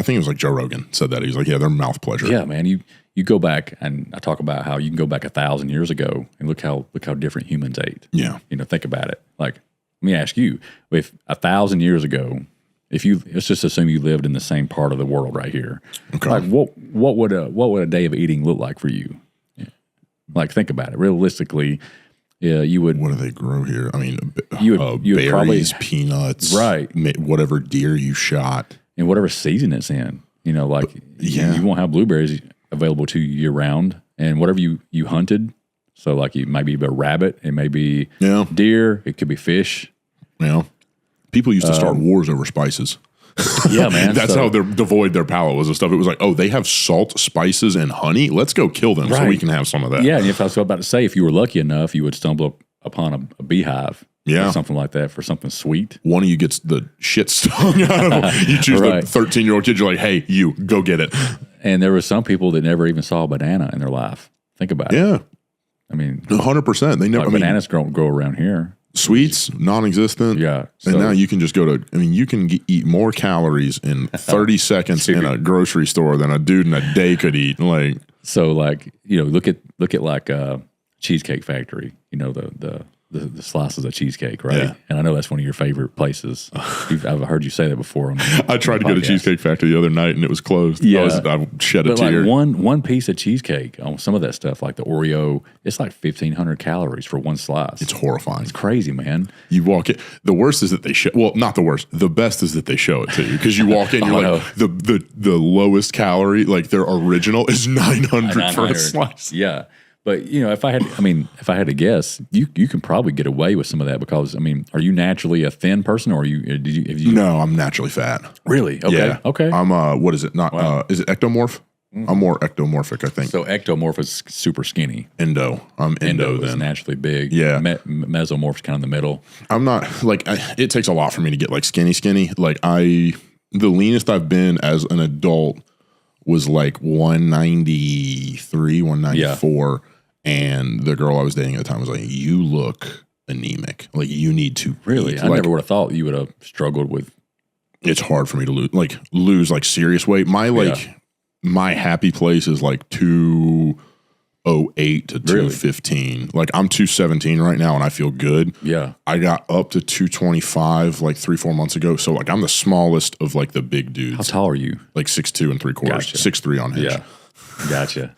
think it was like Joe Rogan said that. He's like, yeah, they're mouth pleasure. Yeah, man. You go back and I talk about how you can go back 1,000 years ago and look how different humans ate. Yeah. You know, think about it. Like, let me ask you, if 1,000 years ago, let's just assume you lived in the same part of the world right here. Okay. Like what would a day of eating look like for you? Yeah. Like think about it. Realistically, you would. What do they grow here? I mean, you would berries, peanuts, right? Whatever deer you shot, and whatever season it's in. You know, like you won't have blueberries available to you year round, and whatever you hunted. So like it might be a rabbit, it may be deer, it could be fish. Yeah. People used to start wars over spices. Yeah, man. That's how they're devoid their palate was and stuff. It was like, oh, they have salt, spices, and honey. Let's go kill them so we can have some of that. Yeah, and if I was about to say, if you were lucky enough, you would stumble upon a beehive. Yeah. Or something like that for something sweet. One of you gets the shit stung out of them. You choose the 13-year-old kid. You're like, hey, you, go get it. And there were some people that never even saw a banana in their life. Think about it. Yeah. I mean, 100%. They never. Like bananas grow around here. Sweets, non-existent. Yeah. And now you can just go to, I mean, you can eat more calories in 30 seconds in a grocery store than a dude in a day could eat. Like, so like, you know, look at like Cheesecake Factory, you know, the slices of cheesecake, right? Yeah. And I know that's one of your favorite places. I've heard you say that before. I tried to go to Cheesecake Factory the other night and it was closed. Yeah. I shed a tear. Like one piece of cheesecake on some of that stuff, like the Oreo, it's like 1,500 calories for one slice. It's horrifying. It's crazy, man. You walk in. The worst is that they show. Well, not the worst. The best is that they show it to you because you walk in. You're like the lowest calorie, like their original is 900 for a slice. Yeah. But you know, if I had to guess, you can probably get away with some of that because I mean, are you naturally a thin person, or have you? No, I'm naturally fat. Really? Okay. Yeah. Okay. I'm what is it? Not is it ectomorph? I'm more ectomorphic, I think. So ectomorph is super skinny. Endo. I'm endo then. Is naturally big. Yeah. Mesomorph's kind of in the middle. I'm not like it takes a lot for me to get like skinny. Like the leanest I've been as an adult was like 193, 194. Yeah. And the girl I was dating at the time was like, "You look anemic. Like you need to really." eat. I never would have thought you would have struggled with. It's hard for me to lose like serious weight. My happy place is like 208 to 215. Like I'm 217 right now, and I feel good. Yeah, I got up to 225 like 3-4 months ago. So like I'm the smallest of like the big dudes. How tall are you? Like 6'2" and 3/4, Gotcha. 6'3" on Hinge. Yeah, gotcha.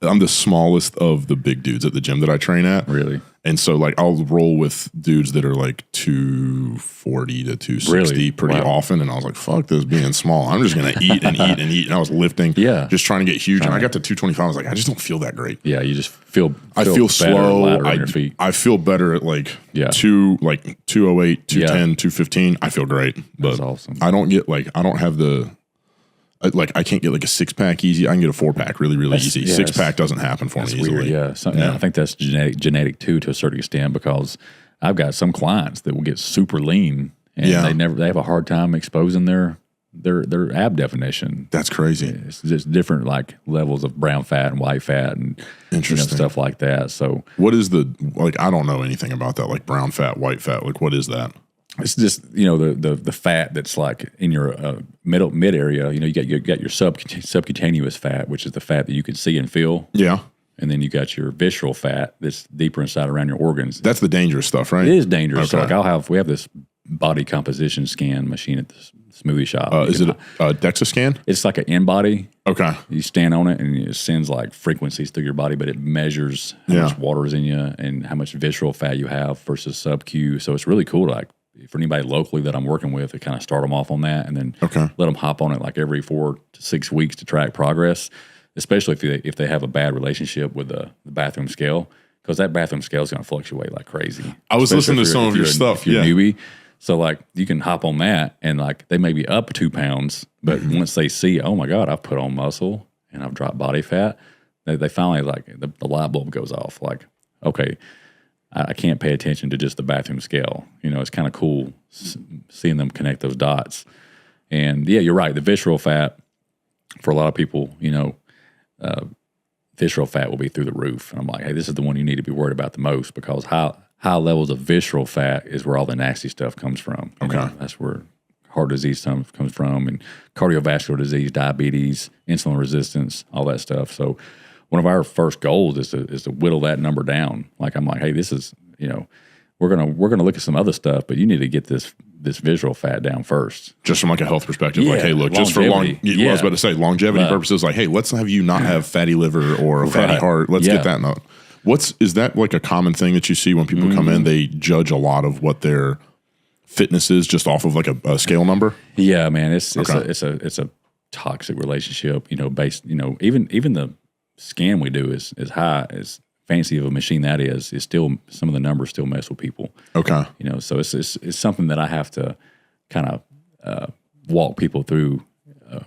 I'm the smallest of the big dudes at the gym that I train at. Really? And so like I'll roll with dudes that are like 240 to 260 pretty often. And I was like, fuck this being small. I'm just going to eat and eat and eat. And I was lifting, just trying to get huge. And I got to 225. I was like, I just don't feel that great. Yeah, you just feel I feel slow. On your feet. I feel better at like 208, 210, 215. I feel great. But that's awesome. I don't get like, I don't have the, like I can't get like a 6-pack easy. I can get a 4-pack really easy. 6-pack doesn't happen for me easily. Weird, yeah. I think that's genetic too, to a certain extent, because I've got some clients that will get super lean and they have a hard time exposing their ab definition. That's crazy. It's just different like levels of brown fat and white fat and stuff like that. So what is I don't know anything about that, like brown fat, white fat. Like what is that? It's just, you know, the fat that's like in your mid area. You know, you got your subcutaneous fat, which is the fat that you can see and feel. Yeah. And then you got your visceral fat that's deeper inside aran your organs. That's the dangerous stuff, right? It is dangerous. Okay. So like we have this body composition scan machine at the smoothie shop. Is it a DEXA scan? It's like an in-body. Okay. You stand on it and it sends like frequencies through your body, but it measures how much water is in you and how much visceral fat you have versus sub-Q. So it's really cool to like, for anybody locally that I'm working with, to kind of start them off on that and then let them hop on it like every 4 to 6 weeks to track progress, especially if they have a bad relationship with the bathroom scale, because that bathroom scale is going to fluctuate like crazy. I was listening to some of your stuff. If you're a newbie. So like you can hop on that and like they may be up 2 pounds, but once they see, oh my God, I've put on muscle and I've dropped body fat, they finally like the light bulb goes off. Like, okay, I can't pay attention to just the bathroom scale. You know, it's kind of cool seeing them connect those dots. And yeah, you're right. The visceral fat, for a lot of people, you know, visceral fat will be through the roof. And I'm like, hey, this is the one you need to be worried about the most, because high levels of visceral fat is where all the nasty stuff comes from. You know, that's where heart disease comes from, and cardiovascular disease, diabetes, insulin resistance, all that stuff. So one of our first goals is to whittle that number down. Like I'm like, hey, this is, you know, we're gonna look at some other stuff, but you need to get this visceral fat down first. Just from like a health perspective, like, hey, look, just for I was about to say longevity purposes, like, hey, let's have you not have fatty liver or a fatty heart. Let's get that note. Is that like a common thing that you see when people come in? They judge a lot of what their fitness is just off of like a scale number. Yeah, man, it's a toxic relationship. You know, based, you know, even the scan we do is high, as fancy of a machine that is still, some of the numbers still mess with people. Okay. You know, so it's something that I have to kind of walk people through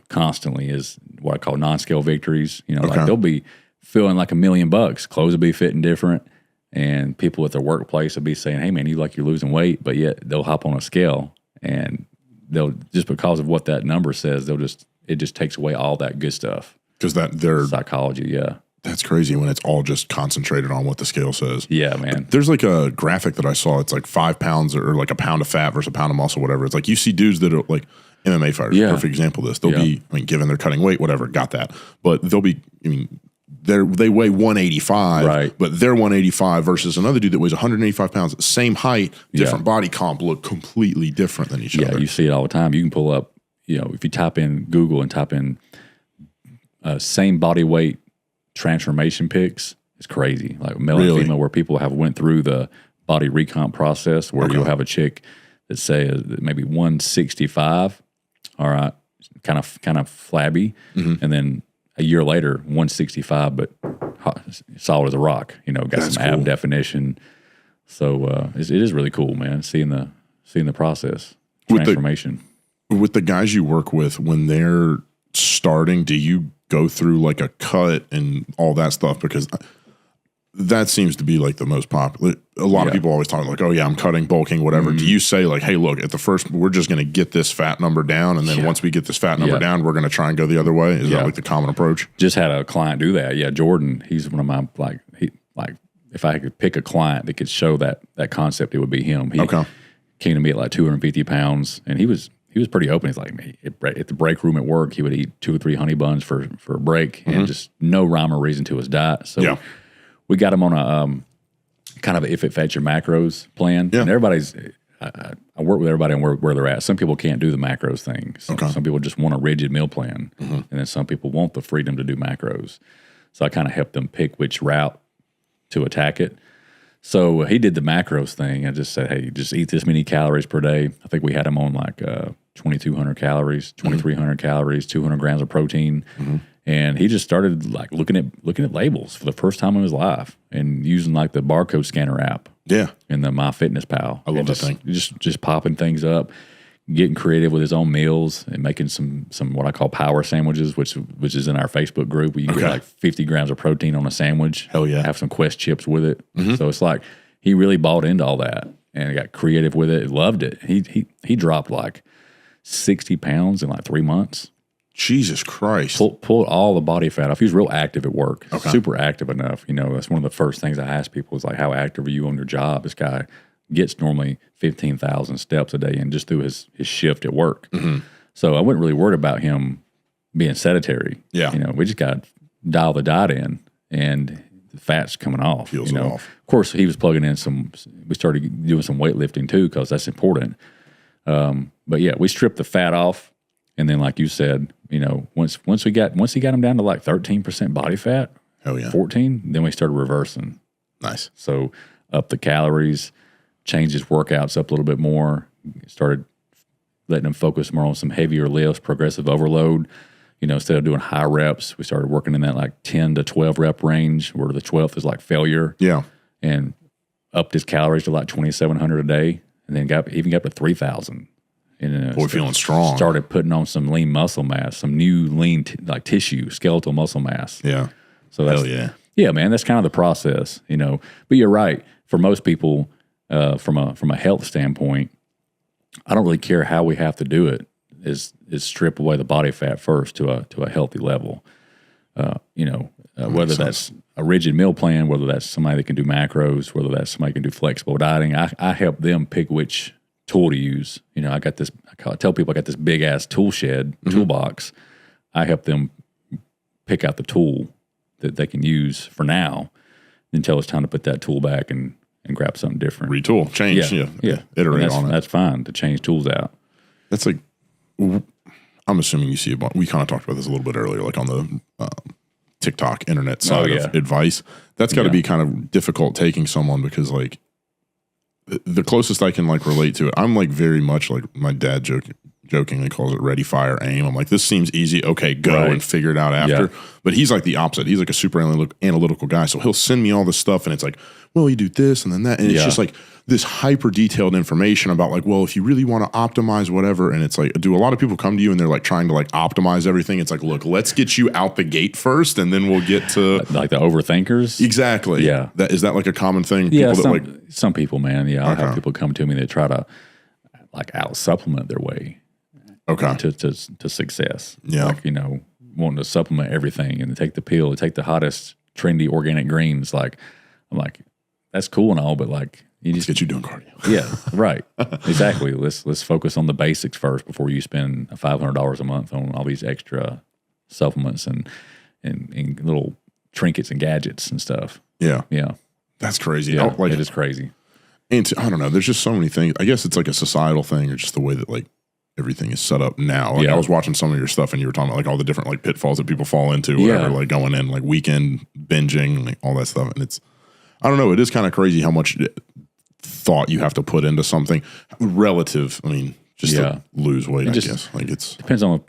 constantly, is what I call non-scale victories. You know, like they'll be feeling like $1 million, clothes will be fitting different, and people at their workplace will be saying, hey man, you like you're losing weight, but yet they'll hop on a scale and they'll, just because of what that number says, it just takes away all that good stuff. Because that their psychology, That's crazy when it's all just concentrated on what the scale says. Yeah, man. There's like a graphic that I saw. It's like 5 pounds or like a pound of fat versus a pound of muscle, whatever. It's like you see dudes that are like MMA fighters. Yeah. Perfect example of this. They'll be, I mean, given they're cutting weight, whatever, got that. But they'll be, I mean, they weigh 185, right? But they're 185 versus another dude that weighs 185 pounds, same height, different body comp, look completely different than each other. Yeah, you see it all the time. You can pull up, if you type in Google and type in same body weight transformation pics, it's crazy. Like male and female, where people have went through the body recomp process, where you'll have a chick that says maybe 165, all right, kind of flabby, and then a year later 165, but solid as a rock. Got That's some ab definition. So it is really cool, man. Seeing the process transformation with the guys you work with when they're starting. Do you go through like a cut and all that stuff? Because that seems to be like the most popular. A lot of people always talk like, oh yeah, I'm cutting, bulking, whatever. Do you say like, hey, look, at the first, we're just going to get this fat number down, and then once we get this fat number down, we're going to try and go the other way? Is that like the common approach? Just had a client do that. Yeah, Jordan, he's one of my if I could pick a client that could show that concept, it would be him. He came to me at like 250 pounds, and he was pretty open. He's like, man, at the break room at work, he would eat 2 or 3 honey buns for a break, and just no rhyme or reason to his diet. So we got him on a kind of a if it fits your macros plan. And everybody's, I work with everybody on where they're at. Some people can't do the macros thing. Some people just want a rigid meal plan. And then some people want the freedom to do macros. So I kind of helped them pick which route to attack it. So he did the macros thing. I just said, hey, just eat this many calories per day. I think we had him on like 2,200 calories, 2,300 calories, 200 grams of protein. And he just started like looking at labels for the first time in his life and using like the barcode scanner app. Yeah. And the MyFitnessPal. I love that thing. Just popping things up, getting creative with his own meals, and making some what I call power sandwiches, which is in our Facebook group, where you get like 50 grams of protein on a sandwich. Hell yeah. Have some Quest chips with it. So it's like he really bought into all that and got creative with it. Loved it. He dropped like 60 pounds in like 3 months. Jesus Christ. Pulled all the body fat off. He was real active at work. Super active enough. That's one of the first things I ask people is like, how active are you on your job? This guy gets normally 15,000 steps a day and just through his shift at work. So I wasn't really worried about him being sedentary. Yeah. We just got to dial the diet in, and the fat's coming off. Peels it off. Of course, he was plugging in we started doing some weightlifting too, because that's important. But yeah, we stripped the fat off. And then, like you said, once he got him down to like 13% body fat, 14, then we started reversing. Nice. So up the calories, changed his workouts up a little bit more, started letting him focus more on some heavier lifts, progressive overload. Instead of doing high reps, we started working in that like 10 to 12 rep range, where the 12th is like failure. Yeah. And upped his calories to like 2,700 a day, and then even got up to 3,000. And boy, feeling strong. Started putting on some lean muscle mass, some new lean like tissue, skeletal muscle mass. Yeah. So that's, yeah, man, that's kind of the process, But you're right. For most people, from a health standpoint, I don't really care how we have to do it. Is strip away the body fat first to a healthy level. Whether that's a rigid meal plan, whether that's somebody that can do macros, whether that's somebody that can do flexible dieting. I help them pick which tool to use. I tell people I got this big ass tool shed, toolbox. I help them pick out the tool that they can use for now until it's time to put that tool back and grab something different. Retool, change, iterate on it. That's fine to change tools out. That's like, I'm assuming you see we kind of talked about this a little bit earlier, like on the TikTok internet side of advice. That's got to be kind of difficult taking someone, because like, the closest I can like relate to it, I'm like very much like my dad jokingly calls it ready, fire, aim. I'm like, this seems easy. Okay, go and figure it out after. Yeah. But he's like the opposite. He's like a super analytical guy. So he'll send me all this stuff, and it's like, well, you do this and then that. And it's just like this hyper detailed information about like, well, if you really want to optimize whatever. And it's like, do a lot of people come to you and they're like trying to like optimize everything? It's like, look, let's get you out the gate first, and then we'll get to like the overthinkers. Exactly. Yeah. Is that like a common thing? Yeah. Some people, man. Yeah. I'll have people come to me that try to like out supplement their way. To success. Yeah. Like, wanting to supplement everything and take the pill, take the hottest trendy organic greens. Like, I'm like, that's cool and all, but like, Let's get you doing cardio. Yeah, right. Exactly. Let's focus on the basics first before you spend $500 a month on all these extra supplements and little trinkets and gadgets and stuff. Yeah. Yeah. That's crazy. Yeah, it is crazy. And I don't know. There's just so many things. I guess it's like a societal thing, or just the way that like everything is set up now. Like I was watching some of your stuff, and you were talking about like all the different like pitfalls that people fall into, whatever, like going in, like weekend binging, like all that stuff. And it's, I don't know. It is kind of crazy how much thought you have to put into something relative. I mean, just to lose weight, I guess. Like it's depends on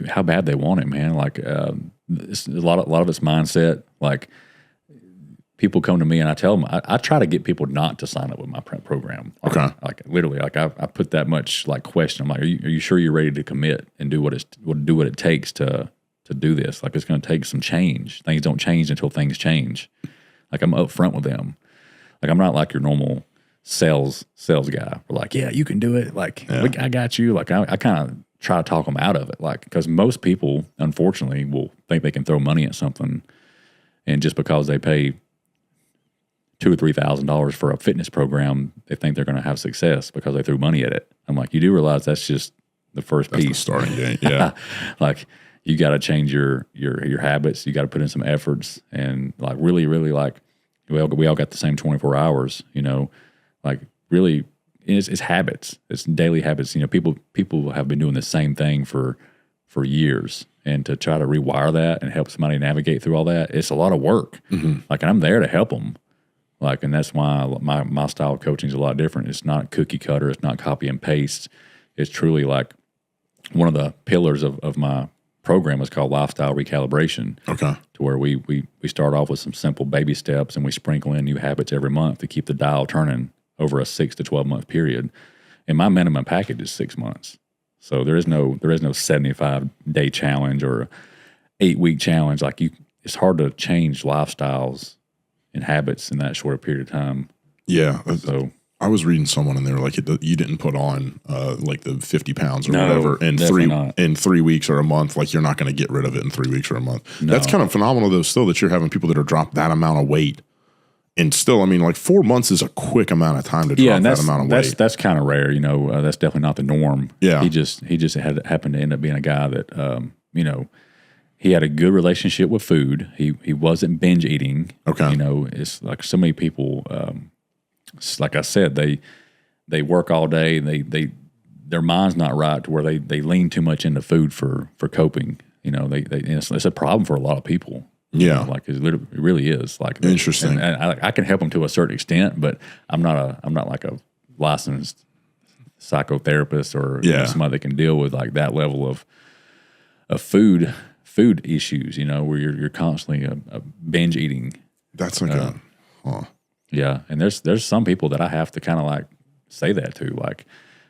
how bad they want it, man. Like it's a lot of it's mindset. Like people come to me and I tell them, I try to get people not to sign up with my program. Like, like literally, like I put that much like question. I'm like, are you sure you're ready to commit and do what it takes to do this? Like it's going to take some change. Things don't change until things change. Like I'm upfront with them. Like I'm not like your normal sales guy. We're like, yeah, you can do it. Like I got you. Like I kind of try to talk them out of it. Like, because most people, unfortunately, will think they can throw money at something, and just because they pay $2,000 or $3,000 for a fitness program, they think they're going to have success because they threw money at it. I'm like, you do realize that's just the first piece. The starting gate. Yeah. Like you got to change your habits. You got to put in some efforts, and like really, really like we all got the same 24 hours. You know, like really, it's habits. It's daily habits. You know, people have been doing the same thing for years, and to try to rewire that and help somebody navigate through all that, it's a lot of work. Like, and I'm there to help them. Like, and that's why my style of coaching is a lot different. It's not cookie cutter. It's not copy and paste. It's truly like one of the pillars of my program is called lifestyle recalibration. Okay. To where we start off with some simple baby steps, and we sprinkle in new habits every month to keep the dial turning over a 6 to 12 month period. And my minimum package is 6 months. So there is no 75-day challenge or 8-week challenge. Like it's hard to change lifestyles and habits in that short a period of time. Yeah. So I was reading someone, and they were like, you didn't put on like the 50 pounds or whatever in 3 weeks or a month. Like you're not going to get rid of it in 3 weeks or a month. No. That's kind of phenomenal though, still, that you're having people that are dropped that amount of weight. And still, I mean, like 4 months is a quick amount of time to drop that amount of weight. That's kind of rare, you know. That's definitely not the norm. Yeah, he just happened to end up being a guy that, you know, he had a good relationship with food. He wasn't binge eating. Okay, you know, it's like so many people. Like I said, they work all day, and their mind's not right to where they lean too much into food for coping. You know, it's a problem for a lot of people. Yeah, like it really is. Like interesting. And I can help them to a certain extent, but I'm not like a licensed psychotherapist or somebody that can deal with like that level of food issues. You know, where you're constantly binge eating. That's like yeah. And there's some people that I have to kind of like say that to, like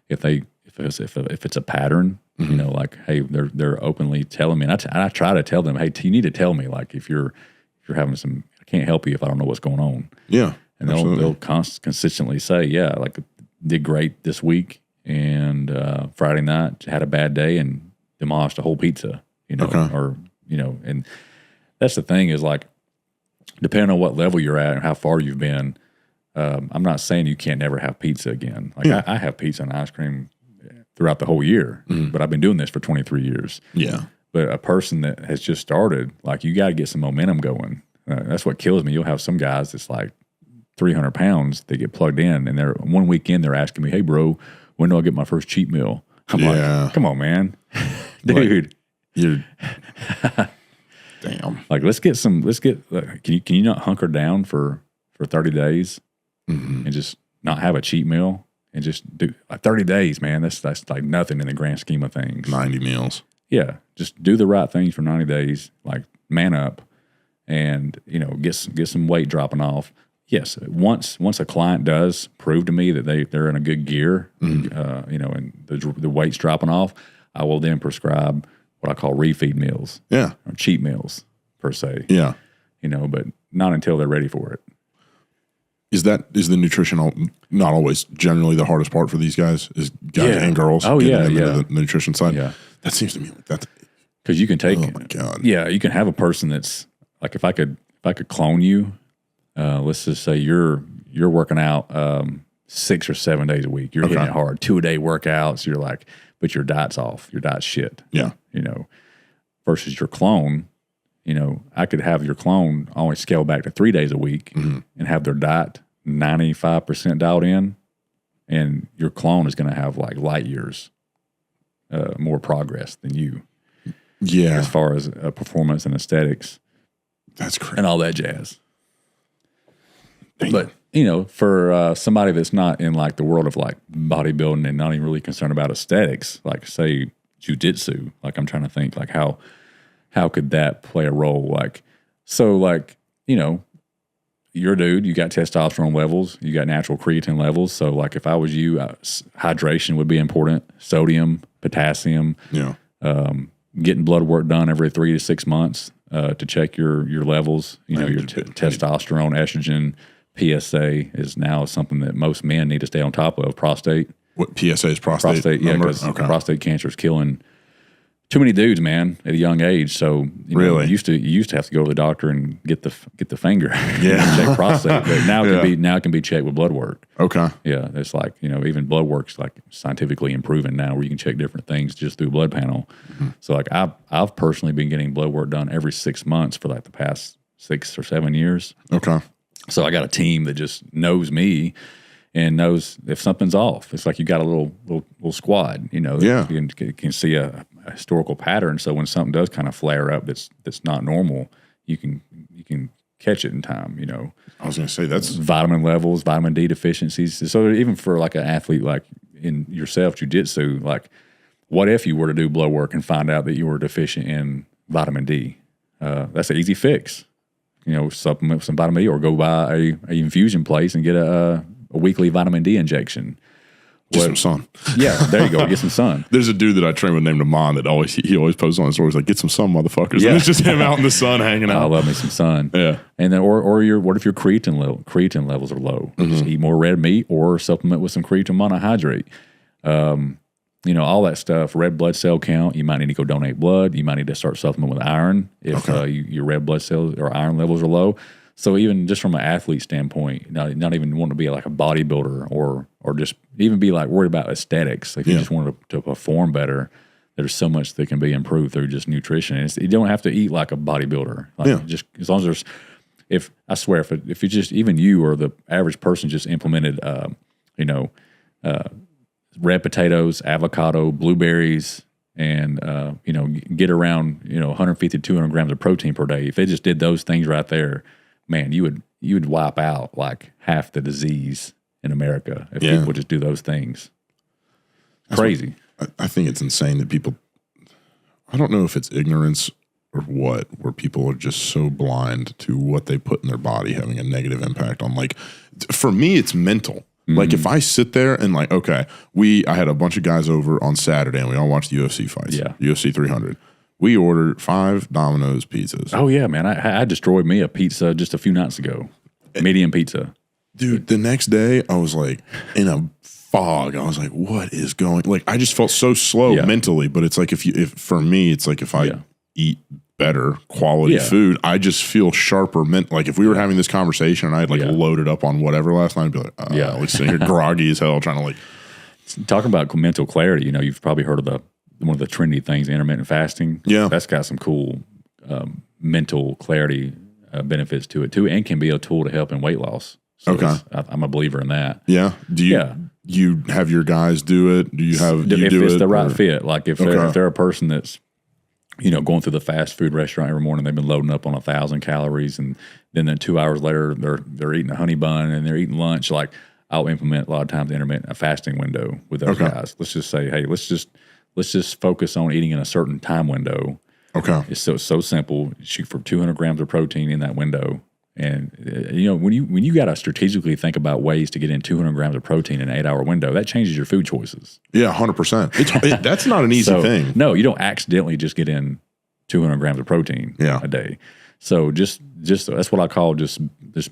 if it's a pattern. You know, like, hey, they're openly telling me, and I try to tell them, hey, you need to tell me, like, if you're having some, I can't help you if I don't know what's going on. Yeah, and they'll consistently say, yeah, like did great this week, and Friday night had a bad day and demolished a whole pizza. You know, or you know, and that's the thing is like, depending on what level you're at and how far you've been, I'm not saying you can't never have pizza again. Like I have pizza and ice cream throughout the whole year, but I've been doing this for 23 years. Yeah. But a person that has just started, like you got to get some momentum going. That's what kills me. You'll have some guys that's like 300 pounds, they get plugged in, and they're one weekend they're asking me, hey bro, when do I get my first cheat meal? I'm like, come on, man. Dude. You're damn. Like can you not hunker down for 30 days and just not have a cheat meal? And just do like 30 days, man. That's like nothing in the grand scheme of things. 90 meals. Yeah, just do the right things for 90 days. Like man up, and you know get some weight dropping off. Yes, once a client does prove to me that they're in a good gear, you know, and the weight's dropping off, I will then prescribe what I call refeed meals. Yeah, or cheat meals per se. Yeah, you know, but not until they're ready for it. Is the nutrition not always generally the hardest part for these guys? Is guys and girls? Oh yeah, the nutrition side. Yeah, that seems to me like that's because you can take. Oh my god. Yeah, you can have a person that's like if I could clone you, let's just say you're working out 6 or 7 days a week. You're hitting it hard, 2-a-day workouts. You're like, but your diet's off. Your diet's shit. Yeah. You know, versus your clone, you know, I could have your clone only scale back to 3 days a week and have their diet 95% dialed in, and your clone is going to have like light years more progress than you. Yeah. As far as performance and aesthetics. That's crazy. And all that jazz. Dang. But, you know, for somebody that's not in like the world of like bodybuilding and not even really concerned about aesthetics, like say jiu-jitsu, like I'm trying to think like how could that play a role? Like, so like, you know, you're a dude, you got testosterone levels, you got natural creatine levels. So like if I was you, hydration would be important, sodium, potassium, getting blood work done every 3 to 6 months to check your levels, you know, your testosterone, estrogen, PSA is now something that most men need to stay on top of. Prostate. What PSA is prostate? Yeah, because prostate cancer is killing too many dudes, man, at a young age. So you know, you used to have to go to the doctor and get the finger, check prostate. But now it can be checked with blood work. Okay. Yeah, it's like, you know, even blood work's like scientifically improving now, where you can check different things just through a blood panel. So like I've personally been getting blood work done every 6 months for like the past 6 or 7 years. Okay. So I got a team that just knows me and knows if something's off. It's like you got a little squad, you know. Yeah. You can see a historical pattern. So when something does kind of flare up that's not normal, you can catch it in time, you know. I was going to say that's vitamin levels, vitamin D deficiencies. So even for like an athlete like in yourself, jiu-jitsu, like what if you were to do blood work and find out that you were deficient in vitamin D? That's an easy fix. You know, supplement with some vitamin D, or go by a infusion place and get a weekly vitamin D injection. Get some sun. Yeah, there you go. Get some sun. There's a dude that I train with named Amon that he always posts on his stories like, get some sun, motherfuckers. Yeah. And it's just him out in the sun hanging out. I love me some sun. Yeah. And then what if your creatine levels are low? Just eat more red meat or supplement with some creatine monohydrate. You know, all that stuff. Red blood cell count. You might need to go donate blood. You might need to start supplement with iron if your red blood cells or iron levels are low. So even just from an athlete standpoint, not even wanting to be like a bodybuilder or just even be like worried about aesthetics. If you just want to perform better, there's so much that can be improved through just nutrition. And you don't have to eat like a bodybuilder. Like just as long as if you just, even you or the average person just implemented, red potatoes, avocado, blueberries, and get around 150 to 200 grams of protein per day. If they just did those things right there, man, you would wipe out like half the disease in America if people would just do those things. Crazy. I think it's insane that people, I don't know if it's ignorance or what, where people are just so blind to what they put in their body having a negative impact on, like, for me, it's mental. Like if I sit there and like, okay, I had a bunch of guys over on Saturday and we all watched the UFC fights. Yeah. UFC 300. We ordered 5 Domino's pizzas. Oh yeah, man. I destroyed me a pizza just a few nights ago. Medium pizza. Dude, the next day I was like in a fog. I was like, what is going, like, I just felt so slow mentally, but it's like, if for me, it's like if I eat better quality food, I just feel sharper. Like if we were having this conversation and I had like loaded up on whatever last night, I'd be like, like sitting here groggy as hell trying to like. Talking about mental clarity, you know, you've probably heard of one of the trendy things, intermittent fasting. Yeah. That's got some cool mental clarity benefits to it too, and can be a tool to help in weight loss. So I'm a believer in that. Yeah. Do you have your guys do it? Do you have, if it's the right fit? Like if they're a person that's, going through the fast food restaurant every morning, they've been loading up on 1,000 calories, and then 2 hours later they're eating a honey bun and they're eating lunch. Like I'll implement a lot of times the intermittent fasting window with those guys. Let's just say, hey, let's just focus on eating in a certain time window. Okay, it's so simple. Shoot for 200 grams of protein in that window, and when you got to strategically think about ways to get in 200 grams of protein in an 8-hour window, that changes your food choices. Yeah, 100%. That's not an easy thing. No, you don't accidentally just get in 200 grams of protein a day. So just that's what I call just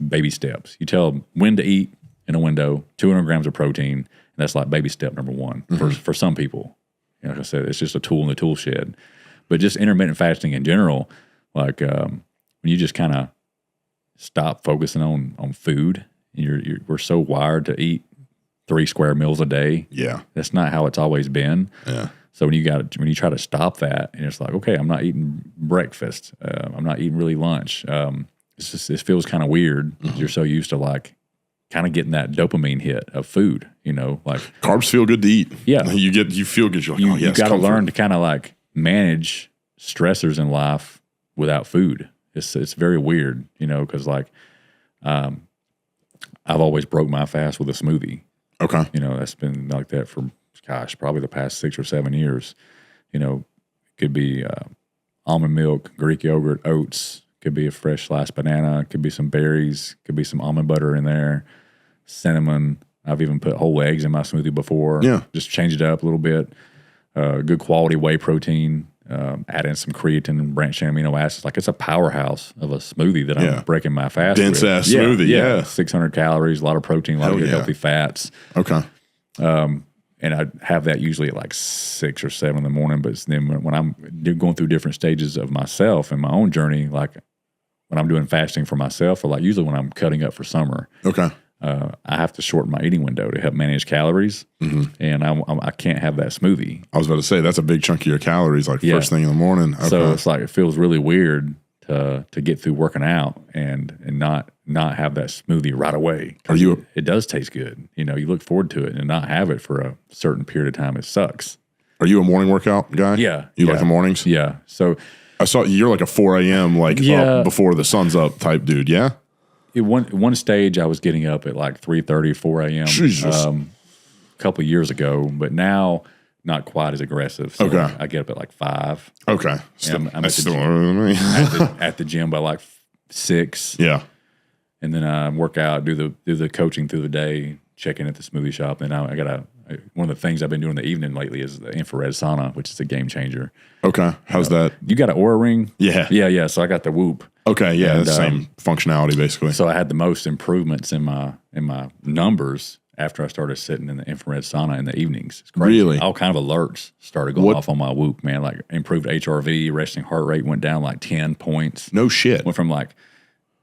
baby steps. You tell them when to eat in a window, 200 grams of protein, and that's like baby step number one for some people. Like I said, it's just a tool in the tool shed. But just intermittent fasting in general, like when you just kind of stop focusing on food. We're so wired to eat 3 square meals a day. Yeah. That's not how it's always been. Yeah. So when you try to stop that, and it's like, okay, I'm not eating breakfast. I'm not eating really lunch. It feels kind of weird. You're so used to like kind of getting that dopamine hit of food, like carbs feel good to eat. Yeah. You feel good. You're like, you got to learn to kind of like manage stressors in life without food. It's very weird, because like, I've always broke my fast with a smoothie. Okay. That's been like that for, probably the past 6 or 7 years. Could be almond milk, Greek yogurt, oats, could be a fresh sliced banana, could be some berries, could be some almond butter in there, cinnamon. I've even put whole eggs in my smoothie before. Yeah. Just change it up a little bit. Good quality whey protein, add in some creatine and branched chain amino acids. Like it's a powerhouse of a smoothie that I'm breaking my fast dense with. ass smoothie, yeah. 600 calories, a lot of protein, a lot of good healthy fats. Okay. And I have that usually at like 6 or 7 in the morning. But then when I'm going through different stages of myself and my own journey, like when I'm doing fasting for myself, or like usually when I'm cutting up for summer, okay, I have to shorten my eating window to help manage calories. And I can't have that smoothie. I was about to say that's a big chunk of your calories, like first thing in the morning. Okay. So it's like it feels really weird to get through working out and not have that smoothie right away. It does taste good. You look forward to it, and not have it for a certain period of time, it sucks. Are you a morning workout guy? Yeah. You like the mornings? Yeah. So I saw you're like a 4 a.m. like up before the sun's up type dude. Yeah. At one stage, I was getting up at like 3:30, 4 a.m. Jesus. A couple of years ago, but now not quite as aggressive. So okay. I get up at like 5. Okay. I'm that's still older than me. at the gym by like 6. Yeah. And then I work out, do the coaching through the day, check in at the smoothie shop. And I got one of the things I've been doing in the evening lately is the infrared sauna, which is a game changer. Okay. How's that? You got an Oura ring? Yeah. Yeah. So I got the Whoop. Okay. Yeah. And, same functionality basically. So I had the most improvements in my numbers after I started sitting in the infrared sauna in the evenings. It's crazy. Really? All kind of alerts started going off on my Whoop, man. Like improved HRV, resting heart rate went down like 10 points. No shit. Went from like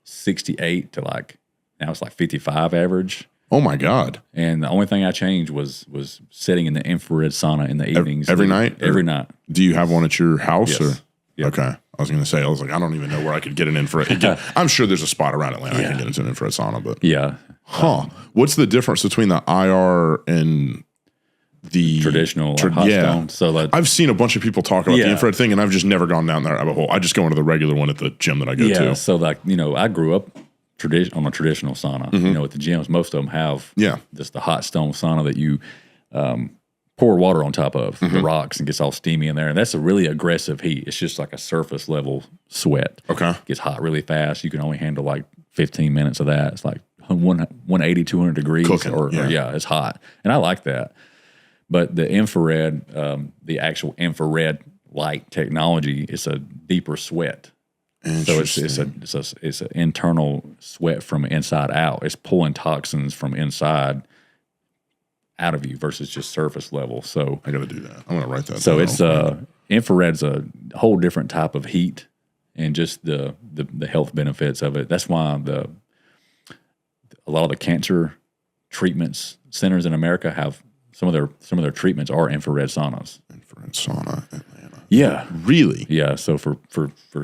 68 to like, now it's like 55 average. Oh my God. And the only thing I changed was sitting in the infrared sauna in the evenings. Every night? Every night. Do you have one at your house? Yes. Or? Yep. Okay. I was going to say, I was like, I don't even know where I could get an infrared. I'm sure there's a spot around Atlanta I can get into an infrared sauna, but. Yeah. Huh. What's the difference between the IR and the traditional hot stone? So like, I've seen a bunch of people talk about the infrared thing, and I've just never gone down that rabbit hole. I just go into the regular one at the gym that I go to. Yeah. So like, I grew up on a traditional sauna. At the gyms, most of them have just the hot stone sauna that you pour water on top of the rocks and gets all steamy in there. And that's a really aggressive heat. It's just like a surface level sweat. Okay. It gets hot really fast. You can only handle like 15 minutes of that. It's like 180, 200 degrees. Cooking, or it's hot. And I like that. But the infrared, the actual infrared light technology, is a deeper sweat. So it's an internal sweat from inside out. It's pulling toxins from inside out of you versus just surface level. So I got to do that. I'm going to write that. So down. it's infrared's a whole different type of heat, and just the health benefits of it. That's why a lot of the cancer treatments centers in America have some of their treatments are infrared saunas. Infrared sauna, Atlanta. Yeah, really. Yeah, so for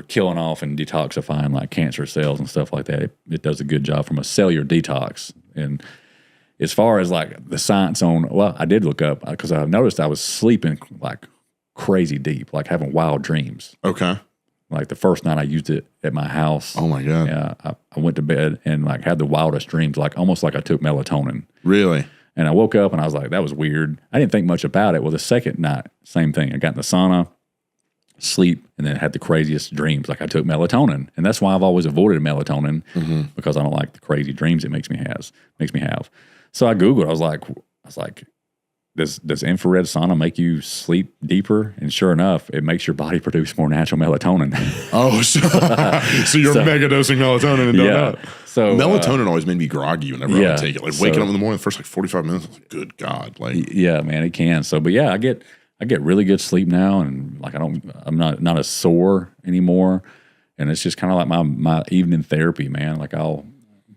killing off and detoxifying like cancer cells and stuff like that, it does a good job from a cellular detox. And as far as like the science on, well, I did look up because I noticed I was sleeping like crazy deep, like having wild dreams. Okay. Like the first night I used it at my house. Oh my God. Yeah, I went to bed and like had the wildest dreams, like almost like I took melatonin. Really? And I woke up and I was like, that was weird. I didn't think much about it. Well, the second night, same thing. I got in the sauna, sleep, and then had the craziest dreams. Like I took melatonin. And that's why I've always avoided melatonin, because I don't like the crazy dreams it makes me have. So I Googled, I was like, does infrared sauna make you sleep deeper? And sure enough, it makes your body produce more natural melatonin. Oh, so you're mega dosing melatonin and don't know. So melatonin always made me groggy whenever I would take it. Like waking up in the morning, the first like 45 minutes, I was like, good God. Like, yeah, man, it can. So, but yeah, I get really good sleep now, and like I'm not as sore anymore. And it's just kind of like my evening therapy, man. Like I'll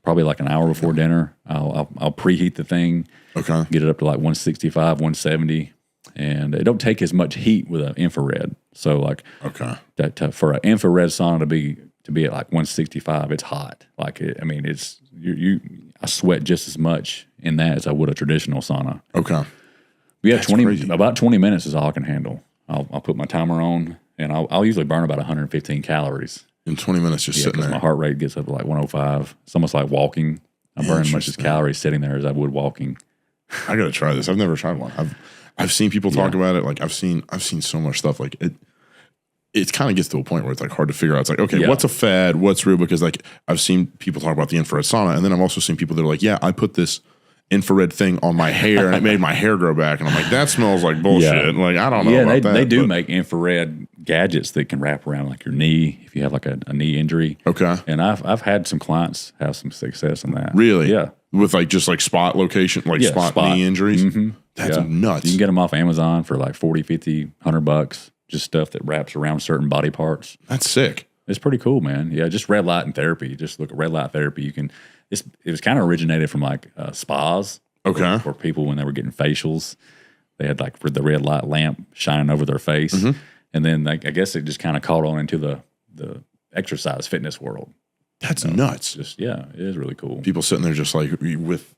probably like an hour before dinner, I'll preheat the thing. Okay. Get it up to like 165, 170. And it don't take as much heat with an infrared. So like for an infrared sauna to be at like 165, it's hot. Like it's I sweat just as much in that as I would a traditional sauna. Okay. But yeah, about 20 minutes is all I can handle. I'll put my timer on, and I'll usually burn about 115 calories. In 20 minutes just sitting there. My heart rate gets up to like 105. It's almost like walking. I'm burning as much as calories sitting there as I would walking. I got to try this. I've never tried one. I've seen people talk about it. Like I've seen so much stuff. Like it kind of gets to a point where it's like hard to figure out. It's like, okay, what's a fad? What's real? Because like I've seen people talk about the infrared sauna, and then I've also seen people that are like, yeah, I put this infrared thing on my hair and it made my hair grow back. And I'm like, that smells like bullshit. Like, I don't know about that. They do make infrared gadgets that can wrap around like your knee if you have like a knee injury. Okay. And I've had some clients have some success in that. Really? Yeah. With like just like spot location, like spot knee injuries? Mm-hmm. That's nuts. You can get them off Amazon for like 40, 50, $100. Just stuff that wraps around certain body parts. That's sick. It's pretty cool, man. Yeah, just red light and therapy. Just look at red light therapy. You can. It was kind of originated from like spas. Okay. For people when they were getting facials, they had like the red light lamp shining over their face, and then like I guess it just kind of caught on into the exercise fitness world. That's nuts. Just it is really cool. People sitting there just like with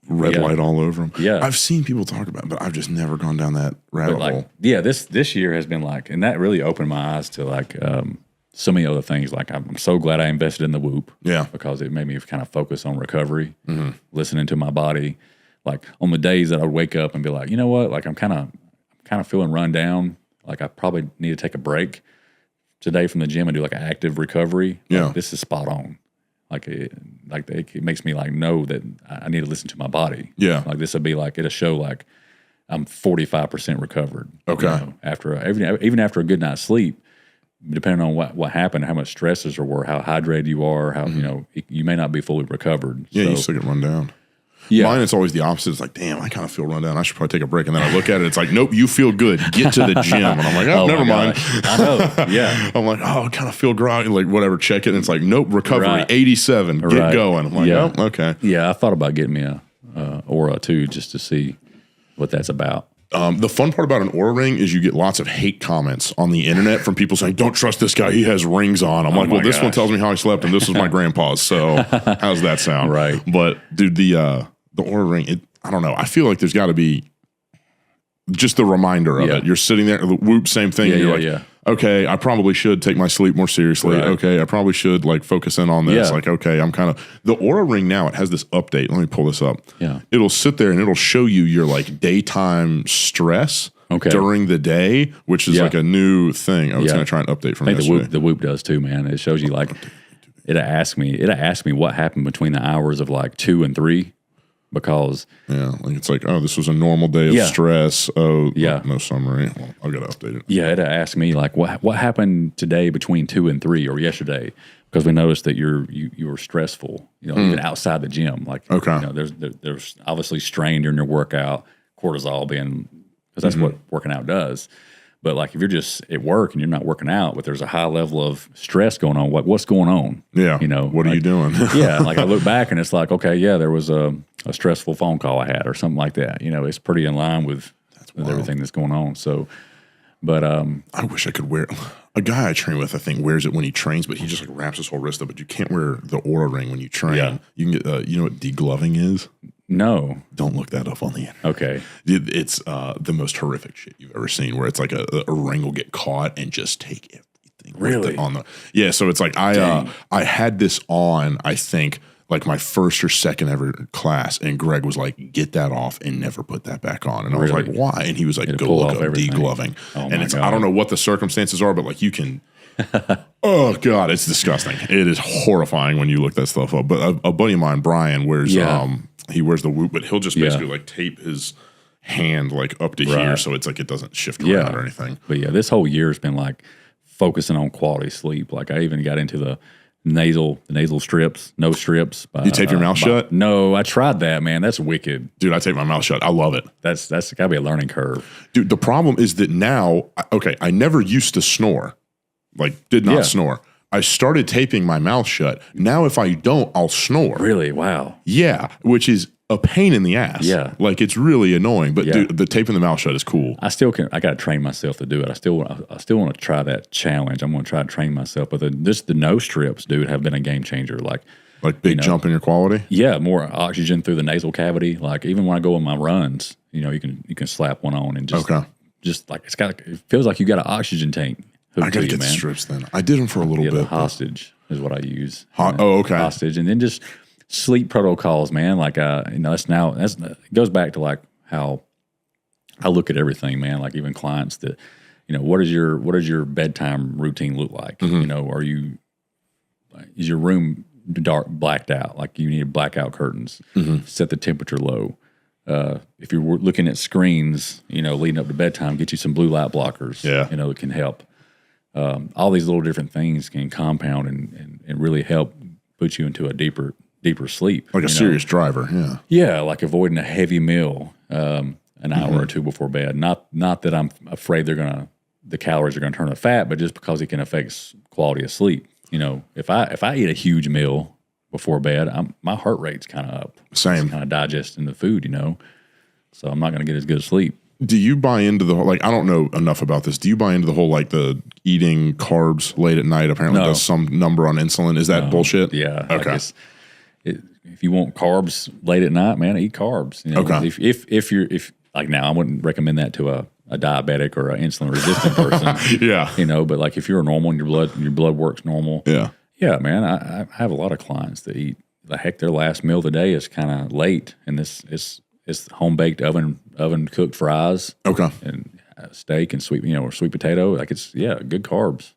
red light all over them. Yeah, I've seen people talk about it, but I've just never gone down that rabbit hole. Yeah, this year has been like, and that really opened my eyes to like so many other things. Like I'm so glad I invested in the Whoop. Yeah, because it made me kind of focus on recovery, listening to my body. Like on the days that I would wake up and be like, you know what, like I'm kind of feeling run down. Like I probably need to take a break today from the gym and do like an active recovery. Yeah, like, this is spot on. Like it makes me like know that I need to listen to my body. Yeah, like this would be like it'll show like I'm 45% recovered. Okay, after even after a good night's sleep, depending on what happened, how much stresses there were, how hydrated you are, how you may not be fully recovered. Yeah, you still get run down. Yeah. Mine, it's always the opposite. It's like, damn, I kind of feel run down. I should probably take a break. And then I look at it. It's like, nope, you feel good. Get to the gym. And I'm like, never mind. I know. Yeah. I'm like, I kind of feel groggy. Like, whatever, check it. And it's like, nope, recovery, 87. Get going. I'm like, oh, okay. Yeah, I thought about getting me a Aura too, just to see what that's about. The fun part about an Aura ring is you get lots of hate comments on the internet from people saying, don't trust this guy. He has rings on. I'm like, well, this one tells me how I slept, and this was my grandpa's. So how's that sound? Right. But, dude, the Aura ring, I don't know. I feel like there's got to be just the reminder of it. You're sitting there, the Whoop, same thing. And you're like, okay, I probably should take my sleep more seriously. Right. Okay, I probably should like focus in on this. Like, okay, I'm kind of the Aura ring now. It has this update. Let me pull this up. Yeah, it'll sit there and it'll show you your like daytime stress. During the day, which is like a new thing. I was going to try and update from yesterday. The Whoop does too, man. It shows you like it'll ask me what happened between the hours of like 2 and 3. Because like it's like, oh, this was a normal day of stress. Oh, no summary. Well, I've got to update it. Yeah, it'll ask me like what happened today between 2 and 3 or yesterday, because we noticed that you were stressful. Even outside the gym. Like there's obviously strain during your workout, cortisol being because that's what working out does. But like if you're just at work and you're not working out, but there's a high level of stress going on, what's going on? Yeah, what are you doing? Like I look back and it's like, okay, there was a stressful phone call I had or something like that. It's pretty in line with everything that's going on. So, but I wish I could wear a guy I train with. I think wears it when he trains, but he just like wraps his whole wrist up. But you can't wear the Aura ring when you train. Yeah. You can get you know what degloving is? No. Don't look that up on the internet. Okay. It's the most horrific shit you've ever seen, where it's like a ring will get caught and just take everything. Really? On the so it's like I had this on, I think, like my first or second ever class, and Greg was like, get that off and never put that back on. And I was like, why? And he was like, go look up degloving. And it's I don't know what the circumstances are, but like you can oh God, it's disgusting. It is horrifying when you look that stuff up. But a buddy of mine, Brian, wears he wears the Whoop, but he'll just basically like tape his hand like up to here, so it's like it doesn't shift around or anything. But this whole year has been like focusing on quality sleep. Like I even got into the nasal strips, nose strips. You tape your mouth shut? No, I tried that, man. That's wicked. Dude, I tape my mouth shut. I love it. That's gotta be a learning curve. Dude, the problem is that now, I never used to snore. Like, did not snore. I started taping my mouth shut. Now, if I don't, I'll snore. Really? Wow. Yeah, which is a pain in the ass. Yeah. Like, it's really annoying. But dude, the taping the mouth shut is cool. I got to train myself to do it. I still want to try that challenge. I'm going to try to train myself. But the nose strips, dude, have been a game changer. Like big jump in your quality? Yeah, more oxygen through the nasal cavity. Like, even when I go on my runs, you can slap one on and just like it feels like you got an oxygen tank. I got to get the strips then. I did them for a little bit. Hostage is what I use. Okay. Hostage. And then just sleep protocols, man. Like, it goes back to like how I look at everything, man. Like, even clients that, what does your bedtime routine look like? Is your room dark, blacked out? Like, you need blackout curtains. Set the temperature low. If you're looking at screens, leading up to bedtime, get you some blue light blockers. Yeah. It can help. All these little different things can compound and really help put you into a deeper sleep. Like a serious driver, yeah. Yeah, like avoiding a heavy meal an hour or two before bed. Not that I'm afraid the calories are gonna turn to fat, but just because it can affect quality of sleep. If I eat a huge meal before bed, my heart rate's kind of up. Same. Kind of digesting the food, so I'm not gonna get as good a sleep. Do you buy into the whole, I don't know enough about this. Do you buy into the whole, the eating carbs late at night apparently does some number on insulin? Is that bullshit? Yeah. Okay. If you want carbs late at night, man, eat carbs. Okay. If like now, I wouldn't recommend that to a diabetic or an insulin resistant person. Yeah. But like if you're normal and your blood works normal. Yeah. Yeah, man. I have a lot of clients that eat, their last meal of the day is kind of late, and it's home baked oven cooked fries. Okay. And steak and sweet potato. Like, it's good carbs.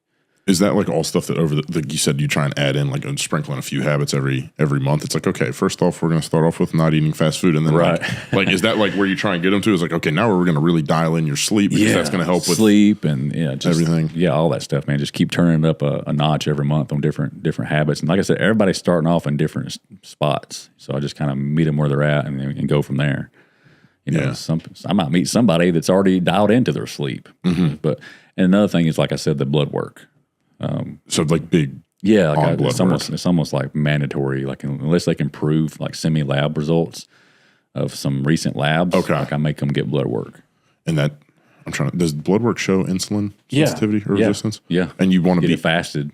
Is that like all stuff that you said you try and add in, like sprinkling a few habits every month? It's like, okay, first off, we're going to start off with not eating fast food. And then is that like where you try and get them to? Is like, okay, now we're going to really dial in your sleep because that's going to help with sleep and just everything. Yeah, all that stuff, man. Just keep turning it up a notch every month on different habits. And like I said, everybody's starting off in different spots. So I just kind of meet them where they're at and go from there. I might meet somebody that's already dialed into their sleep. But and another thing is, like I said, the blood work. So like big, it's almost like mandatory. Like, unless they can prove like semi-lab results of some recent labs, like I make them get blood work. And that does blood work show insulin sensitivity or resistance? Yeah, and you want to be fasted.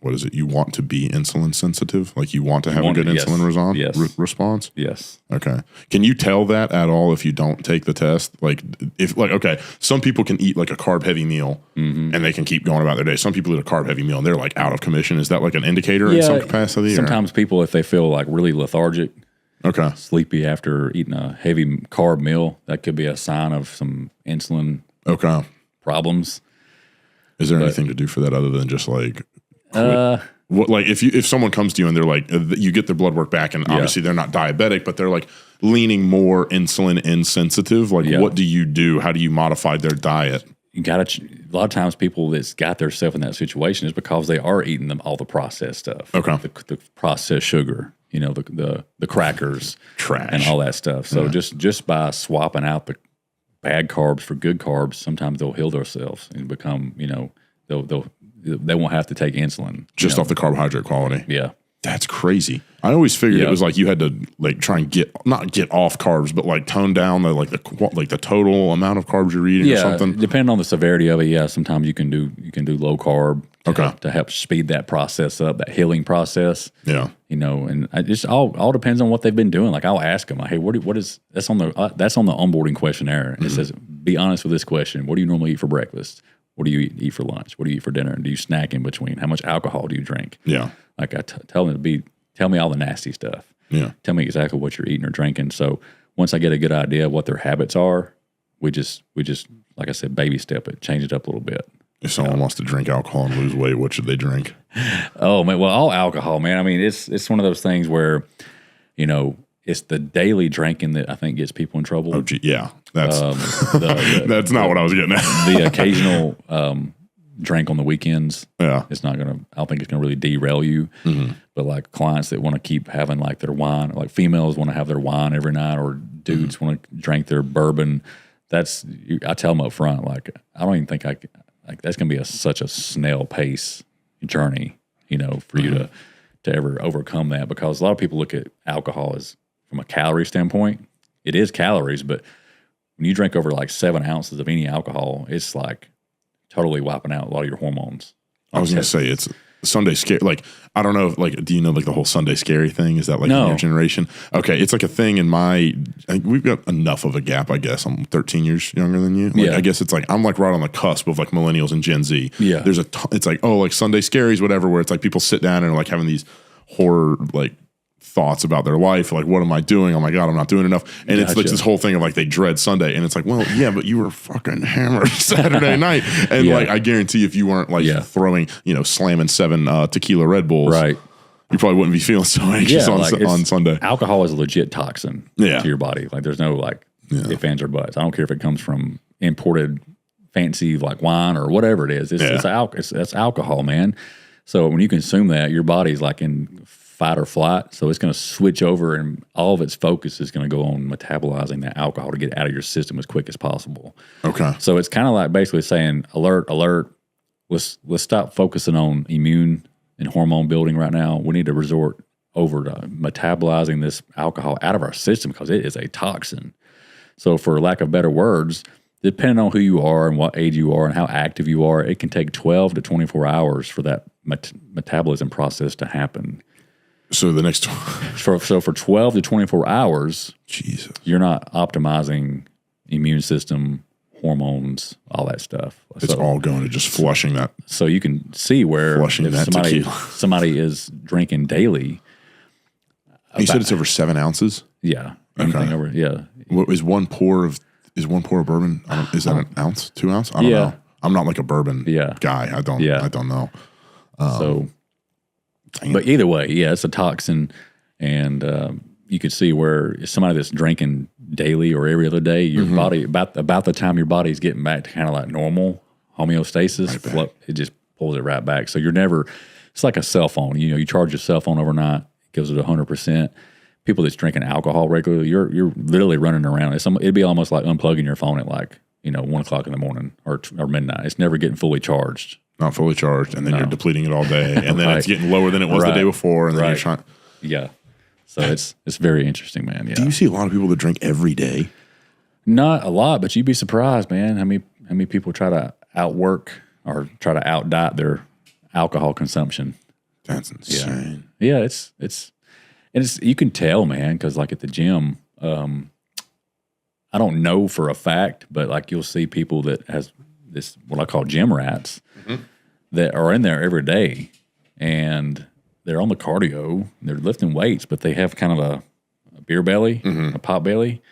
What is it? You want to be insulin sensitive? Like, you want to have a good insulin response? Yes. Okay. Can you tell that at all if you don't take the test? Okay, some people can eat like a carb heavy meal and they can keep going about their day. Some people eat a carb heavy meal and they're like out of commission. Is that like an indicator in some capacity? Sometimes people, if they feel like really lethargic, sleepy after eating a heavy carb meal, that could be a sign of some insulin problems. Is there anything to do for that other than just like... if someone comes to you and they're like, you get their blood work back, and obviously they're not diabetic, but they're like leaning more insulin insensitive. Like, what do you do? How do you modify their diet? You got to. A lot of times, people that's got themselves in that situation is because they are eating all the processed stuff. Okay, the processed sugar, the crackers, trash, and all that stuff. So just by swapping out the bad carbs for good carbs, sometimes they'll heal themselves and become, they won't have to take insulin. Just off the carbohydrate quality. Yeah. That's crazy. I always figured it was like you had to like try and not get off carbs, but like tone down the total amount of carbs you're eating or something. Depending on the severity of it, sometimes you can do low carb to help speed that process up, that healing process. Yeah. And it just all depends on what they've been doing. Like, I'll ask them, like, hey, what is that's on the onboarding questionnaire. It says, be honest with this question. What do you normally eat for breakfast? What do you eat for lunch? What do you eat for dinner? Do you snack in between? How much alcohol do you drink? Yeah. Like, I tell them tell me all the nasty stuff. Yeah. Tell me exactly what you're eating or drinking. So once I get a good idea of what their habits are, we just like I said, baby step it, change it up a little bit. If someone wants to drink alcohol and lose weight, what should they drink? Oh man, well, all alcohol, man. I mean, it's one of those things where, it's the daily drinking that I think gets people in trouble. Oh, yeah. That's that's not what I was getting at. The occasional drink on the weekends. Yeah. I don't think it's going to really derail you. But like clients that want to keep having like their wine, like females want to have their wine every night, or dudes want to drink their bourbon. I tell them up front, like, I don't even think that's going to be such a snail pace journey, for you to ever overcome that, because a lot of people look at alcohol as from a calorie standpoint. It is calories, but when you drink over like 7 ounces of any alcohol, it's like totally wiping out a lot of your hormones. I was going to say it's Sunday scary. Like, I don't know, like, do you know like the whole Sunday scary thing? Is that like in your generation? Okay. It's like a thing in I think we've got enough of a gap, I guess. I'm 13 years younger than you. Like, I guess it's like, I'm like right on the cusp of like millennials and Gen Z. Yeah. There's it's like, oh, like Sunday scaries, whatever, where it's like people sit down and are like having these horror, like, thoughts about their life, like, what am I doing? Oh my God, I'm not doing enough. And it's like this whole thing of like they dread Sunday, and it's like, well, yeah, but you were fucking hammered Saturday night, and like I guarantee if you weren't like throwing, slamming 7 tequila Red Bulls, right, you probably wouldn't be feeling so anxious on Sunday. Alcohol is a legit toxin to your body. Like, there's no like ifs, ands, or buts. I don't care if it comes from imported fancy like wine or whatever it is. It's alcohol, man. So when you consume that, your body's like in fight or flight, so it's going to switch over, and all of its focus is going to go on metabolizing that alcohol to get out of your system as quick as possible. Okay. So it's kind of like basically saying, alert, alert. Let's stop focusing on immune and hormone building right now. We need to resort over to metabolizing this alcohol out of our system, because it is a toxin. So for lack of better words, depending on who you are and what age you are and how active you are, it can take 12 to 24 hours for that metabolism process to happen. So the next for 12 to 24 hours, Jesus, you're not optimizing immune system, hormones, all that stuff. It's all going to just flushing that. So you can see where if somebody is drinking daily. You said it's over 7 ounces? Yeah. Anything over, yeah. What is one pour of bourbon? Is that an ounce, 2 ounce? I don't know. I'm not like a bourbon guy. I don't know. But either way, it's a toxin, and you can see where somebody that's drinking daily or every other day, your body, about the time your body's getting back to kind of like normal homeostasis, it just pulls it right back. So it's like a cell phone. You charge your cell phone overnight, it gives it 100%. People that's drinking alcohol regularly, you're literally running around. It'd be almost like unplugging your phone at like 1 o'clock in the morning or midnight. It's never getting fully charged. Not fully charged, and then you're depleting it all day, and then it's getting lower than it was the day before, and then you're trying. Yeah, so it's very interesting, man. Yeah. Do you see a lot of people that drink every day? Not a lot, but you'd be surprised, man. How many people try to outwork or try to outdiet their alcohol consumption? That's insane. Yeah, it's you can tell, man, because like at the gym, I don't know for a fact, but like you'll see people that has this what I call gym rats that are in there every day, and they're on the cardio, they're lifting weights, but they have kind of a beer belly, a pot belly,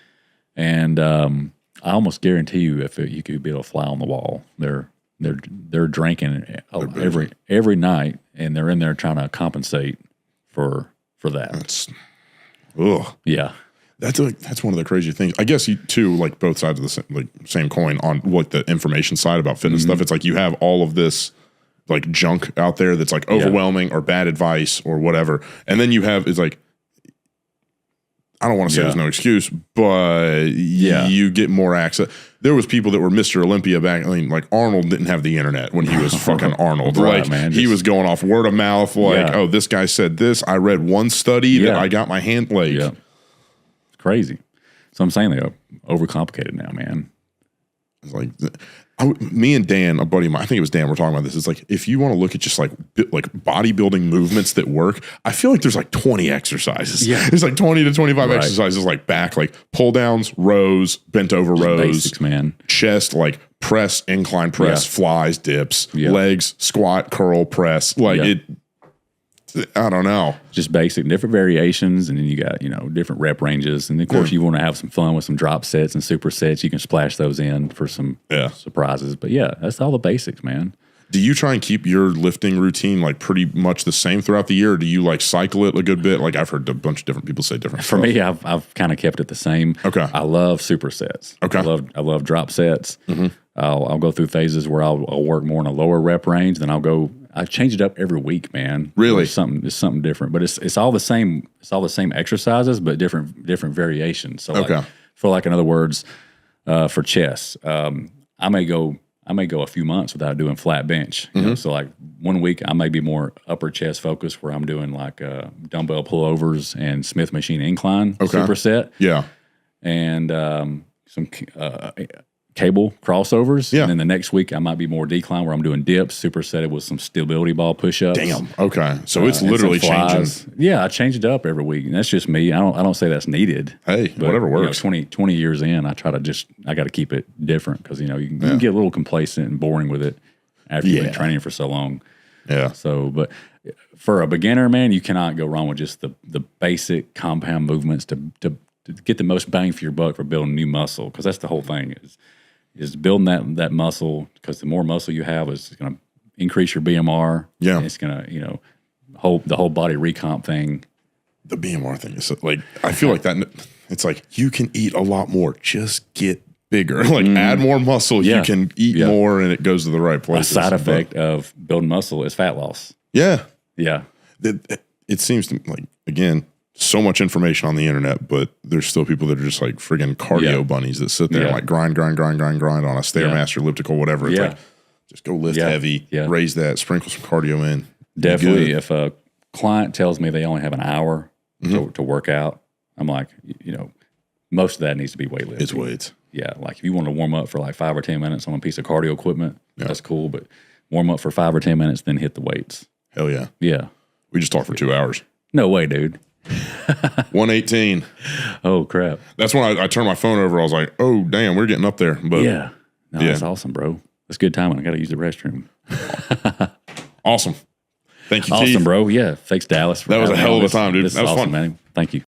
and I almost guarantee you, you could be able to fly on the wall. They're drinking every night, and they're in there trying to compensate for that. Yeah. That's one of the crazy things. I guess you too, like both sides of the same coin on like the information side about fitness stuff. It's like you have all of this like junk out there that's like overwhelming or bad advice or whatever, and then you have it's like I don't want to say there's no excuse, but you get more access. There was people that were Mr. Olympia back. I mean, like Arnold didn't have the internet when he was fucking Arnold. Right, like man, he was going off word of mouth. Like, oh, this guy said this. I read one study that I got my hand like. Yeah. Crazy. So I'm saying they're overcomplicated now, man. It's like me and Dan, a buddy of mine, I think it was Dan, we're talking about this. It's like if you want to look at just like bodybuilding movements that work, I feel like there's like 20 exercises. Yeah. There's like 20 to 25 exercises like back, like pull downs, rows, bent over rows, basics, man. Chest, like press, incline press, flies, dips, legs, squat, curl, press. Like I don't know. Just basic, different variations, and then you got, different rep ranges. And of course, you want to have some fun with some drop sets and super sets. You can splash those in for some surprises. But that's all the basics, man. Do you try and keep your lifting routine like pretty much the same throughout the year, or do you like cycle it a good bit? Like I've heard a bunch of different people say different For me, I've kind of kept it the same. Okay. I love super sets. Okay. I love drop sets. I'll go through phases where I'll work more in a lower rep range, then I change it up every week, man. Really? It's something different, but it's all the same. It's all the same exercises, but different variations. So, in other words, for chest, I may go I may go a few months without doing flat bench. You know? So like 1 week I may be more upper chest focused where I'm doing like dumbbell pullovers and Smith machine incline superset. Yeah. And some cable crossovers. Yeah. And then the next week I might be more decline where I'm doing dips, supersetted with some stability ball push-ups. Damn. Okay. So it's literally changing. Yeah, I change it up every week. And that's just me. I don't say that's needed. Hey, but, whatever works. 20 years in, I got to keep it different because, you can get a little complacent and boring with it after you've been training for so long. Yeah. So, but for a beginner, man, you cannot go wrong with just the basic compound movements to get the most bang for your buck for building new muscle. Because that's the whole thing is building that muscle, because the more muscle you have is going to increase your BMR. Yeah. And it's going to, the whole body recomp thing. The BMR thing is like, I feel like that, it's like you can eat a lot more, just get bigger. Like add more muscle, you can eat more and it goes to the right place. A side effect of building muscle is fat loss. Yeah. Yeah. It seems to like, again, so much information on the internet, but there's still people that are just like friggin' cardio bunnies that sit there and like grind on a Stairmaster, elliptical, whatever. It's like, just go lift heavy, raise that, sprinkle some cardio in. Definitely. If a client tells me they only have an hour to work out, I'm like, most of that needs to be weightlifting. It's weights. Yeah. Like if you want to warm up for like 5 or 10 minutes on a piece of cardio equipment, that's cool. But warm up for 5 or 10 minutes, then hit the weights. Hell yeah. Yeah. We just talked for 2 hours. No way, dude. 118. Oh, crap. That's when I turned my phone over. I was like, oh, damn, we're getting up there. But that's awesome, bro. That's good timing. I got to use the restroom. Awesome. Thank you, Keith. Awesome, bro. Yeah. Thanks, Dallas. That was a hell of a time, dude. That was awesome, fun. man. Thank you.